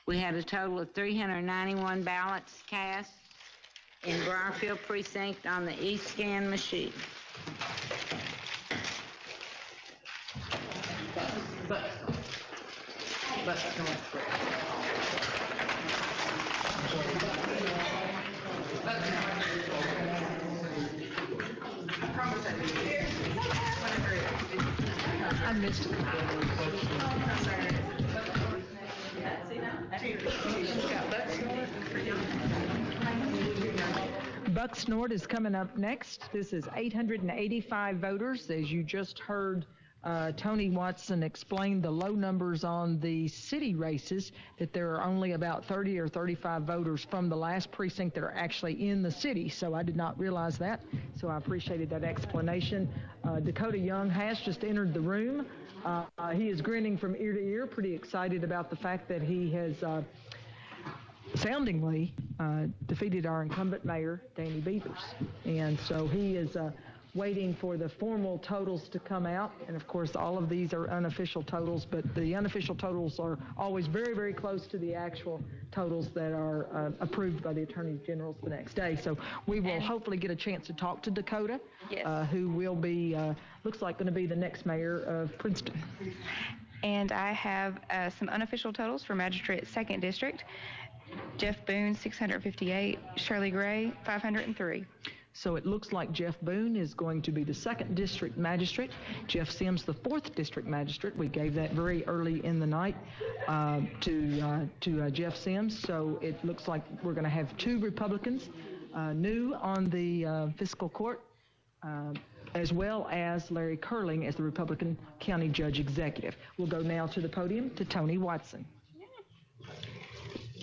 We had a total of 391 ballots cast in Briarfield Precinct on the e-scan machine. I missed it. Bucksnort is coming up next. This is 885 voters. As you just heard Tony Watson explain the low numbers on the city races, that there are only about 30 or 35 voters from the last precinct that are actually in the city. So I did not realize that. So I appreciated that explanation. Dakota Young has just entered the room. He is grinning from ear to ear, pretty excited about the fact that he has soundingly defeated our incumbent mayor, Danny Beavers. And so he is waiting for the formal totals to come out. And of course, all of these are unofficial totals, but the unofficial totals are always very, very close to the actual totals that are approved by the Attorney Generals the next day. So we will hopefully get a chance to talk to Dakota, Yes. Who will be, looks like going to be the next mayor of Princeton. And I have some unofficial totals for Magistrate 2nd District. Jeff Boone, 658. Shirley Gray, 503. So it looks like Jeff Boone is going to be the 2nd District Magistrate. Jeff Sims, the 4th District Magistrate. We gave that very early in the night to Jeff Sims. So it looks like we're going to have 2 Republicans new on the fiscal court, as well as Larry Curling as the Republican County Judge Executive. We'll go now to the podium to Tony Watson.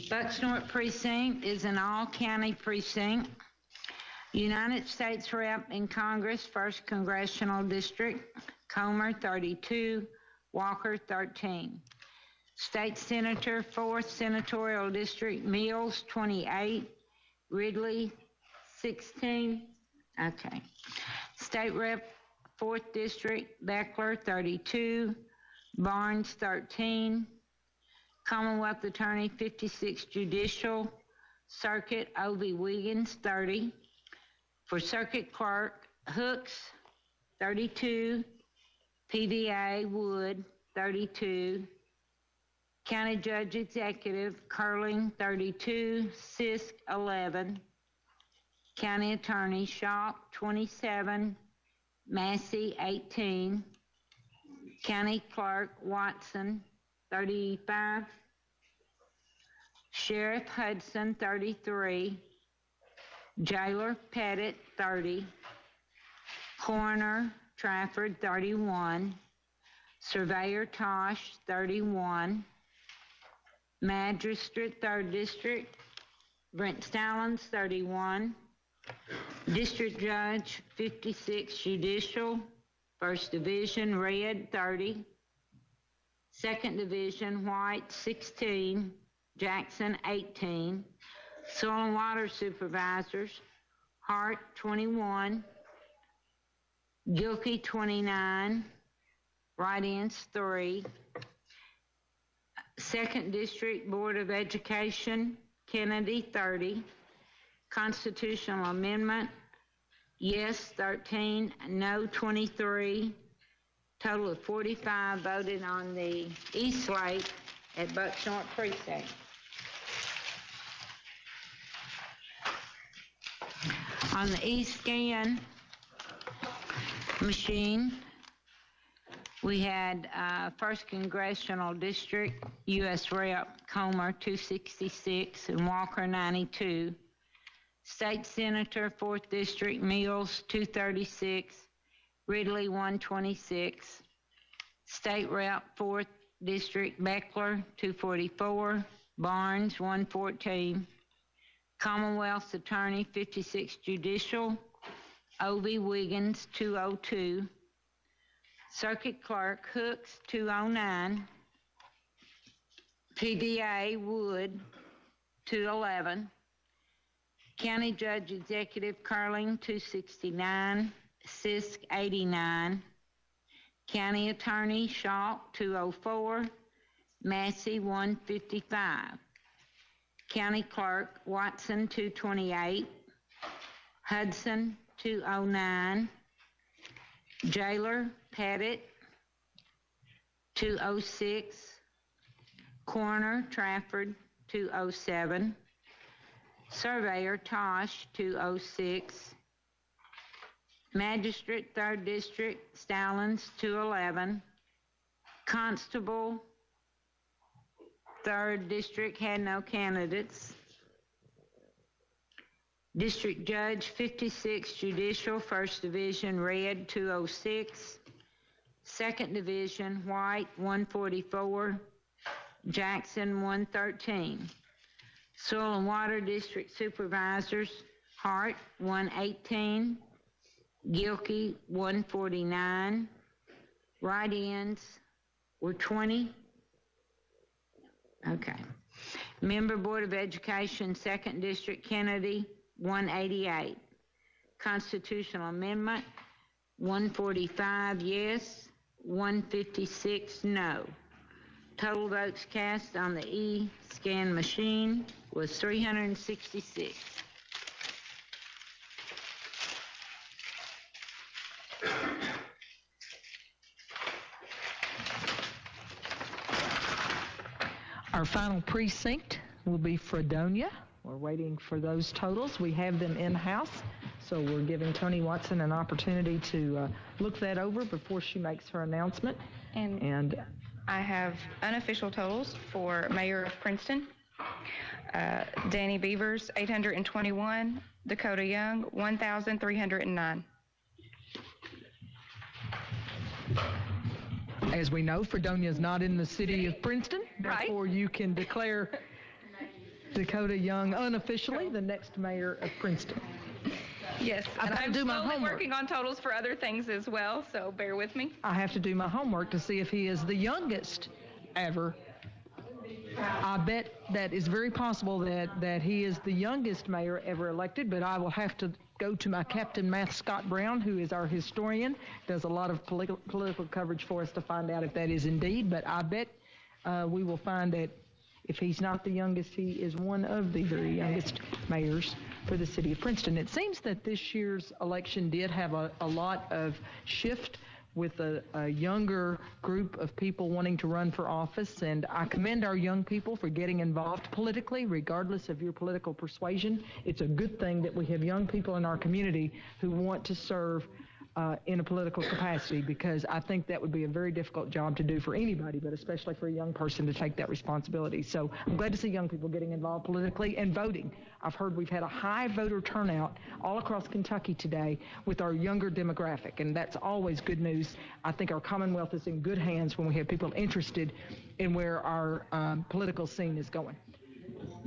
Bucksnort Precinct is an all-county precinct. United States Rep in Congress, 1st Congressional District, Comer, 32, Walker, 13. State Senator, 4th Senatorial District, Mills, 28, Ridley, 16. Okay. State Rep, 4th District, Beckler, 32, Barnes, 13. Commonwealth Attorney, 56 Judicial Circuit, O.V. Wiggins, 30. For Circuit Clerk, Hooks, 32. PVA, Wood, 32. County Judge Executive, Curling, 32. Sisk, 11. County Attorney, Shaw, 27. Massey, 18. County Clerk, Watson, 35. Sheriff Hudson, 33. Jailer Pettit, 30. Coroner Trafford, 31. Surveyor Tosh, 31. Magistrate, 3rd District, Brent Stallings, 31. District Judge, 56 Judicial, 1st Division, Red, 30. 2nd Division, White, 16. Jackson, 18. Soil and Water Supervisors, Hart, 21. Gilkey, 29. Write-ins, 3. 2nd District Board of Education, Kennedy, 30. Constitutional Amendment, yes, 13, no, 23. Total of 45 voted on the East slate at Buckshort Precinct. On the East scan machine, we had 1st Congressional District, U.S. Rep. Comer, 266, and Walker, 92. State Senator, 4th District, Mills, 236, Ridley, 126. State Rep, 4th District, Beckler, 244, Barnes, 114. Commonwealth's Attorney, 56 Judicial, O.V. Wiggins, 202. Circuit Clerk, Hooks, 209. PDA, Wood, 211. County Judge Executive, Curling, 269. Sisk, 89. County Attorney, Shaw, 204. Massey, 155. County Clerk, Watson, 228. Hudson, 209. Jailer, Pettit, 206. Coroner, Trafford, 207. Surveyor, Tosh, 206. Magistrate, 3rd District, Stallings, 211. Constable, 3rd District, had no candidates. District Judge, 56 Judicial, 1st Division, Red, 206. 2nd Division, White, 144. Jackson, 113. Soil and Water District Supervisors, Hart, 118. Gilkey, 149. Write-ins were 20. Okay. Member Board of Education, 2nd District, Kennedy, 188. Constitutional Amendment, 145 yes, 156 no. Total votes cast on the e-scan machine was 366. Our final precinct will be Fredonia. We're waiting for those totals. We have them in-house, so we're giving Tony Watson an opportunity to look that over before she makes her announcement. And I have unofficial totals for Mayor of Princeton. Danny Beavers, 821. Dakota Young, 1,309. As we know, Fredonia is not in the city of Princeton. Right. Therefore, you can declare Dakota Young unofficially the next mayor of Princeton. Yes, and I'm slowly working on totals for other things as well, so bear with me. I have to do my homework to see if he is the youngest ever. I bet that is very possible that he is the youngest mayor ever elected, but I will have to go to my Captain Matt Scott Brown, who is our historian, does a lot of political coverage for us to find out if that is indeed, but I bet we will find that if he's not the youngest, he is one of the very youngest mayors for the city of Princeton. It seems that this year's election did have a lot of shift with a younger group of people wanting to run for office, and I commend our young people for getting involved politically, regardless of your political persuasion. It's a good thing that we have young people in our community who want to serve in a political capacity, because I think that would be a very difficult job to do for anybody, but especially for a young person to take that responsibility. So I'm glad to see young people getting involved politically and voting. I've heard we've had a high voter turnout all across Kentucky today with our younger demographic, and that's always good news. I think our Commonwealth is in good hands when we have people interested in where our political scene is going.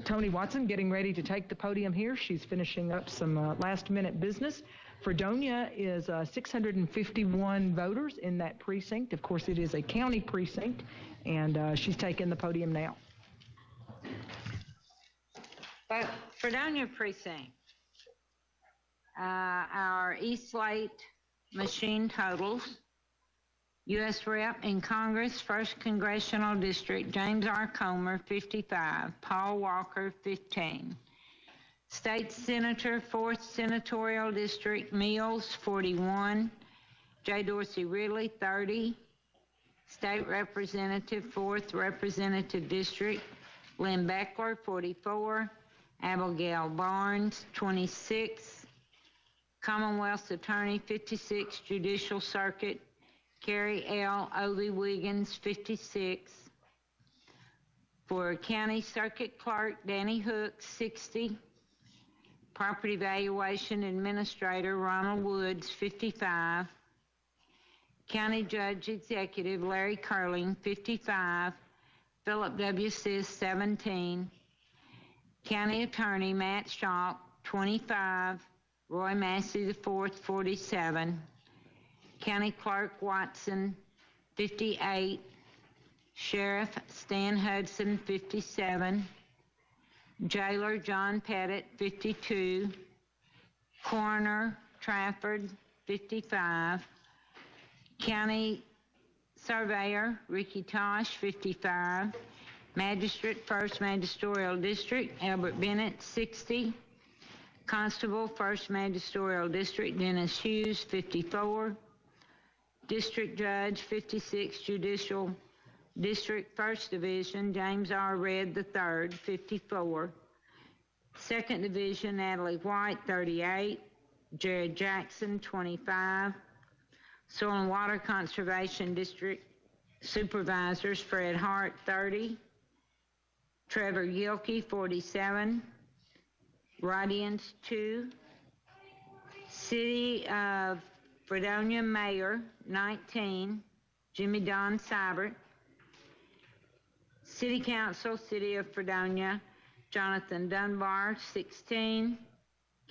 Tony Watson getting ready to take the podium here. She's finishing up some last-minute business. Fredonia is 651 voters in that precinct. Of course, it is a county precinct, and she's taking the podium now. Fredonia precinct, our East Slate machine totals U.S. Rep in Congress, 1st Congressional District, James R. Comer, 55. Paul Walker, 15. State Senator, 4th Senatorial District, Mills, 41. J. Dorsey Ridley, 30. State Representative, 4th Representative District, Lynn Beckler, 44. Abigail Barnes, 26. Commonwealth's Attorney, 56, Judicial Circuit, Carrie L. Ovie Wiggins, 56. For County Circuit Clerk, Danny Hooks, 60. Property Valuation Administrator, Ronald Woods, 55. County Judge Executive, Larry Curling, 55. Philip W. Sis, 17. County Attorney, Matt Schalk, 25. Roy Massey IV, 47. County Clerk Watson, 58. Sheriff Stan Hudson, 57. Jailer John Pettit, 52. Coroner Trafford, 55. County Surveyor Ricky Tosh, 55. Magistrate, 1st Magisterial District, Albert Bennett, 60. Constable, 1st Magisterial District, Dennis Hughes, 54. District Judge, 56, Judicial District, 1st Division, James R. Redd III, 54. 2nd Division, Natalie White, 38. Jared Jackson, 25. Soil and Water Conservation District Supervisors, Fred Hart, 30. Trevor Gilkey, 47. Write-ins, 2. City of Fredonia Mayor, 19. Jimmy Don Seibert. City Council, City of Fredonia, Jonathan Dunbar, 16.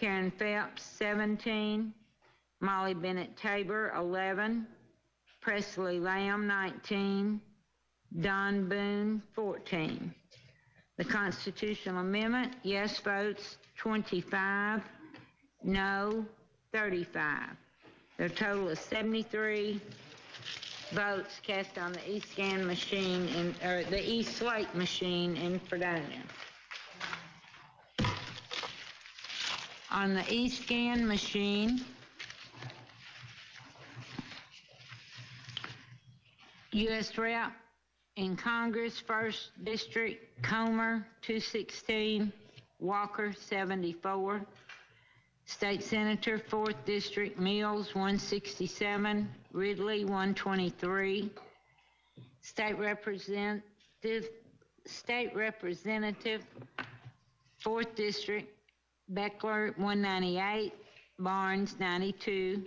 Karen Phelps, 17. Molly Bennett Tabor, 11. Presley Lamb, 19. Don Boone, 14. The Constitutional Amendment, yes votes, 25. No, 35. Their total is 73 votes cast on the e-scan machine, or the e-slate machine in Fredonia. On the e-scan machine, U.S. Rep in Congress, 1st District, Comer, 216, Walker, 74. State Senator, 4th District, Mills, 167, Ridley, 123. State Representative, 4th District, Beckler, 198, Barnes, 92.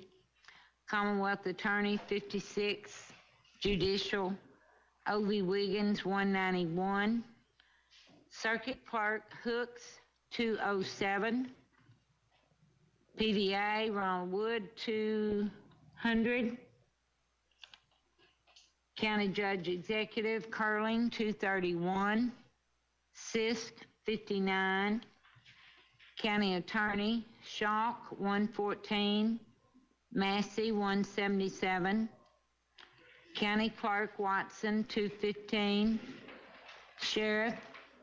Commonwealth Attorney, 56, Judicial, Ovie Wiggins, 191. Circuit Clerk, Hooks, 207. PVA, Ronald Wood, 200. County Judge Executive, Curling, 231. Sisk, 59. County Attorney, Schalk, 114. Massey, 177. County Clerk, Watson, 215. Sheriff,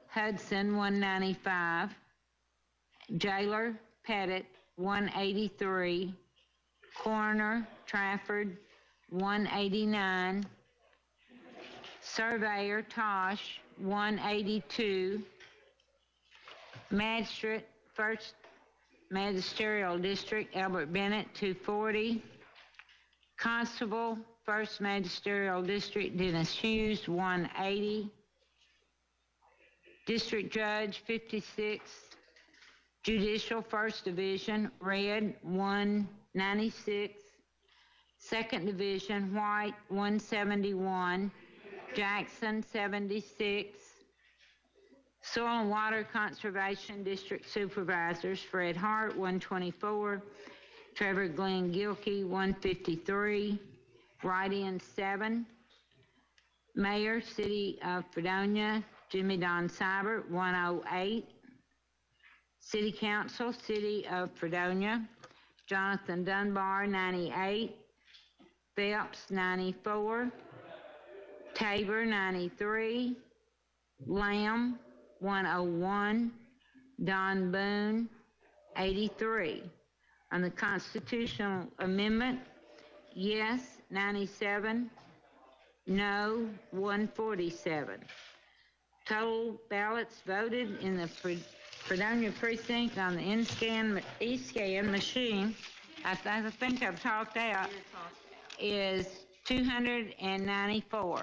Hudson, 195. Jailer, Pettit, 183. Coroner, Trafford, 189. Surveyor, Tosh, 182. Magistrate, 1st Magisterial District, Albert Bennett, 240. Constable, 1st Magisterial District, Dennis Hughes, 180. District Judge, 56. Judicial, 1st Division, Red, 196. 2nd Division, White, 171. Jackson, 76. Soil and Water Conservation District Supervisors, Fred Hart, 124. Trevor Glenn Gilkey, 153. Write-in, 7. Mayor, City of Fredonia, Jimmy Don Seibert, 108. City Council, City of Fredonia, Jonathan Dunbar, 98. Phelps, 94. Tabor, 93. Lamb, 101. Don Boone, 83. On the constitutional amendment, yes, 97. No, 147. Total ballots voted in the Fredonia precinct on the e-scan machine, I think I've talked out, is 294.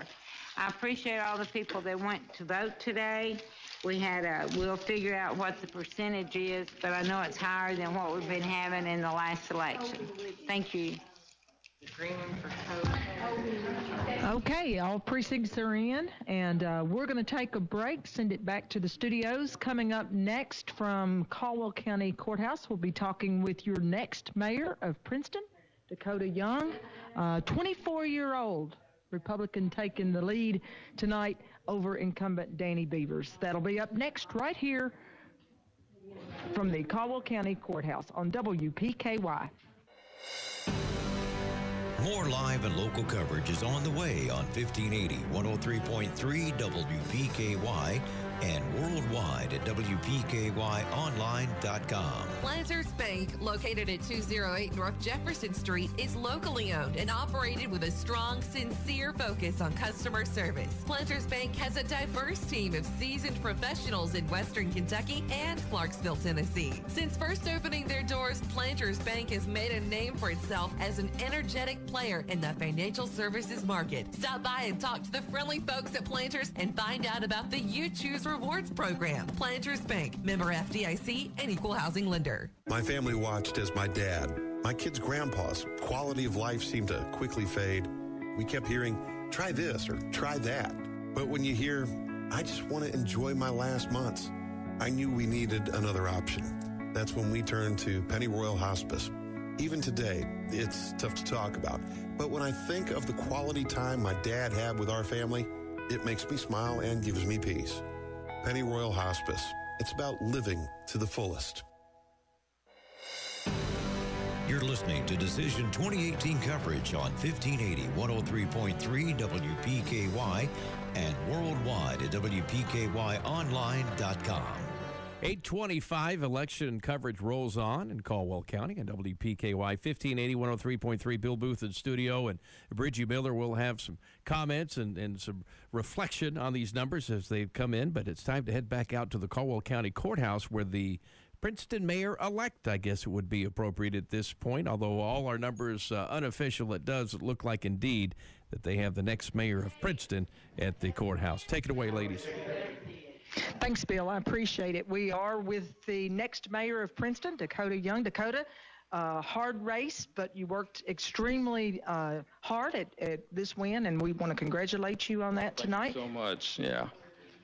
I appreciate all the people that went to vote today. We'll figure out what the percentage is, but I know it's higher than what we've been having in the last election. Thank you. Okay, all precincts are in, and we're going to take a break, send it back to the studios. Coming up next from Caldwell County Courthouse, we'll be talking with your next mayor of Princeton, Dakota Young, 24-year-old Republican taking the lead tonight over incumbent Danny Beavers. That'll be up next right here from the Caldwell County Courthouse on WPKY. More live and local coverage is on the way on 1580, 103.3 WPKY and worldwide at WPKYonline.com. Planters Bank, located at 208 North Jefferson Street, is locally owned and operated with a strong, sincere focus on customer service. Planters Bank has a diverse team of seasoned professionals in Western Kentucky and Clarksville, Tennessee. Since first opening their doors, Planters Bank has made a name for itself as an energetic player in the financial services market. Stop by and talk to the friendly folks at Planters and find out about the You Choose Rewards program. Planters Bank, member FDIC, and equal housing lender. My family watched as my dad, my kids' grandpa's quality of life seemed to quickly fade. We kept hearing, try this or try that. But when you hear, I just want to enjoy my last months, I knew we needed another option. That's when we turned to Pennyroyal Hospice. Even today, it's tough to talk about. But when I think of the quality time my dad had with our family, it makes me smile and gives me peace. Pennyroyal Hospice. It's about living to the fullest. You're listening to Decision 2018 coverage on 1580, 103.3 WPKY and worldwide at WPKYonline.com. 825 election coverage rolls on in Caldwell County and WPKY 1580, 103.3. Bill Booth in studio, and Bridgie Miller will have some comments and some reflection on these numbers as they've come in. But it's time to head back out to the Caldwell County Courthouse where the Princeton mayor-elect, I guess it would be appropriate at this point. Although all our numbers unofficial, it does look like indeed that they have the next mayor of Princeton at the courthouse. Take it away, ladies. Thanks, Bill. I appreciate it. We are with the next mayor of Princeton, Dakota Young. Dakota, hard race, but you worked extremely hard at this win, and we want to congratulate you on that tonight. Thank you so much. Yeah.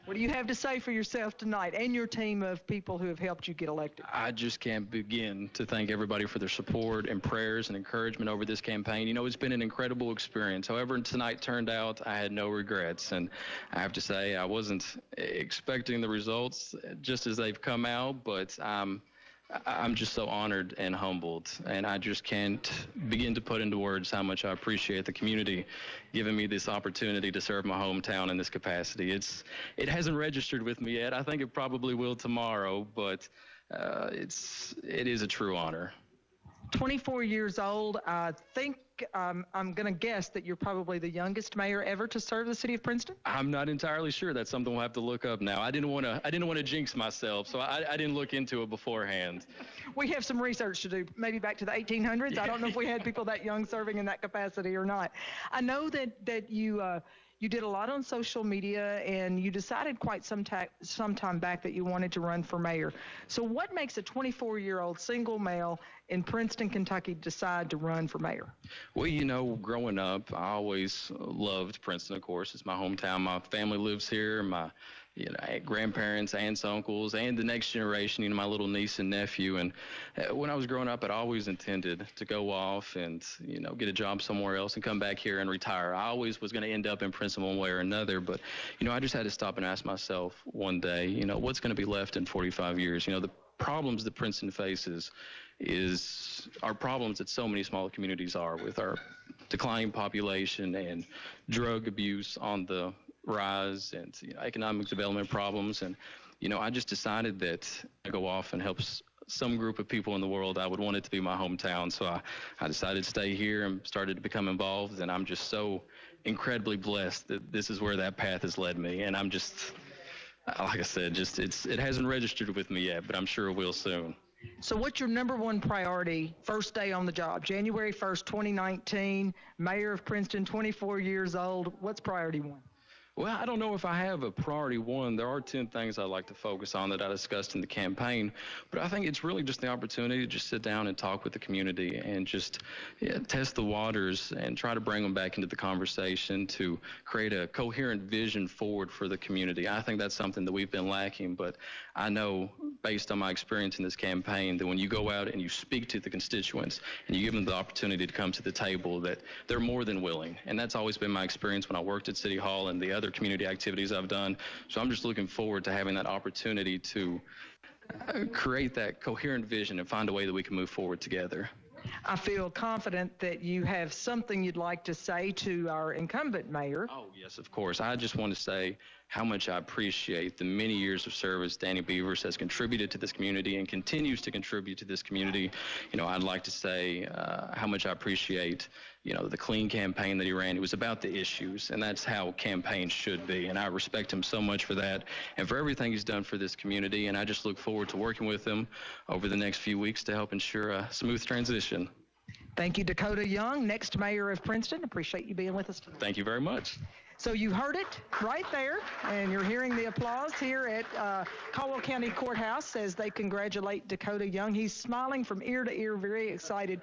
What do you have to say for yourself tonight and your team of people who have helped you get elected? I just can't begin to thank everybody for their support and prayers and encouragement over this campaign. You know, it's been an incredible experience. However tonight turned out, I had no regrets. And I have to say, I wasn't expecting the results just as they've come out, but I'm just so honored and humbled, and I just can't begin to put into words how much I appreciate the community giving me this opportunity to serve my hometown in this capacity. It hasn't registered with me yet. I think it probably will tomorrow, but it is a true honor. 24 years old. I think I'm going to guess that you're probably the youngest mayor ever to serve the city of Princeton. I'm not entirely sure. That's something we'll have to look up now. I didn't want to jinx myself, so I didn't look into it beforehand. We have some research to do, maybe back to the 1800s. I don't know if we had people that young serving in that capacity or not. I know that you did a lot on social media, and you decided quite some time back that you wanted to run for mayor. So what makes a 24-year-old single male in Princeton, Kentucky decide to run for mayor? Well, you know, growing up, I always loved Princeton, of course. It's my hometown. My family lives here. My grandparents, aunts, uncles, and the next generation, my little niece and nephew. And when I was growing up, I'd always intended to go off and, get a job somewhere else and come back here and retire. I always was going to end up in Princeton one way or another. But, I just had to stop and ask myself one day, what's going to be left in 45 years? The problems that Princeton faces are problems that so many small communities are, with our declining population and drug abuse on the rise, and economic development problems. And I just decided that I go off and help some group of people in the world. I would want it to be my hometown, so I decided to stay here and started to become involved. And I'm just so incredibly blessed that this is where that path has led me. And I'm just, like I said, it hasn't registered with me yet, but I'm sure it will soon. So what's your number one priority first day on the job? January 1st, 2019, mayor of Princeton, 24 years old. What's priority one? Well, I don't know if I have a priority one. There are 10 things I'd like to focus on that I discussed in the campaign, but I think it's really just the opportunity to just sit down and talk with the community and just test the waters and try to bring them back into the conversation to create a coherent vision forward for the community. I think that's something that we've been lacking, but I know based on my experience in this campaign that when you go out and you speak to the constituents and you give them the opportunity to come to the table, that they're more than willing. And that's always been my experience when I worked at City Hall and the other community activities I've done. So I'm just looking forward to having that opportunity to create that coherent vision and find a way that we can move forward together. I feel confident that you have something you'd like to say to our incumbent mayor. Oh, yes, of course. I just want to say how much I appreciate the many years of service Danny Beavers has contributed to this community and continues to contribute to this community. I'd like to say how much I appreciate, the clean campaign that he ran. It was about the issues, and that's how campaigns should be. And I respect him so much for that and for everything he's done for this community. And I just look forward to working with him over the next few weeks to help ensure a smooth transition. Thank you, Dakota Young, next mayor of Princeton. Appreciate you being with us today. Thank you very much. So you heard it right there, and you're hearing the applause here at Caldwell County Courthouse as they congratulate Dakota Young. He's smiling from ear to ear, very excited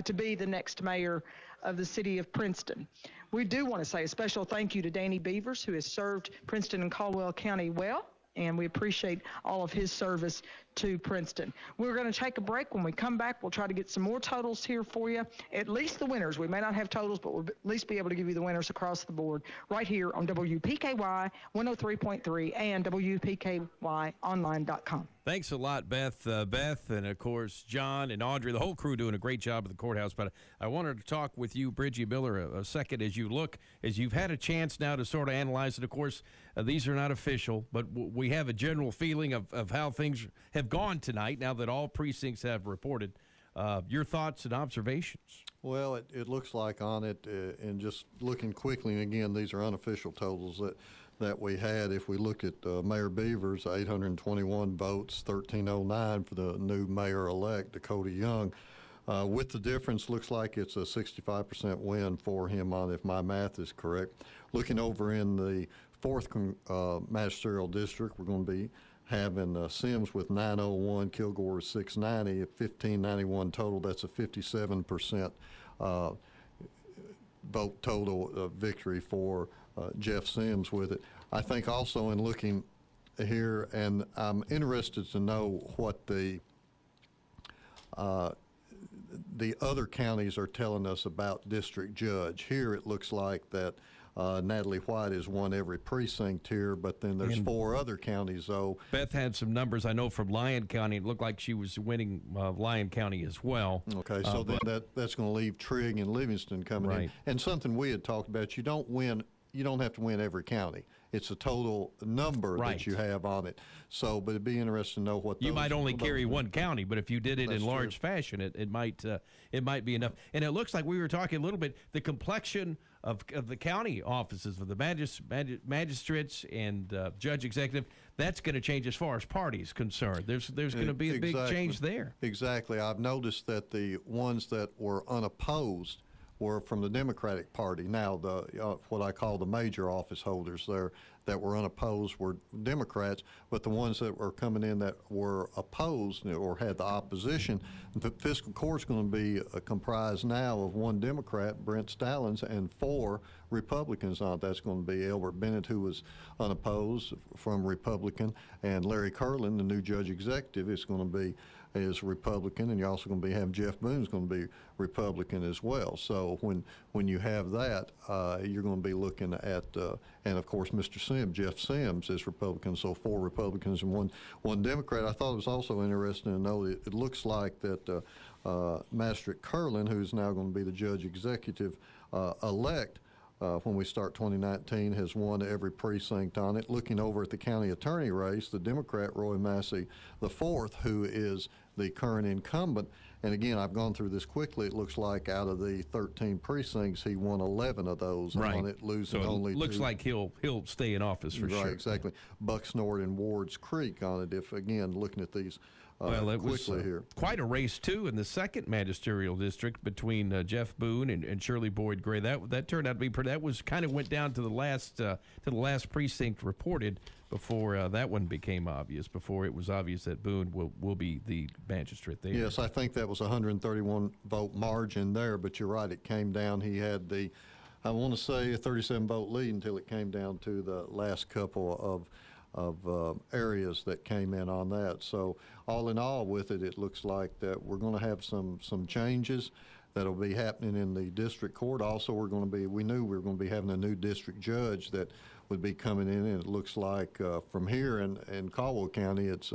to be the next mayor of the city of Princeton. We do want to say a special thank you to Danny Beavers, who has served Princeton and Caldwell County well, and we appreciate all of his service to Princeton. We're going to take a break. When we come back, we'll try to get some more totals here for you, at least the winners. We may not have totals, but we'll at least be able to give you the winners across the board right here on WPKY 103.3 and WPKYonline.com. Thanks a lot, Beth. Beth, and of course, John and Audrey, the whole crew doing a great job at the courthouse. But I wanted to talk with you, Bridgie Miller, a second as you've had a chance now to sort of analyze it. Of course, these are not official, but we have a general feeling of how things have gone tonight now that all precincts have reported. Your thoughts and observations? Well, it looks like on it, and just looking quickly, and again, these are unofficial totals that we had. If we look at Mayor Beavers, 821 votes, 1,309 for the new mayor-elect, Dakota Young. With the difference, looks like it's a 65% win for him on, if my math is correct. Looking over in the 4th magisterial district, we're going to be having Sims with 901, Kilgore 690, at 1,591 total. That's a 57% vote total victory for Jeff Sims with it. I think also in looking here, and I'm interested to know what the other counties are telling us about district judge. Here it looks like that Natalie White has won every precinct here, but then there's 4 other counties, though. Beth had some numbers, I know, from Lyon County. It looked like she was winning Lyon County as well. Okay, so then that's going to leave Trigg and Livingston coming in. And something we had talked about, you don't have to win every county. It's a total number that you have on it. So, but it'd be interesting to know what you might only carry one county, but if you did it in large fashion, it might be enough. And it looks like we were talking a little bit the complexion of the county offices of the magistrates and judge executive. That's going to change as far as parties concerned. There's going to be a big change there. Exactly. I've noticed that the ones that were unopposed were from the Democratic Party. Now, the what I call the major office holders there that were unopposed were Democrats, but the ones that were coming in that were opposed or had the opposition, the fiscal court's going to be comprised now of 1 Democrat, Brent Stallings, and 4 Republicans on it. That's going to be Elbert Bennett, who was unopposed from Republican, and Larry Curlin, the new judge executive, is going to be Republican, and you're also going to have Jeff Boone's going to be Republican as well. So when you have that, you're going to be looking at, and of course Mr. Sims, Jeff Sims, is Republican. So 4 Republicans and one Democrat. I thought it was also interesting to know that it looks like that Magistrate Curlin, who's now going to be the judge executive elect when we start 2019 has won every precinct on it. Looking over at the county attorney race, the Democrat Roy Massey IV, who is the current incumbent, and again, I've gone through this quickly. It looks like out of the 13 precincts, he won 11 of those on it, losing only looks two. like he'll stay in office for sure. Right, exactly. Bucksnort and Wards Creek on it. If again, looking at these it quickly was here, quite a race too in the second magisterial district between Jeff Boone and Shirley Boyd Gray. That turned out to be pretty. That was kind of went down to the last precinct reported before that one became obvious. Before it was obvious that Boone will be the magistrate there. Yes, I think that was a 131 vote margin there. But you're right, it came down. He had I want to say a 37 vote lead until it came down to the last couple of areas that came in on that. So all in all with it, it looks like that we're going to have some changes that'll be happening in the district court. Also, we knew we were going to be having a new district judge that would be coming in, and it looks like from here in Caldwell County, it's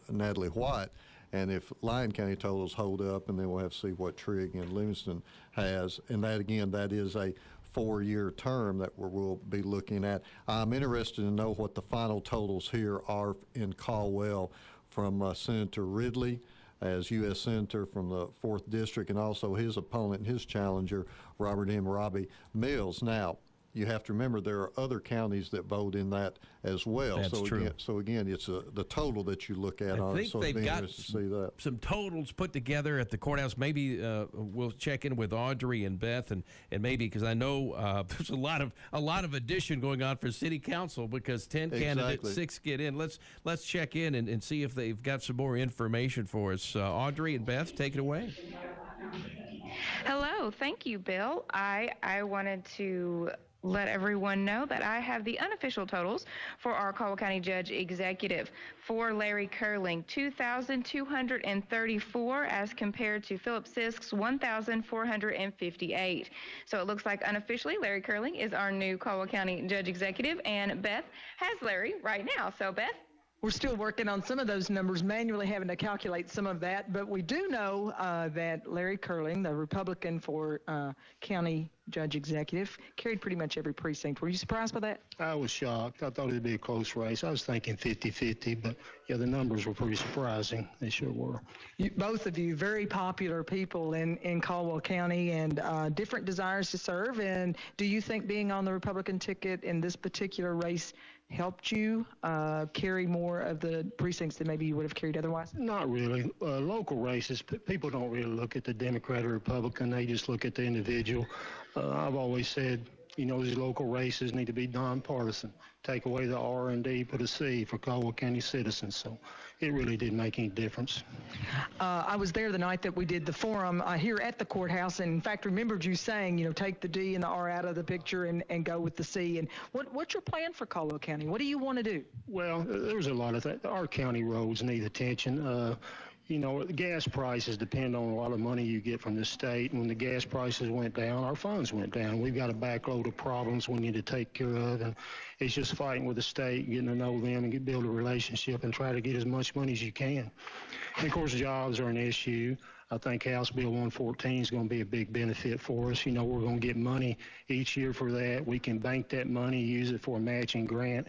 Natalie White. And if Lyon County totals hold up, and then we'll have to see what Trigg and Livingston has. And that, again, that is a 4-year term that we'll be looking at. I'm interested to know what the final totals here are in Caldwell from Senator Ridley as U.S. Senator from the 4th District, and also his opponent, his challenger, Robert M. Robbie Mills. Now, you have to remember there are other counties that vote in that as well. That's true. Again, it's the total that you look at on it. So they've got to see that. Some totals put together at the courthouse. Maybe we'll check in with Audrey and Beth, and maybe because I know there's a lot of addition going on for city council because 10 candidates, 6 get in. Let's check in and see if they've got some more information for us. Audrey and Beth, take it away. Hello, thank you, Bill. I wanted to let everyone know that I have the unofficial totals for our Caldwell County Judge Executive. For Larry Curling, 2,234 as compared to Philip Sisk's 1,458. So it looks like unofficially Larry Curling is our new Caldwell County Judge Executive, and Beth has Larry right now. So Beth? We're still working on some of those numbers, manually having to calculate some of that, but we do know that Larry Curling, the Republican for County Judge Executive, carried pretty much every precinct. Were you surprised by that? I was shocked. I thought it'd be a close race. I was thinking 50-50, but yeah, the numbers were pretty surprising. They sure were. Both of you, very popular people in Caldwell County and different desires to serve. And do you think being on the Republican ticket in this particular race helped you carry more of the precincts than maybe you would have carried otherwise? Not really. Local races, people don't really look at the Democrat or Republican. They just look at the individual. I've always said, these local races need to be nonpartisan. Take away the R&D, put a C for Caldwell County citizens. So it really didn't make any difference. I was there the night that we did the forum here at the courthouse, and in fact remembered you saying, take the D and the R out of the picture and go with the C. And what's your plan for Caldwell County? What do you want to do? Well, there's a lot of that. Our county roads need attention. The gas prices depend on a lot of money you get from the state. And when the gas prices went down, our funds went down. We've got a backload of problems we need to take care of. And it's just fighting with the state, getting to know them and build a relationship and try to get as much money as you can. And of course, jobs are an issue. I think House Bill 114 is going to be a big benefit for us. We're going to get money each year for that. We can bank that money, use it for a matching grant.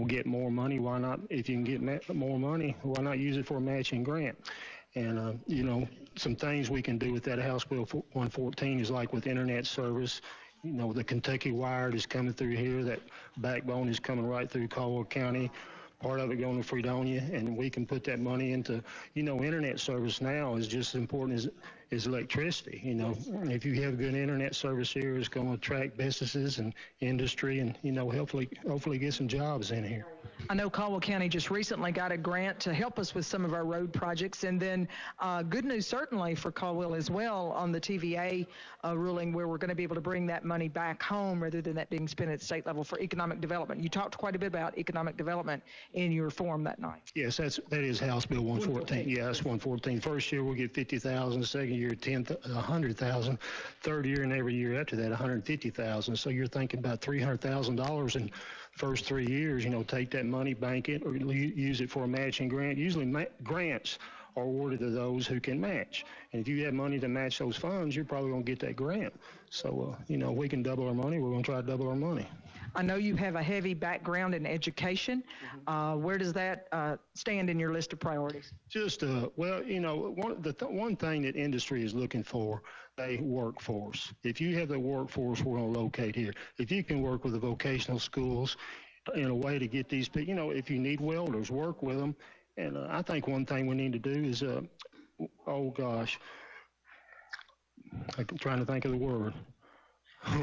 Get more money. Why not? If you can get more money, why not use it for a matching grant? And, some things we can do with that House Bill 114 is like with internet service. The Kentucky Wired is coming through here. That backbone is coming right through Caldwell County. Part of it going to Fredonia, and we can put that money into, internet service now is just as important as electricity. If you have good internet service here, it's going to attract businesses and industry and, hopefully get some jobs in here. I know Caldwell County just recently got a grant to help us with some of our road projects, and then good news certainly for Caldwell as well on the TVA ruling where we're going to be able to bring that money back home rather than that being spent at state level for economic development. You talked quite a bit about economic development in your forum that night. Yes, that is House Bill 114. Yeah, that's 114. First year we'll get $50,000, second year $100,000, third year and every year after that $150,000. So you're thinking about $300,000 in first 3 years. Take that money, bank it, or use it for a matching grant. Usually grants are awarded to those who can match. And if you have money to match those funds, you're probably going to get that grant. So, we can double our money. We're going to try to double our money. I know you have a heavy background in education. Where does that stand in your list of priorities? Just, one thing that industry is looking for, a workforce. If you have the workforce, we're going to locate here. If you can work with the vocational schools in a way to get these people, if you need welders, work with them. And I think one thing we need to do is, I'm trying to think of the word. I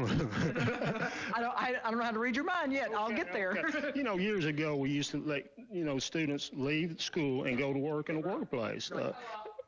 don't know how to read your mind yet. I'll get there. Okay. Years ago, we used to let, students leave school and go to work in the workplace.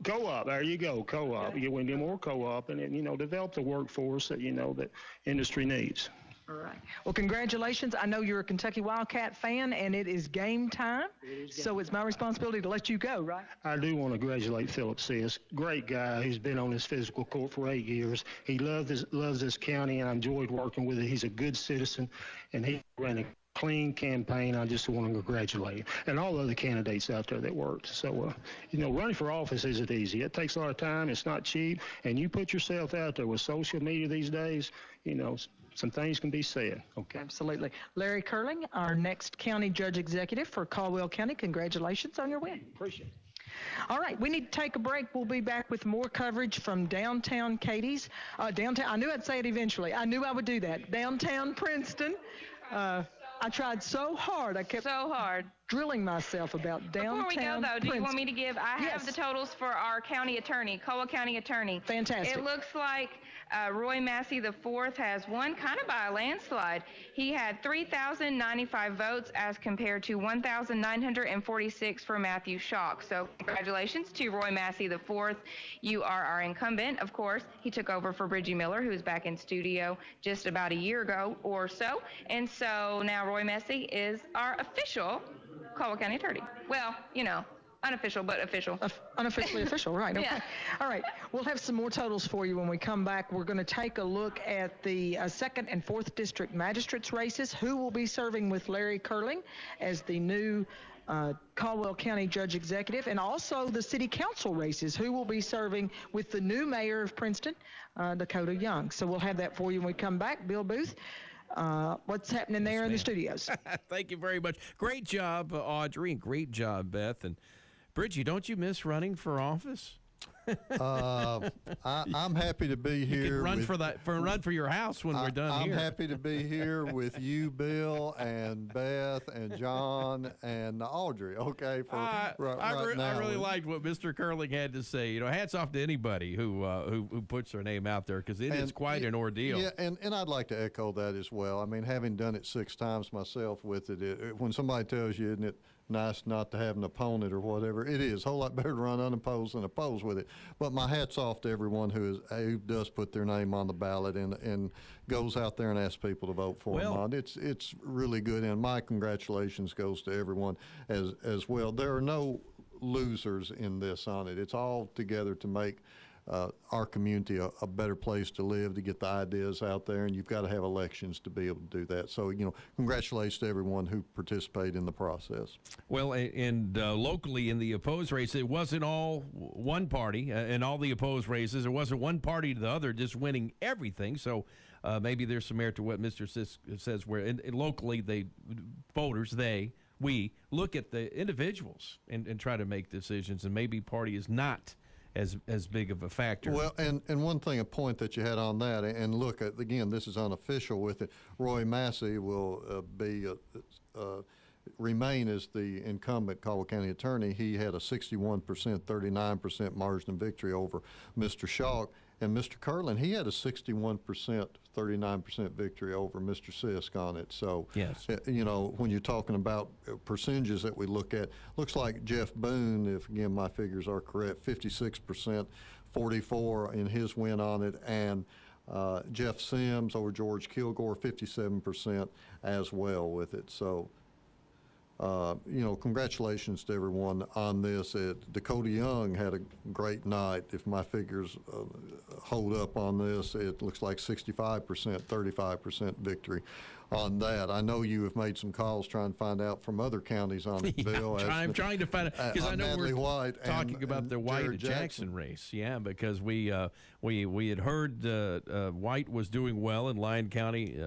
Co-op, there you go, co-op. We need more co-op and, develop the workforce that, that industry needs. All right. Well, congratulations. I know you're a Kentucky Wildcat fan, and it is game time. So it's my responsibility to let you go, right? I do want to congratulate Philip Sis. Great guy who's been on this physical court for 8 years. He loves this county, and I enjoyed working with it. He's a good citizen, and he ran a clean campaign. I just want to congratulate him and all the other candidates out there that worked. So, running for office isn't easy. It takes a lot of time. It's not cheap. And you put yourself out there with social media these days, some things can be said. Okay. Absolutely. Larry Curling, our next county judge executive for Caldwell County. Congratulations on your win. Appreciate it. All right, we need to take a break. We'll be back with more coverage from downtown Katie's. Downtown, I knew I'd say it eventually. I knew I would do that. Downtown Princeton. I tried so hard. I kept drilling myself about downtown Before we go, though, Princeton. do you want me to give? I have the totals for our county attorney, Caldwell County attorney. Fantastic. It looks like Roy Massey IV has won kind of by a landslide. He had 3,095 votes as compared to 1,946 for Matthew Schock. So congratulations to Roy Massey IV. You are our incumbent, of course. He took over for Bridgie Miller, who's back in studio just about a year ago or so. And so now Roy Massey is our official Caldwell County attorney. Well, unofficial, but official. Unofficially official, right. Okay. Yeah. All right. We'll have some more totals for you when we come back. We're going to take a look at the 2nd and 4th District Magistrates races, who will be serving with Larry Curling as the new Caldwell County Judge Executive, and also the City Council races, who will be serving with the new Mayor of Princeton, Dakota Young. So we'll have that for you when we come back. Bill Booth, what's happening there in the studios? Thank you very much. Great job, Audrey, and great job, Beth. And Bridgie, don't you miss running for office? I'm happy to be here. You can run for your house when we're done here. I'm happy to be here with you, Bill, and Beth, and John, and Audrey. Okay, I really liked what Mr. Curling had to say. Hats off to anybody who puts their name out there, because it is quite an ordeal. Yeah, and I'd like to echo that as well. I mean, having done it 6 times myself with it, when somebody tells you, isn't it nice not to have an opponent or whatever, it is a whole lot better to run unopposed than opposed with it. But my hat's off to everyone who does put their name on the ballot and goes out there and asks people to vote for them. It's really good, and my congratulations goes to everyone as well. There are no losers in this on it. It's all together to make our community a better place to live, to get the ideas out there, and you've got to have elections to be able to do that. So, congratulations to everyone who participated in the process. Well, and locally in the opposed race, it wasn't all one party. In all the opposed races, there wasn't one party to the other just winning everything. So maybe there's some merit to what Mr. Sis says, where locally we look at the individuals and try to make decisions, and maybe party is not as big of a factor. Well, and one thing, a point that you had on that, and look, again, this is unofficial with it. Roy Massey will remain as the incumbent Caldwell County attorney. He had a 61%, 39% margin of victory over Mr. Schock. And Mr. Curlin, he had a 61%, 39% victory over Mr. Sisk on it. So, yes. When you're talking about percentages that we look at, looks like Jeff Boone, if again my figures are correct, 56%, 44% in his win on it, and Jeff Sims over George Kilgore, 57% as well with it. So, congratulations to everyone on this. Dakota Young had a great night. If my figures hold up on this, it looks like 65%, 35% victory on that. I know you have made some calls trying to find out from other counties on it, Bill. I'm trying to find out, because I know Natalie we're White talking about the White and Jackson race. Yeah, because we had heard White was doing well in Lyon County.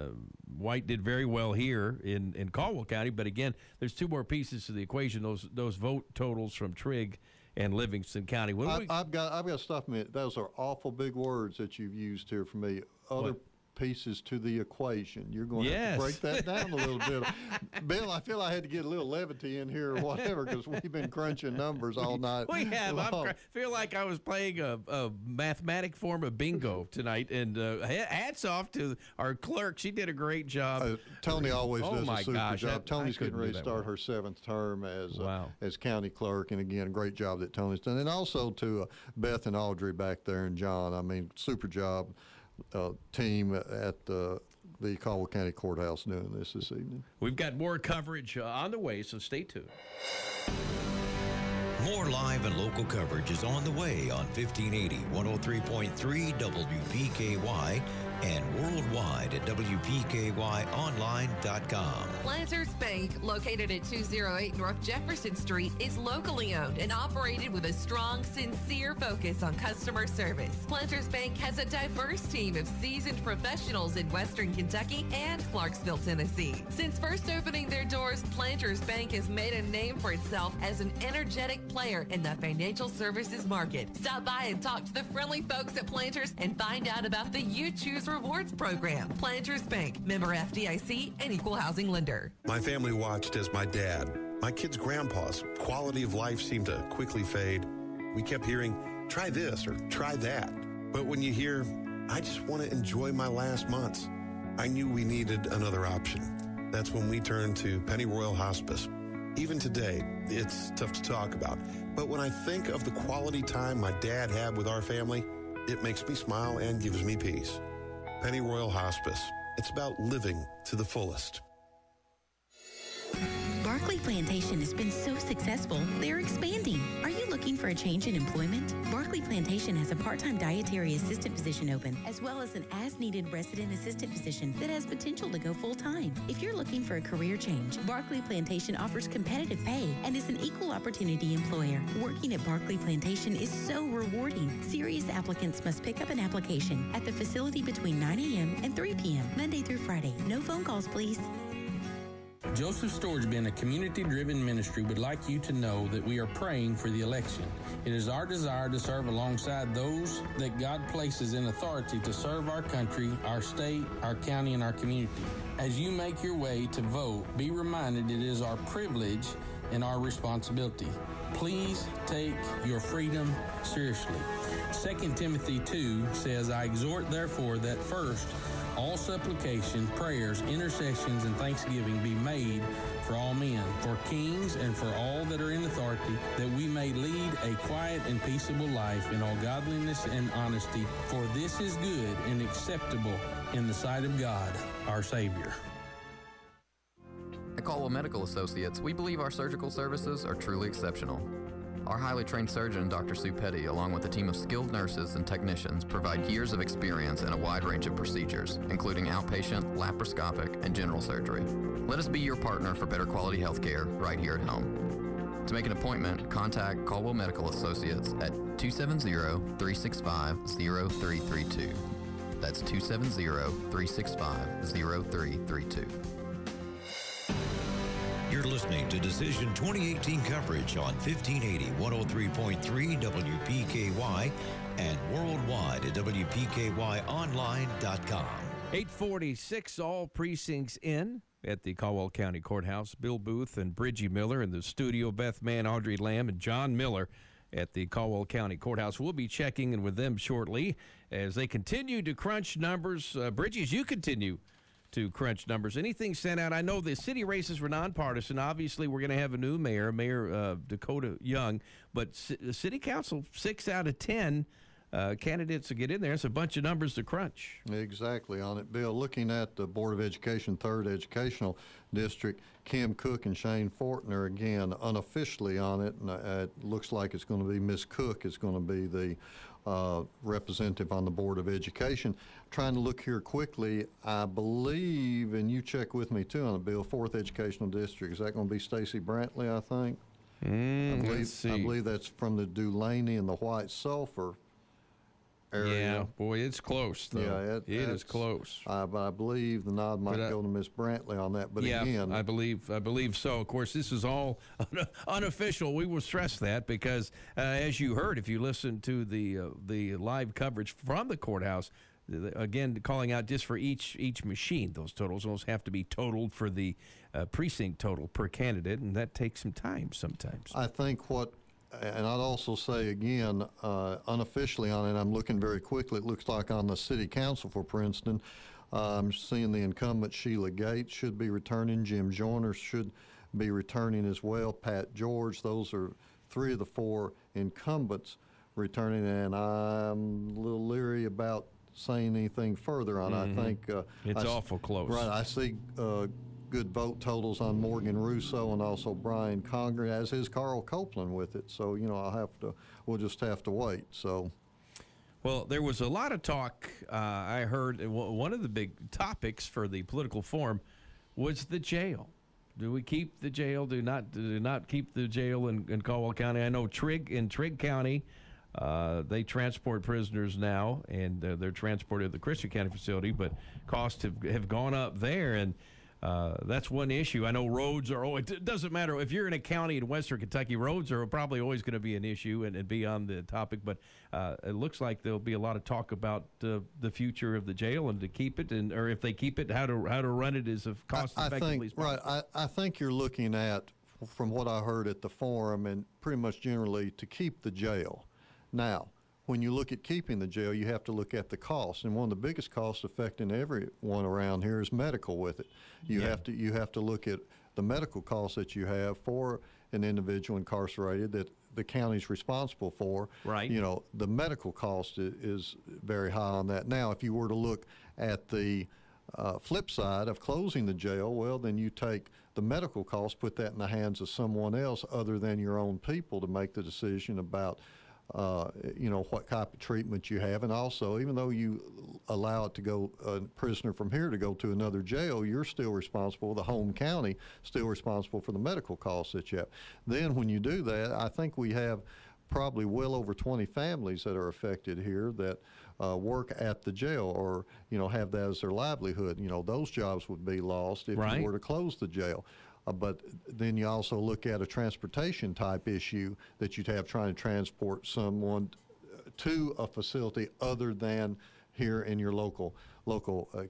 White did very well here in Caldwell County, but again, there's two more pieces to the equation. Those vote totals from Trigg and Livingston County. I've got to stop a minute. Those are awful big words that you've used here for me. Other pieces to the equation. You're going to have to break that down a little bit. Bill, I feel I had to get a little levity in here or whatever, because we've been crunching numbers all night. We have. I feel like I was playing a mathematic form of bingo tonight, and hats off to our clerk. She did a great job. Tony always does a super job. Tony's getting ready to start her 7th term as county clerk, and again, great job that Tony's done. And also to Beth and Audrey back there and John. I mean, super job. Team at the Caldwell County Courthouse doing this evening. We've got more coverage on the way, so stay tuned. More live and local coverage is on the way on 1580, 103.3 WPKY and worldwide at WPKYonline.com. Planters Bank, located at 208 North Jefferson Street, is locally owned and operated with a strong, sincere focus on customer service. Planters Bank has a diverse team of seasoned professionals in Western Kentucky and Clarksville, Tennessee. Since first opening their doors, Planters Bank has made a name for itself as an energetic player in the financial services market. Stop by and talk to the friendly folks at Planters and find out about the You Choose Rewards program. Planters Bank, member FDIC, and equal housing lender. My family watched as my dad, my kids' grandpa's quality of life seemed to quickly fade. We kept hearing, try this or try that. But when you hear, I just want to enjoy my last months, I knew we needed another option. That's when we turned to Pennyroyal Hospice. Even today, it's tough to talk about. But when I think of the quality time my dad had with our family, it makes me smile and gives me peace. Pennyroyal Hospice. It's about living to the fullest. Barclay Plantation has been so successful, they're expanding. Are you looking for a change in employment? Barclay Plantation has a part-time dietary assistant position open, as well as an as-needed resident assistant position that has potential to go full-time. If you're looking for a career change, Barclay Plantation offers competitive pay and is an equal opportunity employer. Working at Barclay Plantation is so rewarding. Serious applicants must pick up an application at the facility between 9 a.m. and 3 p.m., Monday through Friday. No phone calls, please. Joseph Storage Bin, a community-driven ministry, would like you to know that we are praying for the election. It is our desire to serve alongside those that God places in authority to serve our country, our state, our county, and our community. As you make your way to vote, be reminded it is our privilege and our responsibility. Please take your freedom seriously. 2 Timothy 2 says, I exhort therefore that first all supplication, prayers, intercessions, and thanksgiving be made for all men, for kings, and for all that are in authority, that we may lead a quiet and peaceable life in all godliness and honesty. For this is good and acceptable in the sight of God, our Savior. At Caldwell Medical Associates, we believe our surgical services are truly exceptional. Our highly trained surgeon, Dr. Sue Petty, along with a team of skilled nurses and technicians, provide years of experience in a wide range of procedures, including outpatient, laparoscopic, and general surgery. Let us be your partner for better quality health care right here at home. To make an appointment, contact Caldwell Medical Associates at 270-365-0332. That's 270-365-0332. You're listening to Decision 2018 coverage on 1580, 103.3 WPKY and worldwide at WPKYonline.com. 846, all precincts in at the Caldwell County Courthouse. Bill Booth and Bridgie Miller in the studio. Beth Mann, Audrey Lamb, and John Miller at the Caldwell County Courthouse. We'll be checking in with them shortly as they continue to crunch numbers. Bridgie, as you continue to crunch numbers, anything sent out? I know the city races were nonpartisan. Obviously, we're going to have a new mayor, Dakota Young, but the city council, 6 out of 10 candidates to get in there. It's a bunch of numbers to crunch. Exactly on it, Bill. Looking at the Board of Education 3rd Educational District, Kim Cook and Shane Fortner, again, unofficially on it, and it looks like it's going to be Miss Cook is going to be the representative on the Board of Education. Trying to look here quickly, I believe, and you check with me too on it, Bill, 4th Educational District, is that going to be Stacy Brantley, I think? Let's see. I believe that's from the Dulaney and the White Sulphur area. Yeah, boy, it's close, though. Yeah, it is close. But I believe the nod might go to Miss Brantley on that. But yeah, again, I believe so. Of course, this is all unofficial. We will stress that because, as you heard, if you listen to the live coverage from the courthouse, again, calling out just for each machine, those have to be totaled for the precinct total per candidate, and that takes some time sometimes. I think and I'd also say again, unofficially on it, I'm looking very quickly, it looks like on the city council for Princeton, I'm seeing the incumbent Sheila Gates should be returning, Jim Joyner should be returning as well, Pat George. Those are 3 of the 4 incumbents returning, and I'm a little leery about saying anything further on it. I think it's awful close. Right, I see good vote totals on Morgan Russo and also Brian Conger, as is Carl Copeland with it. So, we'll just have to wait. So, well, there was a lot of talk. I heard one of the big topics for the political forum was the jail. Do we keep the jail? Do not keep the jail in Caldwell County? I know Trigg County, they transport prisoners now, and they're transported to the Christian County facility, but costs have gone up there, and that's one issue. I know roads are always, it doesn't matter. If you're in a county in western Kentucky, roads are probably always going to be an issue and be on the topic, but it looks like there'll be a lot of talk about the future of the jail and to keep it, or if they keep it, how to run it as cost effectively as possible. Right. I think you're looking at, from what I heard at the forum and pretty much generally, to keep the jail. Now, when you look at keeping the jail, you have to look at the cost, and one of the biggest costs affecting everyone around here is medical with it. You have to look at the medical costs that you have for an individual incarcerated that the county's responsible for. Right. The medical cost is very high on that. Now, if you were to look at the flip side of closing the jail, well, then you take the medical costs, put that in the hands of someone else other than your own people to make the decision about what type of treatment you have. And also, even though you allow it to go, a prisoner from here to go to another jail, you're still responsible, the home county still responsible for the medical costs that you have. Then when you do that, I think we have probably well over 20 families that are affected here that work at the jail or, have that as their livelihood. Those jobs would be lost if you were to close the jail. But then you also look at a transportation type issue that you'd have trying to transport someone to a facility other than here in your local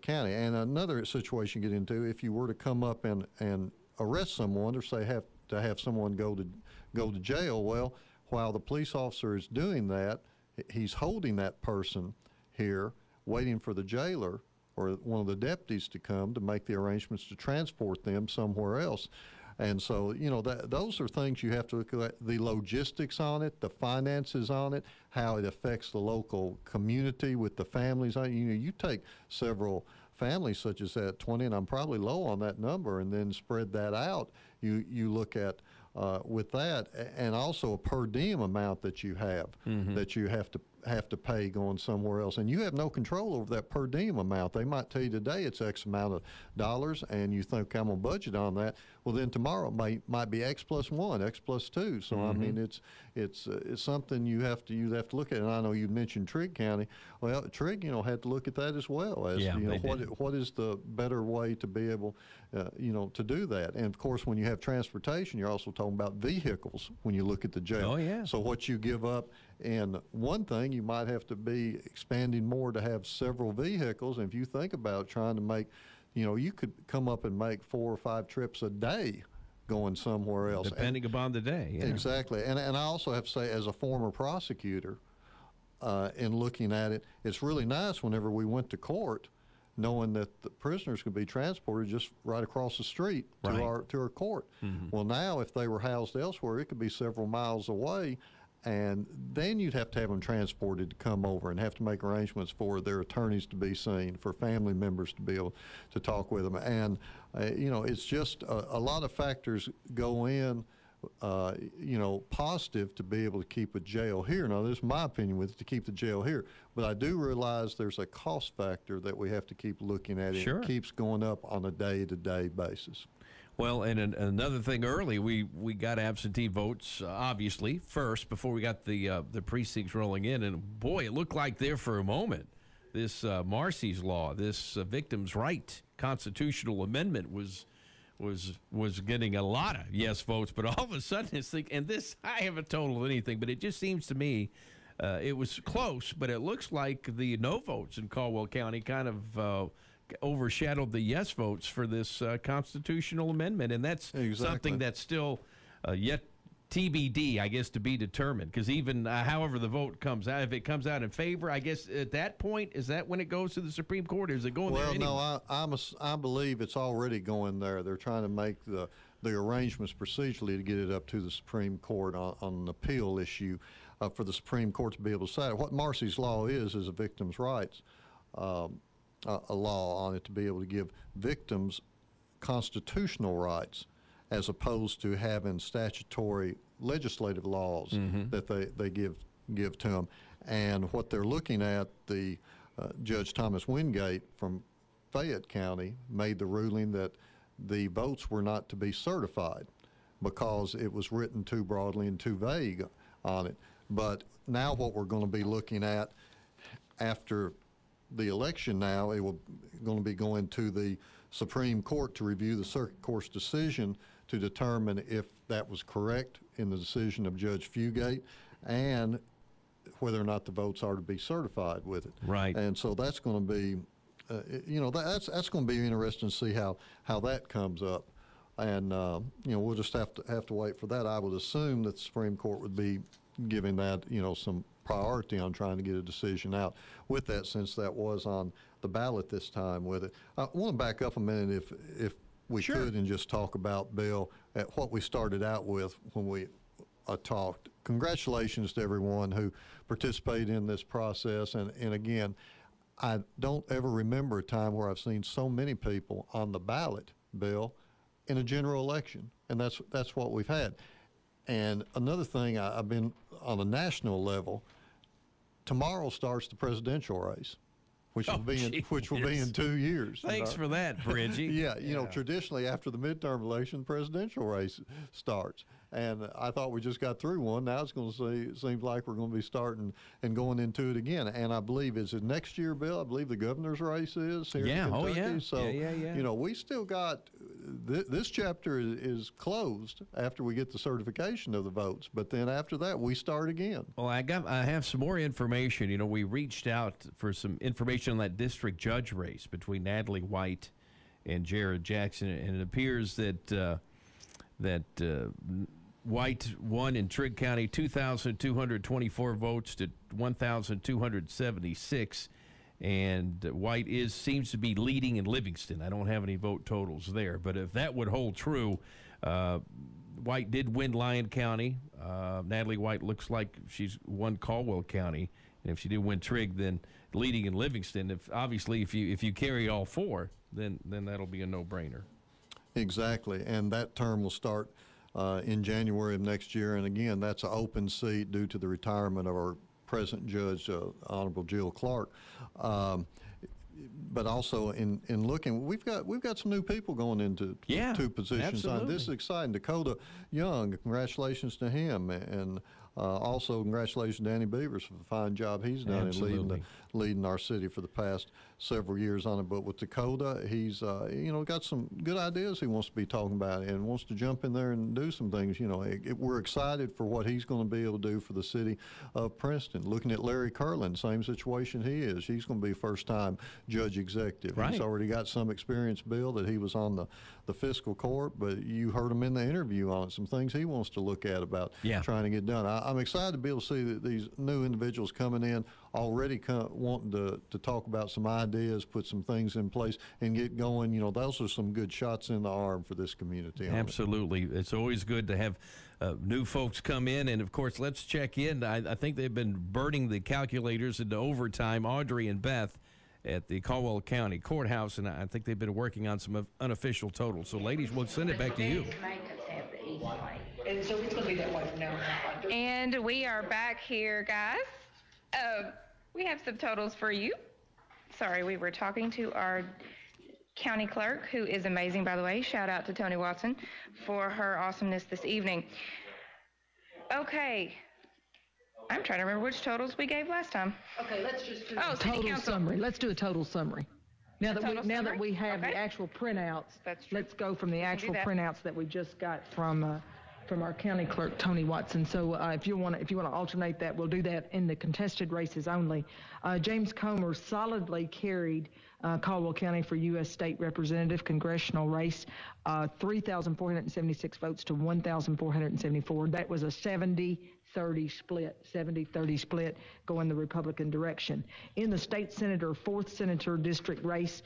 county. And another situation you get into, if you were to come up and arrest someone or say have someone go to jail, well, while the police officer is doing that, he's holding that person here waiting for the jailer or one of the deputies to come to make the arrangements to transport them somewhere else. And so, those are things you have to look at, the logistics on it, the finances on it, how it affects the local community with the families. You take several families such as that 20, and I'm probably low on that number, and then spread that out. You look at with that, and also a per diem amount that you have, that you have to pay going somewhere else, and you have no control over that per diem amount. They might tell you today it's X amount of dollars, and you think I'm gonna budget on that. Well, then tomorrow might be X plus 1, X plus 2. So I mean, it's something you have to look at. And I know you mentioned Trigg County. Well, Trigg, had to look at that as well as what is the better way to be able, to do that. And of course, when you have transportation, you're also talking about vehicles when you look at the jail. Oh yeah. So what you give up in one thing, you might have to be expanding more to have several vehicles. And if you think about trying to make, you could come up and make 4 or 5 trips a day going somewhere else. Depending upon the day. Yeah. Exactly. And I also have to say, as a former prosecutor, in looking at it, it's really nice whenever we went to court, knowing that the prisoners could be transported just right across the street to our court. Well, now if they were housed elsewhere, it could be several miles away. and then you'd have to have them transported to come over and have to make arrangements for their attorneys to be seen, for family members to be able to talk with them. And, it's just a lot of factors go in, positive to be able to keep a jail here. Now, this is my opinion with it, to keep the jail here. But I do realize there's a cost factor that we have to keep looking at. Sure. It keeps going up on a day-to-day basis. Well, and another thing early, we got absentee votes, obviously, first, before we got the precincts rolling in. And, boy, it looked like there for a moment, this Marcy's Law, this victims' right constitutional amendment was getting a lot of yes votes. But all of a sudden, it's like, and this, I haven't totaled anything, but it just seems to me it was close, but it looks like the no votes in Caldwell County kind of overshadowed the yes votes for this constitutional amendment, and that's something that's still yet TBD, I guess, to be determined. Because even however the vote comes out, if it comes out in favor, I guess at that point, is that when it goes to the Supreme Court, or is it going there anyway? Well, no, I believe it's already going there. They're trying to make the arrangements procedurally to get it up to the Supreme Court on an appeal issue for the Supreme Court to be able to decide. What Marcy's Law is a victims' rights a law on it, to be able to give victims constitutional rights as opposed to having statutory legislative laws that they give to them. And what they're looking at, the Judge Thomas Wingate from Fayette County made the ruling that the votes were not to be certified because it was written too broadly and too vague on it. But now what we're going to be looking at after the election now, it will going to be going to the Supreme Court to review the Circuit Court's decision to determine if that was correct in the decision of Judge Fugate and whether or not the votes are to be certified with it. Right. And so that's going to be, that's going to be interesting to see how that comes up. And, we'll just have to wait for that. I would assume that the Supreme Court would be giving that, some priority on trying to get a decision out with that, since that was on the ballot this time with it. I want to back up a minute if we could and just talk about, Bill, at what we started out with when we talked. Congratulations to everyone who participated in this process. And again, I don't ever remember a time where I've seen so many people on the ballot, Bill, in a general election. And that's what we've had. And another thing, I've been on a national level. Tomorrow starts the presidential race, which will be in 2 years. Thanks for that, Bridgie. Yeah, traditionally after the midterm election, the presidential race starts. And I thought we just got through one. Now it seems like we're going to be starting and going into it again. And I believe, is it next year, Bill? I believe the governor's race is here in Kentucky. Oh yeah. So, we still got, this chapter is closed after we get the certification of the votes. But then after that, we start again. Well, I have some more information. We reached out for some information on that district judge race between Natalie White and Jared Jackson. And it appears that White won in Trigg County 2,224 votes to 1,276, and White seems to be leading in Livingston. I don't have any vote totals there, but if that would hold true, White did win Lyon County. Natalie White looks like she's won Caldwell County, and if she did win Trigg, then leading in Livingston. If you carry all four, then that'll be a no-brainer. Exactly, and that term will start in January of next year. And again, that's an open seat due to the retirement of our present judge, Honorable Jill Clark. But also in looking, we've got some new people going into two positions. This is exciting. Dakota Young, congratulations to him, and also congratulations to Danny Beavers for the fine job he's done in leading our city for the past several years on it. But with Dakota, he's got some good ideas he wants to be talking about and wants to jump in there and do some things. We're excited for what he's going to be able to do for the city of Princeton. Looking at Larry Curlin, same situation he is. He's going to be first-time judge executive. Right. He's already got some experience, Bill, that he was on the fiscal court, but you heard him in the interview on some things he wants to look at about trying to get done. I'm excited to be able to see that these new individuals coming in already wanting to talk about some ideas, put some things in place, and get going. You know, those are some good shots in the arm for this community. Absolutely. It's always good to have new folks come in. And, of course, let's check in. I think they've been burning the calculators into overtime, Audrey and Beth, at the Caldwell County Courthouse, and I think they've been working on some unofficial totals. So, ladies, we'll send it back to you. And so it's going to be that way from now on. And we are back here, guys. We have some totals for you. Sorry, we were talking to our county clerk, who is amazing, by the way. Shout out to Tony Watson for her awesomeness this evening. Okay. I'm trying to remember which totals we gave last time. Okay, let's just do a total summary. Let's do a total summary. Now that we have okay. the actual printouts, let's go from the actual printouts that we just got from our county clerk, Tony Watson. So if you want to alternate that, we'll do that in the contested races only. James Comer solidly carried Caldwell County for U.S. State Representative congressional race, 3,476 votes to 1,474. That was a 70-30 split going the Republican direction. In the state senator, 4th senator district race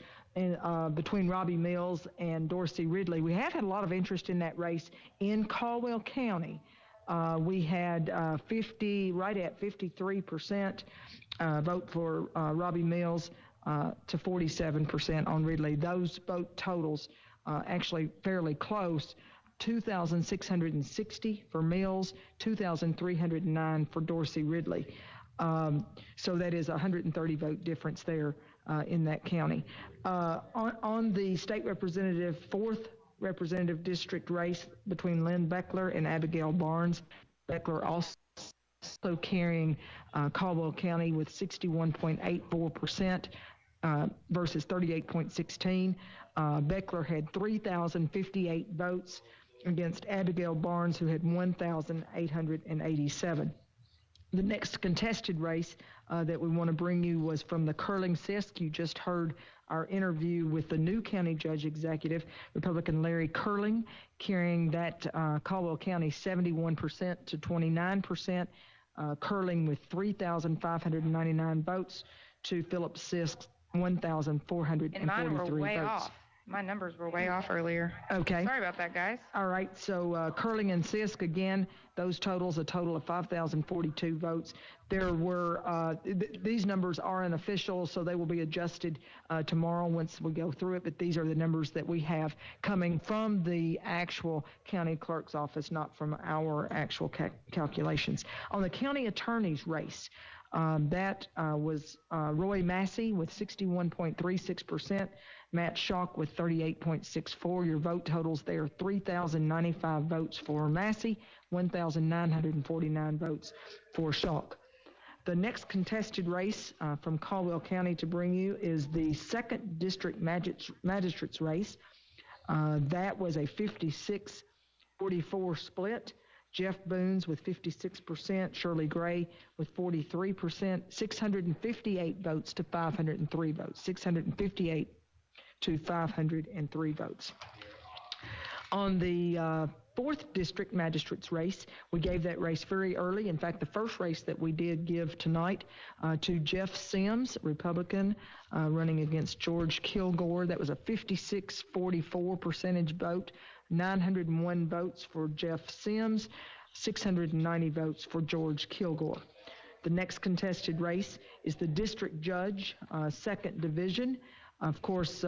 between Robbie Mills and Dorsey Ridley, we have had a lot of interest in that race in Caldwell County. We had right at 53% vote for Robbie Mills to 47% on Ridley. Those vote totals actually fairly close. 2,660 for Mills, 2,309 for Dorsey Ridley. So that is a 130 vote difference there in that county. On the state representative, 4th representative district race between Lynn Beckler and Abigail Barnes, Beckler also carrying Caldwell County with 61.84% versus 38.16. Beckler had 3,058 votes against Abigail Barnes, who had 1,887. The next contested race that we want to bring you was from the Curling Sisk. You just heard our interview with the new county judge executive, Republican Larry Curling, carrying that Caldwell County 71% to 29%, Curling with 3,599 votes to Philip Sisk's 1,443 and mine were way votes. Off. My numbers were way off earlier. Okay. Sorry about that, guys. All right. So Curling and Sisk, again, those totals, a total of 5,042 votes. There were, these numbers are unofficial, so they will be adjusted tomorrow once we go through it. But these are the numbers that we have coming from the actual county clerk's office, not from our actual calculations. On the county attorney's race, that was Roy Massey with 61.36%, Matt Schock with 38.64. Your vote totals there, 3,095 votes for Massey, 1,949 votes for Schock. The next contested race from Caldwell County to bring you is the 2nd District Magistrate's race. That was a 56-44 split. Jeff Boones with 56%, Shirley Gray with 43%, 658 votes to 503 votes, 658 to 503 votes. On the 4th District Magistrate's race, we gave that race very early. In fact, the first race that we did give tonight to Jeff Sims, Republican, running against George Kilgore. That was a 56-44 percentage vote, 901 votes for Jeff Sims, 690 votes for George Kilgore. The next contested race is the District Judge, 2nd Division. Of course,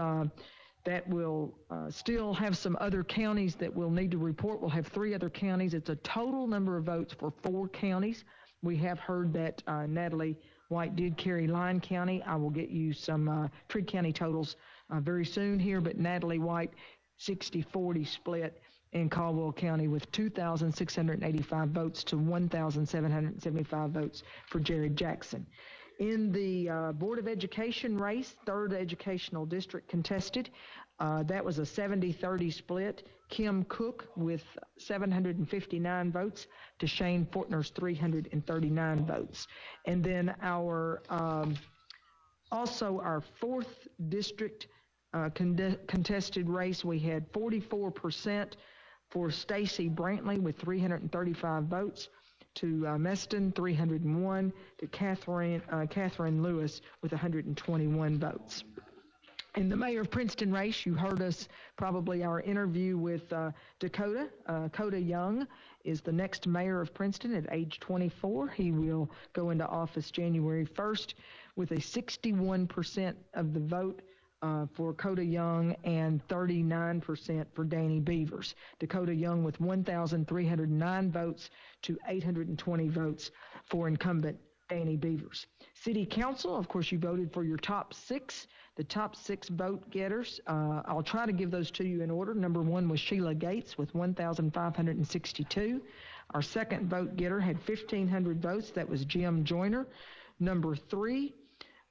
that will still have some other counties that we'll need to report. We'll have 3 other counties. It's a total number of votes for 4 counties. We have heard that Natalie White did carry Lyon County. I will get you some Tree County totals very soon here, but Natalie White, 60-40 split in Caldwell County with 2,685 votes to 1,775 votes for Jared Jackson. In the Board of Education race, 3rd Educational District contested, that was a 70-30 split. Kim Cook with 759 votes to Shane Fortner's 339 votes. And then also our 4th District contested race, we had 44% for Stacy Brantley with 335 votes, to Meston, 301, to Catherine Lewis with 121 votes. In the mayor of Princeton race, you heard us probably our interview with Dakota. Dakota Young is the next mayor of Princeton at age 24. He will go into office January 1st with a 61% of the vote for Dakota Young and 39% for Danny Beavers. Dakota Young with 1,309 votes to 820 votes for incumbent Danny Beavers. City Council, of course, you voted for your top six. The top six vote getters, I'll try to give those to you in order. Number one was Sheila Gates with 1,562. Our second vote getter had 1,500 votes. That was Jim Joyner. Number three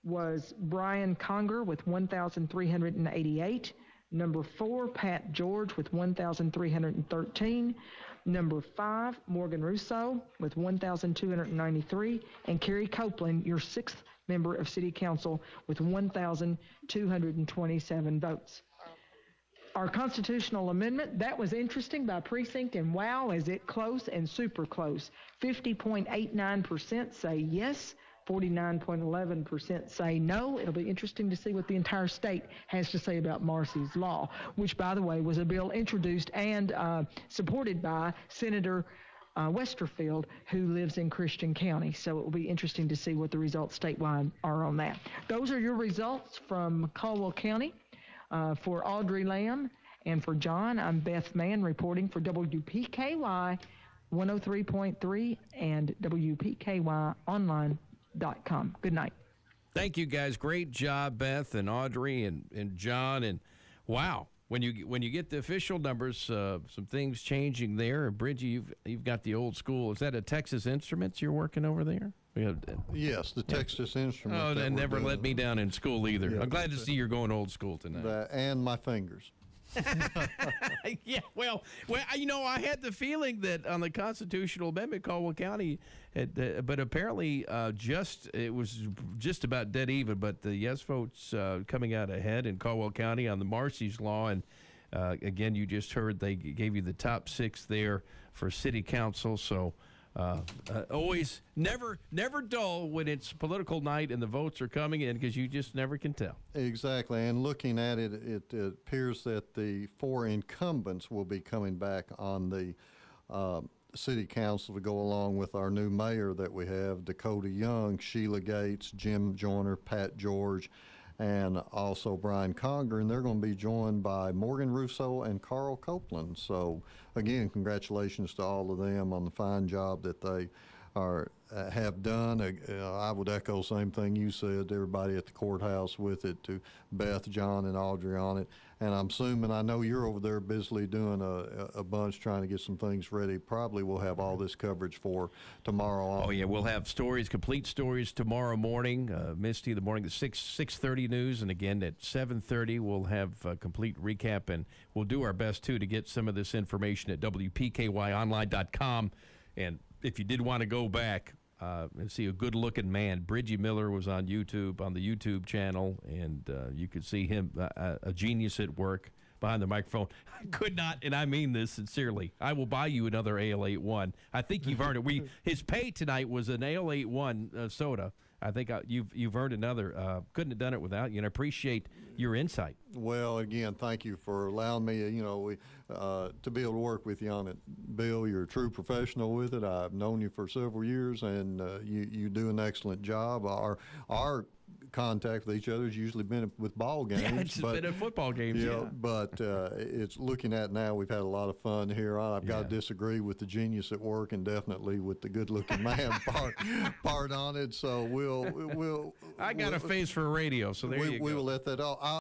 was Brian Conger with 1,388. Number four, Pat George with 1,313. Number five, Morgan Russo with 1,293. And Kerry Copeland, your sixth member of City Council, with 1,227 votes. Our constitutional amendment, that was interesting by precinct, and wow, is it close and super close. 50.89% say yes, 49.11% say no. It'll be interesting to see what the entire state has to say about Marcy's Law, which, by the way, was a bill introduced and supported by Senator Westerfield, who lives in Christian County. So it will be interesting to see what the results statewide are on that. Those are your results from Caldwell County. For Audrey Lamb and for John, I'm Beth Mann reporting for WPKY 103.3 and WPKYonline.com. Good night. Thank you, guys. Great job, Beth and Audrey and John. And wow, when you get the official numbers, some things changing there. Bridgie, you've got the old school. Is that a Texas Instruments you're working over there? Yes, the Texas Instruments. Oh, that never let me down in school either. Yeah, I'm glad to see you're going old school tonight. And my fingers. Yeah, well, I had the feeling that on the constitutional amendment, Caldwell County, but apparently it was just about dead even. But the yes votes coming out ahead in Caldwell County on the Marcy's Law, and again, you just heard they gave you the top six there for City Council. So. Always never dull when it's political night and the votes are coming in, because you just never can tell. Exactly, and looking at it, it appears that the four incumbents will be coming back on the City Council to go along with our new mayor that we have, Dakota Young, Sheila Gates, Jim Joyner, Pat George, and also Brian Conger, and they're going to be joined by Morgan Russo and Carl Copeland. So, again, congratulations to all of them on the fine job that they have done. I would echo the same thing you said, everybody at the courthouse with it, to Beth, John, and Audrey on it. And I'm assuming, I know you're over there busily doing a bunch trying to get some things ready. Probably we'll have all this coverage for tomorrow on. Oh, yeah, we'll have stories, complete stories tomorrow morning. Misty, the morning, the 6:30 news. And again, at 7:30, we'll have a complete recap. And we'll do our best, too, to get some of this information at WPKYonline.com. And if you did want to go back and see a good-looking man, Bridgie Miller was on YouTube, on the YouTube channel, and you could see him, a genius at work behind the microphone. I could not, and I mean this sincerely, I will buy you another Ale-81. I think you've earned it. His pay tonight was an Ale-81 soda. I think you've earned another. Couldn't have done it without you, and I appreciate your insight. Well, again, thank you for allowing me, to be able to work with you on it. Bill, you're a true professional with it. I've known you for several years, and you do an excellent job. Our contact with each other has usually been with ball games. Yeah, it's been at football games, yeah. But it's looking at now, we've had a lot of fun here. I've got to disagree with the genius at work and definitely with the good-looking man part on it. So we'll I got a face for radio, so there you go. We will let that all.